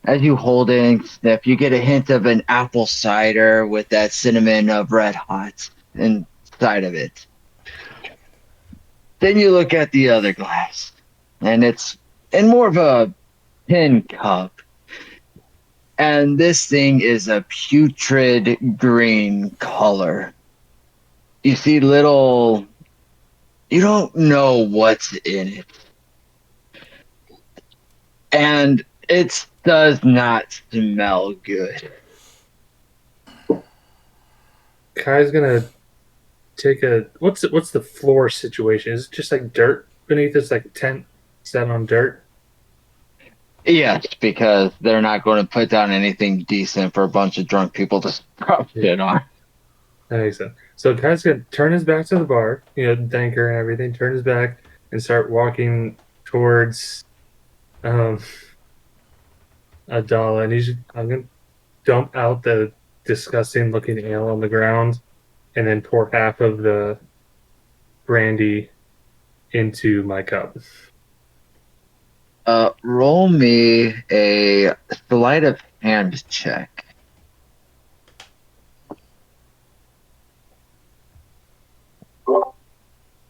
As you hold it and sniff, you get a hint of an apple cider with that cinnamon of red hot inside of it. Then you look at the other glass, and it's in more of a tin cup. And this thing is a putrid green color. You see you don't know what's in it. And it does not smell good. Kai's gonna take a what's the floor situation? Is it just like dirt beneath this, like a tent set on dirt? Yes, because they're not going to put down anything decent for a bunch of drunk people to drop shit on. That makes sense. So Kai's gonna turn his back to the bar, thank her and everything, turn his back and start walking towards Adala, and I'm gonna dump out the disgusting looking ale on the ground and then pour half of the brandy into my cup. Roll me a sleight of hand check.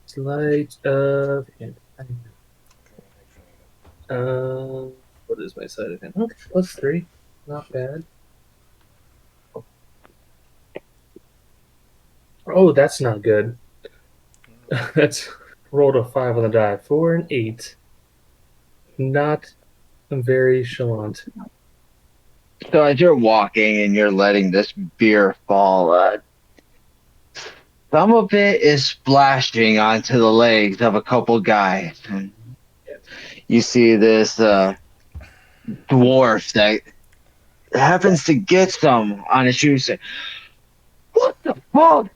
Sleight of hand. What is my sleight of hand? Okay, +3. Not bad. Oh, that's not good. That's rolled a 5 on the die. 4 and 8. Not very chalant. So as you're walking and you're letting this beer fall, some of it is splashing onto the legs of a couple guys. And you see this dwarf that happens to get some on his shoes. What the fuck?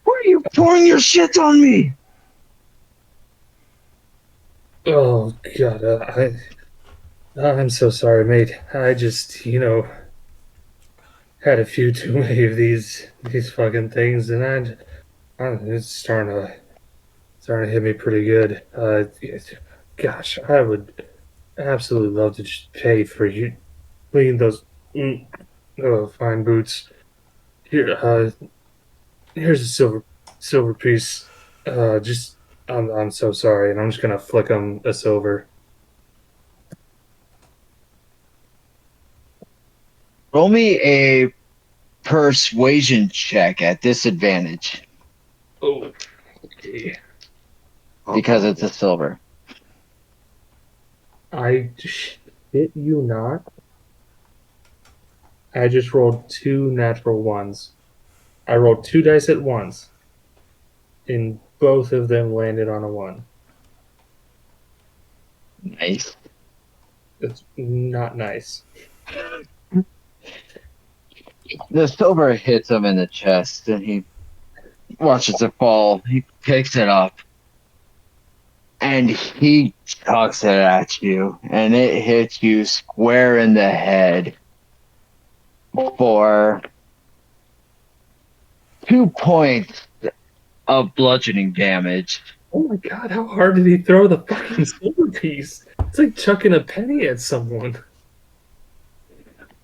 Why are you pouring your shit on me? Oh, God. I'm so sorry, mate. I just, had a few too many of these fucking things, and it's starting to hit me pretty good. Gosh, I would absolutely love to just pay for you clean those fine boots. Here, here's a silver piece. Just I'm so sorry, and I'm just gonna flick him a silver. Roll me a persuasion check at disadvantage Oh, okay. because it's a silver. I shit you not. I just rolled 2 natural ones. I rolled 2 dice at once, and both of them landed on a 1. Nice. It's not nice. The silver hits him in the chest and he watches it fall. He picks it up and he chucks it at you, and it hits you square in the head for 2 points of bludgeoning damage. Oh my God, how hard did he throw the fucking silver piece? It's like chucking a penny at someone.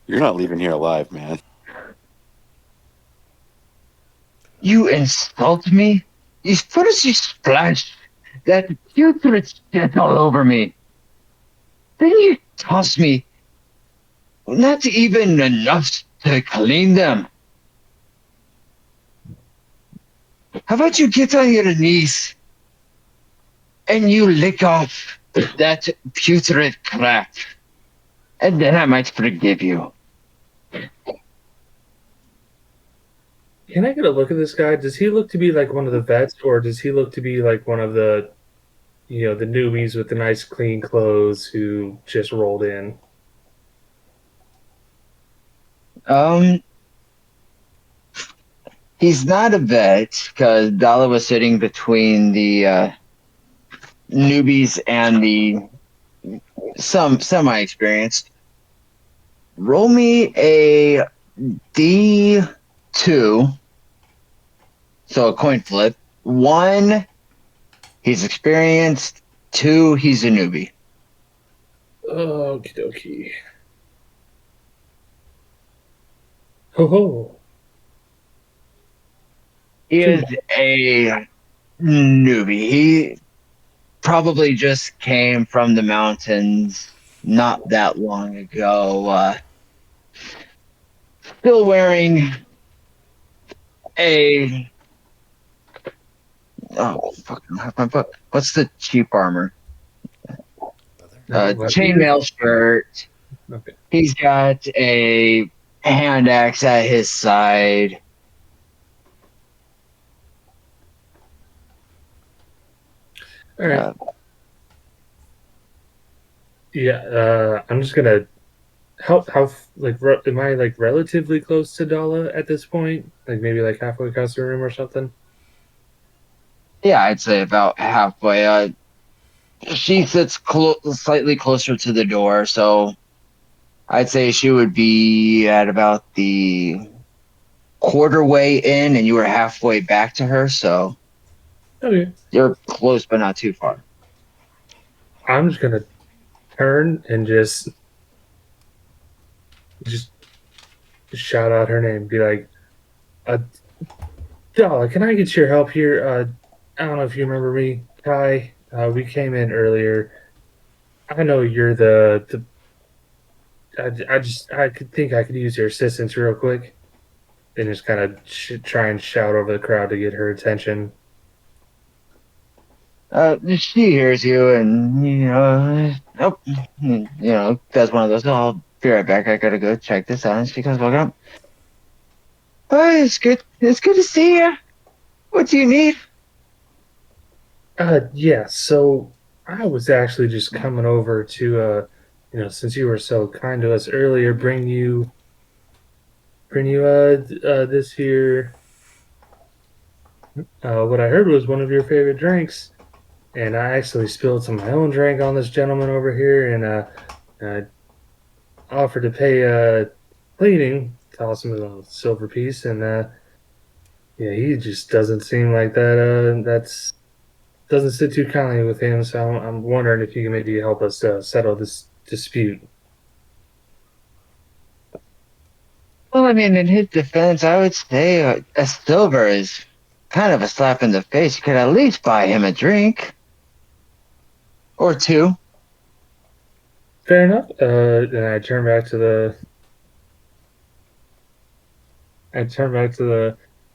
You're not leaving here alive, man. You insult me? You first you splash that putrid shit all over me. Then you toss me not even enough to clean them. How about you get on your knees and you lick off that putrid crap, and then I might forgive you. Can I get a look at this guy? Does he look to be like one of the vets, or does he look to be like one of the, the newbies with the nice clean clothes who just rolled in? He's not a vet because Dala was sitting between the newbies and the some semi-experienced. Roll me a D2, so a coin flip. 1, he's experienced. 2, he's a newbie. Okie dokie. Ho ho. He is a newbie. He probably just came from the mountains not that long ago. Still wearing a fucking my foot. What's the cheap armor? Chainmail shirt. Okay. He's got a hand axe at his side. All right. I'm just gonna am I like relatively close to Dala at this point? Like maybe like halfway across the room or something? Yeah, I'd say about halfway. She sits slightly closer to the door, so I'd say she would be at about the quarter way in, and you were halfway back to her, so Okay. you're close but not too far. I'm just gonna turn and just shout out her name. Be like, Dala, can I get your help here? I don't know if you remember me, Kai. We came in earlier. I know you're the I could think I could use your assistance real quick, and just kind of try and shout over the crowd to get her attention. She hears you, and does one of those. "Oh, I'll be right back. I gotta go check this out." And she comes back up. Oh, it's good. It's good to see you. What do you need? Yeah. So I was actually just coming over to since you were so kind to us earlier, bring you this here. What I heard was one of your favorite drinks, and I actually spilled some of my own drink on this gentleman over here, and I offered to pay cleaning, toss him a little silver piece, and yeah, he just doesn't seem like that. That's doesn't sit too kindly with him. So I'm wondering if you can maybe help us settle this dispute. Well, I mean, in his defense, I would say a silver is kind of a slap in the face. You could at least buy him a drink or two. Fair enough. Then I turn back to the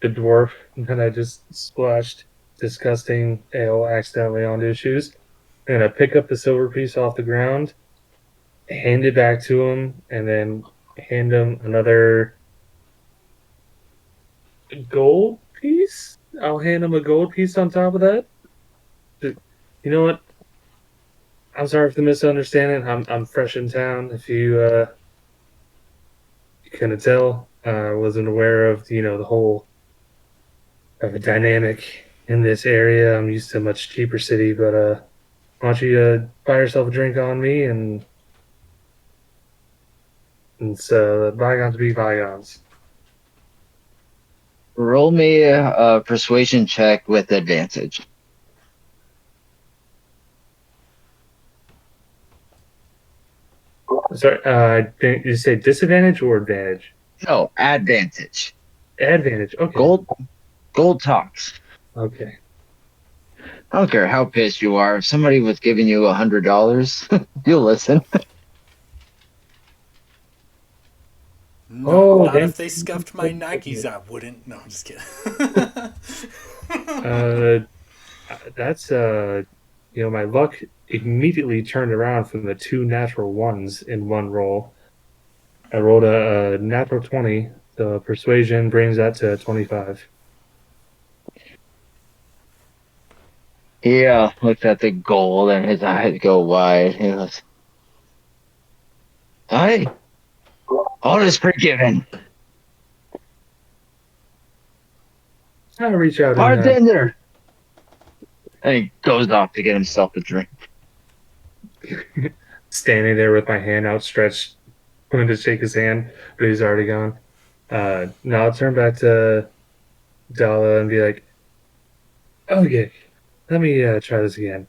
dwarf, and then I just splashed disgusting ale accidentally onto his shoes. I'm gonna pick up the silver piece off the ground, hand it back to him, and then hand him another gold piece. I'll hand him a gold piece on top of that. You know what? I'm sorry for the misunderstanding. I'm fresh in town. If you couldn't tell, I wasn't aware of the whole dynamic in this area. I'm used to a much cheaper city, but why don't you buy yourself a drink on me and so bygones be bygones. Roll me a persuasion check with advantage. Sorry, did you say disadvantage or advantage? No, advantage. Advantage. Okay. Gold talks. Okay. I don't care how pissed you are. If somebody was giving you $100, you'll listen. No, Oh, not then- if they scuffed my Nikes. I wouldn't. No, I'm just kidding. That's my luck immediately turned around from the two natural ones in one roll. I rolled a natural 20. The persuasion brings that to 25. He looks at the gold and his eyes go wide. He goes, "Hey, all is forgiven. I'll reach out and Bartender!" And he goes off to get himself a drink. standing there with my hand outstretched, going to shake his hand, but he's already gone. Now I'll turn back to Dala and be like, okay, let me try this again.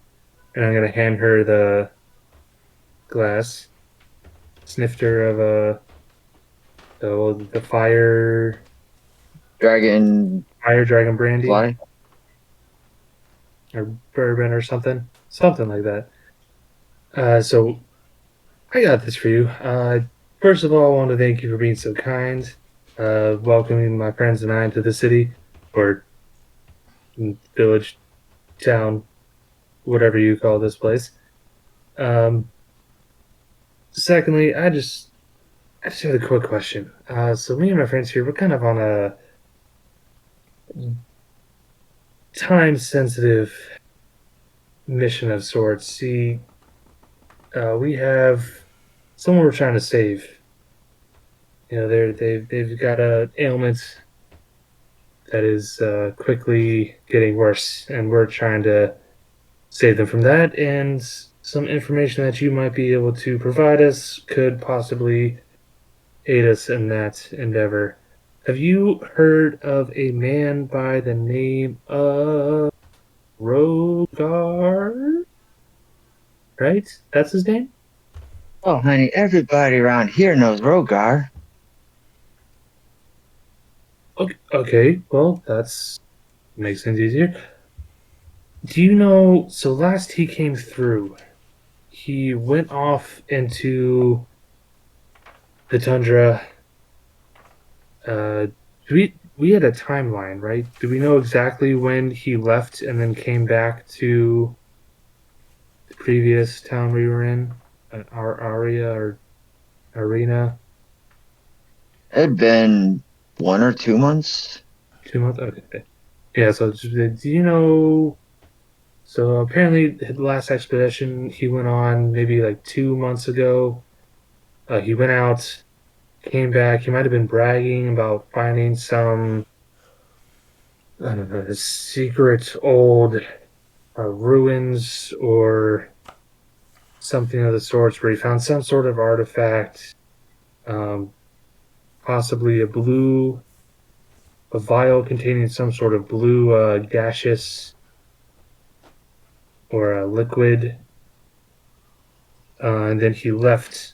And I'm going to hand her the glass snifter of the fire Dragon dragon brandy fly. or bourbon or something like that. So I got this for you. First of all, I want to thank you for being so kind, welcoming my friends and I into the city or village, town, whatever you call this place. Secondly, I I just have a quick question. So me and my friends here, we're kind of on a time-sensitive mission of sorts. See, we have someone we're trying to save. You know, they've got a ailment that is quickly getting worse, and we're trying to save them from that. And some information that you might be able to provide us could possibly aid us in that endeavor. Have you heard of a man by the name of Rogar? Right? That's his name? Oh, honey, everybody around here knows Rogar. Okay, well, that's makes things easier. Do you know? So last he came through, he went off into the tundra. Uh, we had a timeline, right? Do we know exactly when he left and then came back to the previous town we were in, our area or arena? It'd been 1 or 2 months. 2 months. Okay. Yeah. So do you know? So apparently, the last expedition he went on maybe like 2 months ago. He went out, came back. He might have been bragging about finding some, I don't know, secret old ruins or something of the sorts, where he found some sort of artifact, um, possibly a vial containing some sort of blue gaseous or a liquid, and then he left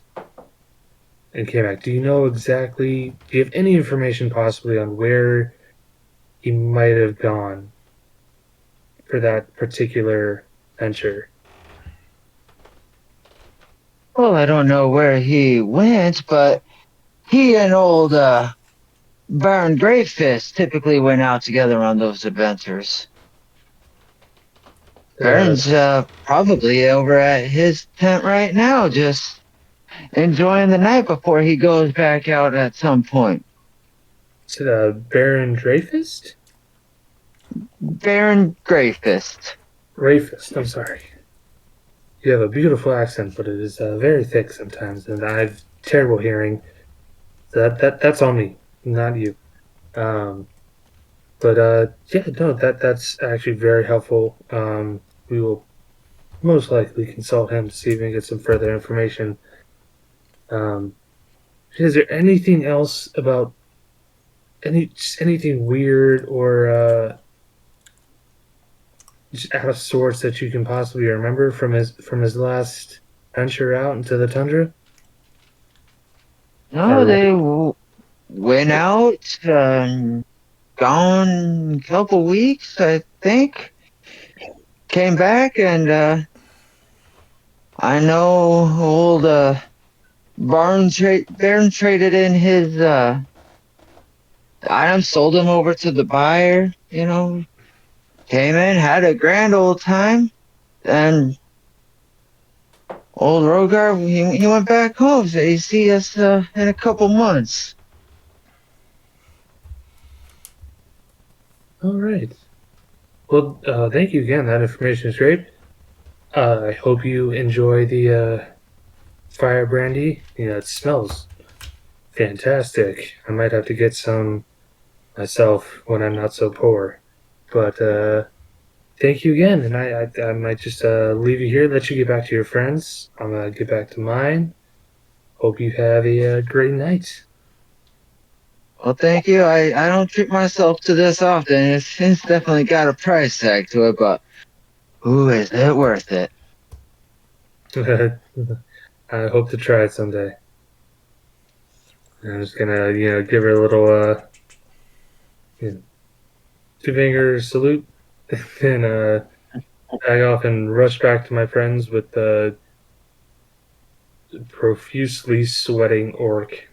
and came back. Do you know exactly? Do you have any information possibly on where he might have gone for that particular venture? Well, I don't know where he went, but he and old Baron Greatfist typically went out together on those adventures. Baron's probably over at his tent right now, just enjoying the night before he goes back out at some point. Is it Baron Dreyfus? Baron Greatfist. Rayfist, I'm sorry. You have a beautiful accent, but it is very thick sometimes, and I've terrible hearing. So that's on me, not you. But yeah, no, that's actually very helpful. We will most likely consult him to see if we can get some further information. Um, is there anything else about anything weird or just out of sorts that you can possibly remember from his last venture out into the tundra? No, they went out, gone a couple weeks, I think. Came back, and I know old Baron traded in his items, sold them over to the buyer. Came in, had a grand old time, and old Rogar, he went back home. So he see us in a couple months. All right. Well, thank you again. That information is great. I hope you enjoy the fire brandy. It smells fantastic. I might have to get some myself when I'm not so poor. But thank you again, and I might just leave you here, let you get back to your friends. I'm gonna get back to mine. Hope you have a great night. Well, thank you. I don't treat myself to this often. It's definitely got a price tag to it, but ooh, is it worth it? I hope to try it someday. I'm just gonna, give her a little you know, two-finger salute, and bag off and rush back to my friends with the profusely sweating orc.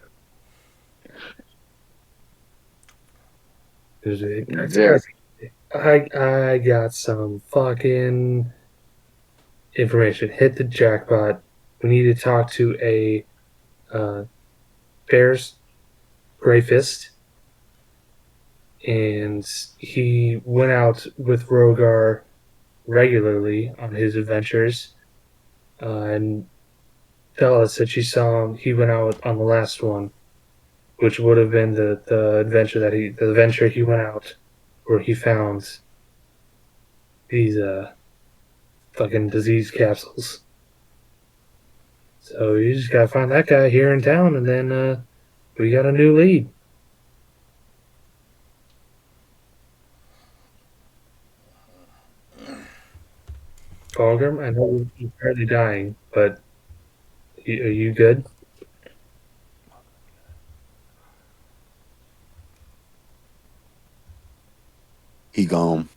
Very. I got some fucking information. Hit the jackpot. We need to talk to a bears, Gray Fist, and he went out with Rogar regularly on his adventures. And Bella said she saw him. He went out on the last one, which would have been the adventure he went out where he found these fucking disease capsules. So you just gotta find that guy here in town, and then we got a new lead. Fulgrim, I know you're currently dying, but are you good? He gone.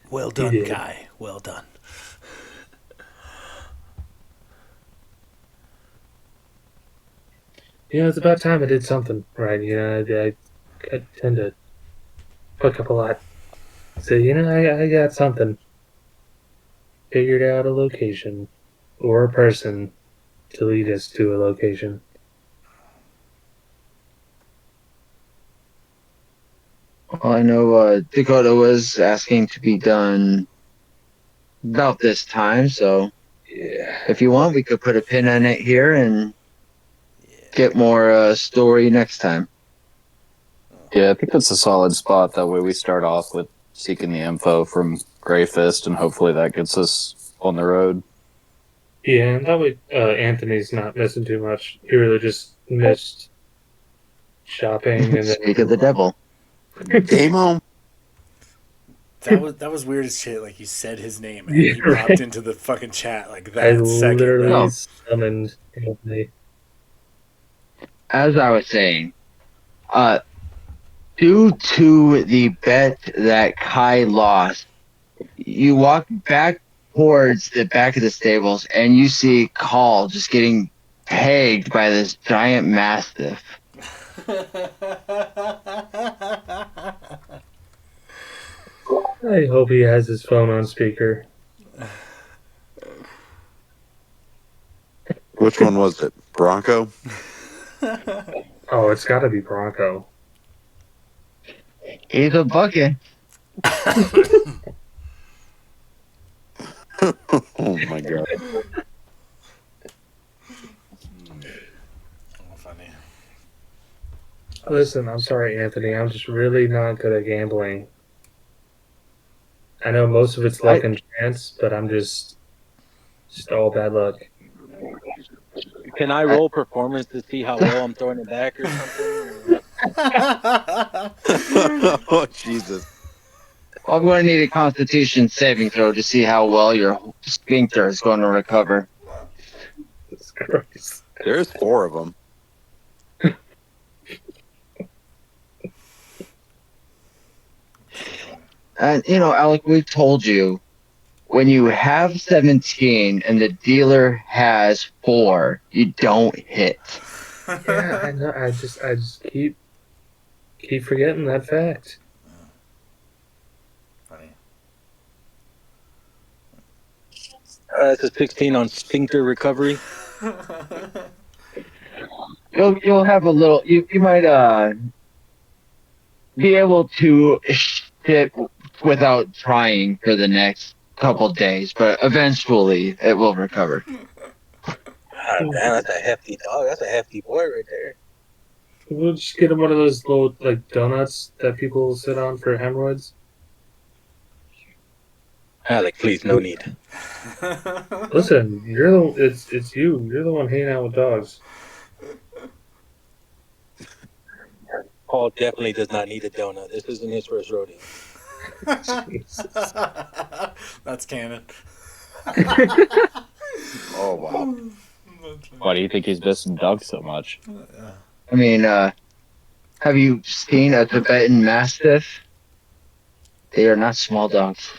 Well done, did. Kai. Well done. It's about time I did something right. I tend to fuck up a lot. So, I got something. Figured out a location or a person to lead us to a location. Well, I know Dakota was asking to be done about this time, so Yeah. if you want, we could put a pin on it here and get more story next time. Yeah, I think that's a solid spot. That way we start off with seeking the info from Grey Fist, and hopefully that gets us on the road. Yeah, and that way Anthony's not missing too much. He really just missed shopping and Speak of the devil. Game on. That was weird as shit. Like you said his name and Yeah, he right. popped into the fucking chat like I that second. literally No. summoned Anthony. As I was saying, due to the bet that Kai lost, you walk back towards the back of the stables and you see Call just getting pegged by this giant mastiff. I hope he has his phone on speaker. Which one was it? Bronco? Oh, it's got to be Bronco. He's a bucket. Oh my god. Oh, funny. Listen, I'm sorry, Anthony. I'm just really not good at gambling. I know most of it's luck and chance, but I'm just all bad luck. Can I roll performance to see how well I'm throwing it back or something? Oh Jesus. I'm going to need a Constitution saving throw to see how well your sphincter is going to recover. Jesus Christ. There's 4 of them. And, Alec, we've told you, when you have 17 and the dealer has 4, you don't hit. Yeah, I know. I just keep forgetting that fact. Funny. That's a 16 on sphincter recovery. You'll have a little. You might be able to shit without trying for the next couple days, but eventually it will recover. Ah, damn, that's a hefty dog. That's a hefty boy right there. We'll just get him one of those little donuts that people sit on for hemorrhoids. Alec, please, no need. Listen, it's you. You're the one hanging out with dogs. Paul definitely does not need a donut. This isn't his first rodeo. That's canon. Oh wow. Why do you think he's missing dogs so much? I mean, have you seen a Tibetan Mastiff? They are not small dogs.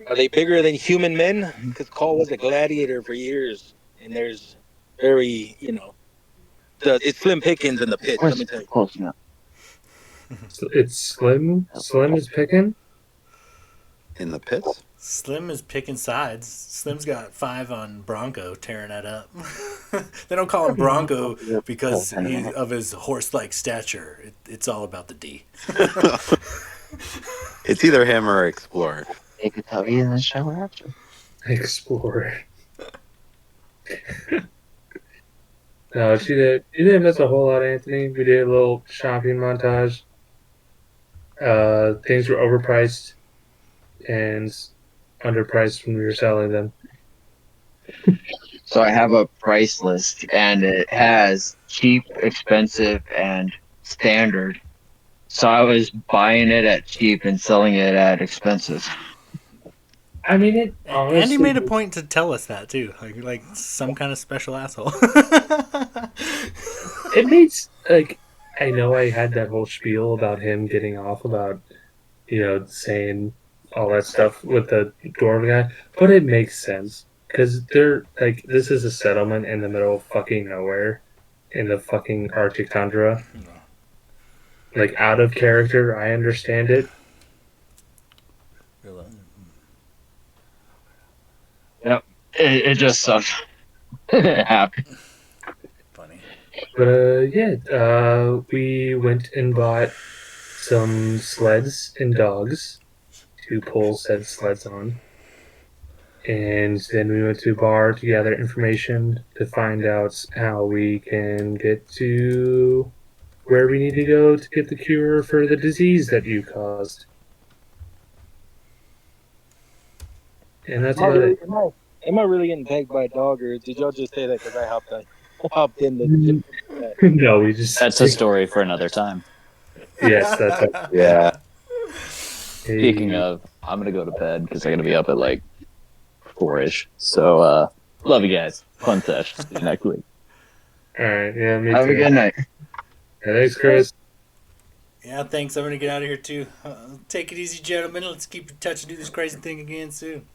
Are they bigger than human men? Because Cole was a gladiator for years, and there's very, it's slim pickings in the pit. Let me tell you. Close enough. It's Slim. Slim is picking. In the pits? Slim is picking sides. Slim's got 5 on Bronco, tearing that up. They don't call him Bronco because of his horse-like stature. It's all about the D. It's either him or Explorer. They could tell you in the show after. Explorer. No, you didn't miss a whole lot, Anthony. We did a little shopping montage. Things were overpriced and underpriced when we were selling them. So I have a price list, and it has cheap, expensive, and standard. So I was buying it at cheap and selling it at expensive. I mean, it honestly... Andy made a point to tell us that, too. Like some kind of special asshole. It makes, like, I know I had that whole spiel about him getting off about, saying all that stuff with the dwarf guy, but it makes sense. Because they're, like, this is a settlement in the middle of fucking nowhere in the fucking Arctic tundra. Like, out of character, I understand it. Yep. It just sucks. It happened. Funny. But, we went and bought some sleds and dogs to pull said sleds on. And then we went to a bar to gather information to find out how we can get to where we need to go to get the cure for the disease that you caused. And that's about it. Am I really getting pegged by a dog, or did y'all just say that because I hopped in the... No, we just... That's a story for another time. Yes, that's it. Yeah. Speaking of, I'm going to go to bed because I'm going to be up at like 4-ish. So, love you guys. Fun sesh. See you next week. Alright, yeah, me Have too. a good night. Thanks, Chris. Yeah, thanks. I'm going to get out of here, too. Take it easy, gentlemen. Let's keep in touch and do this crazy thing again soon.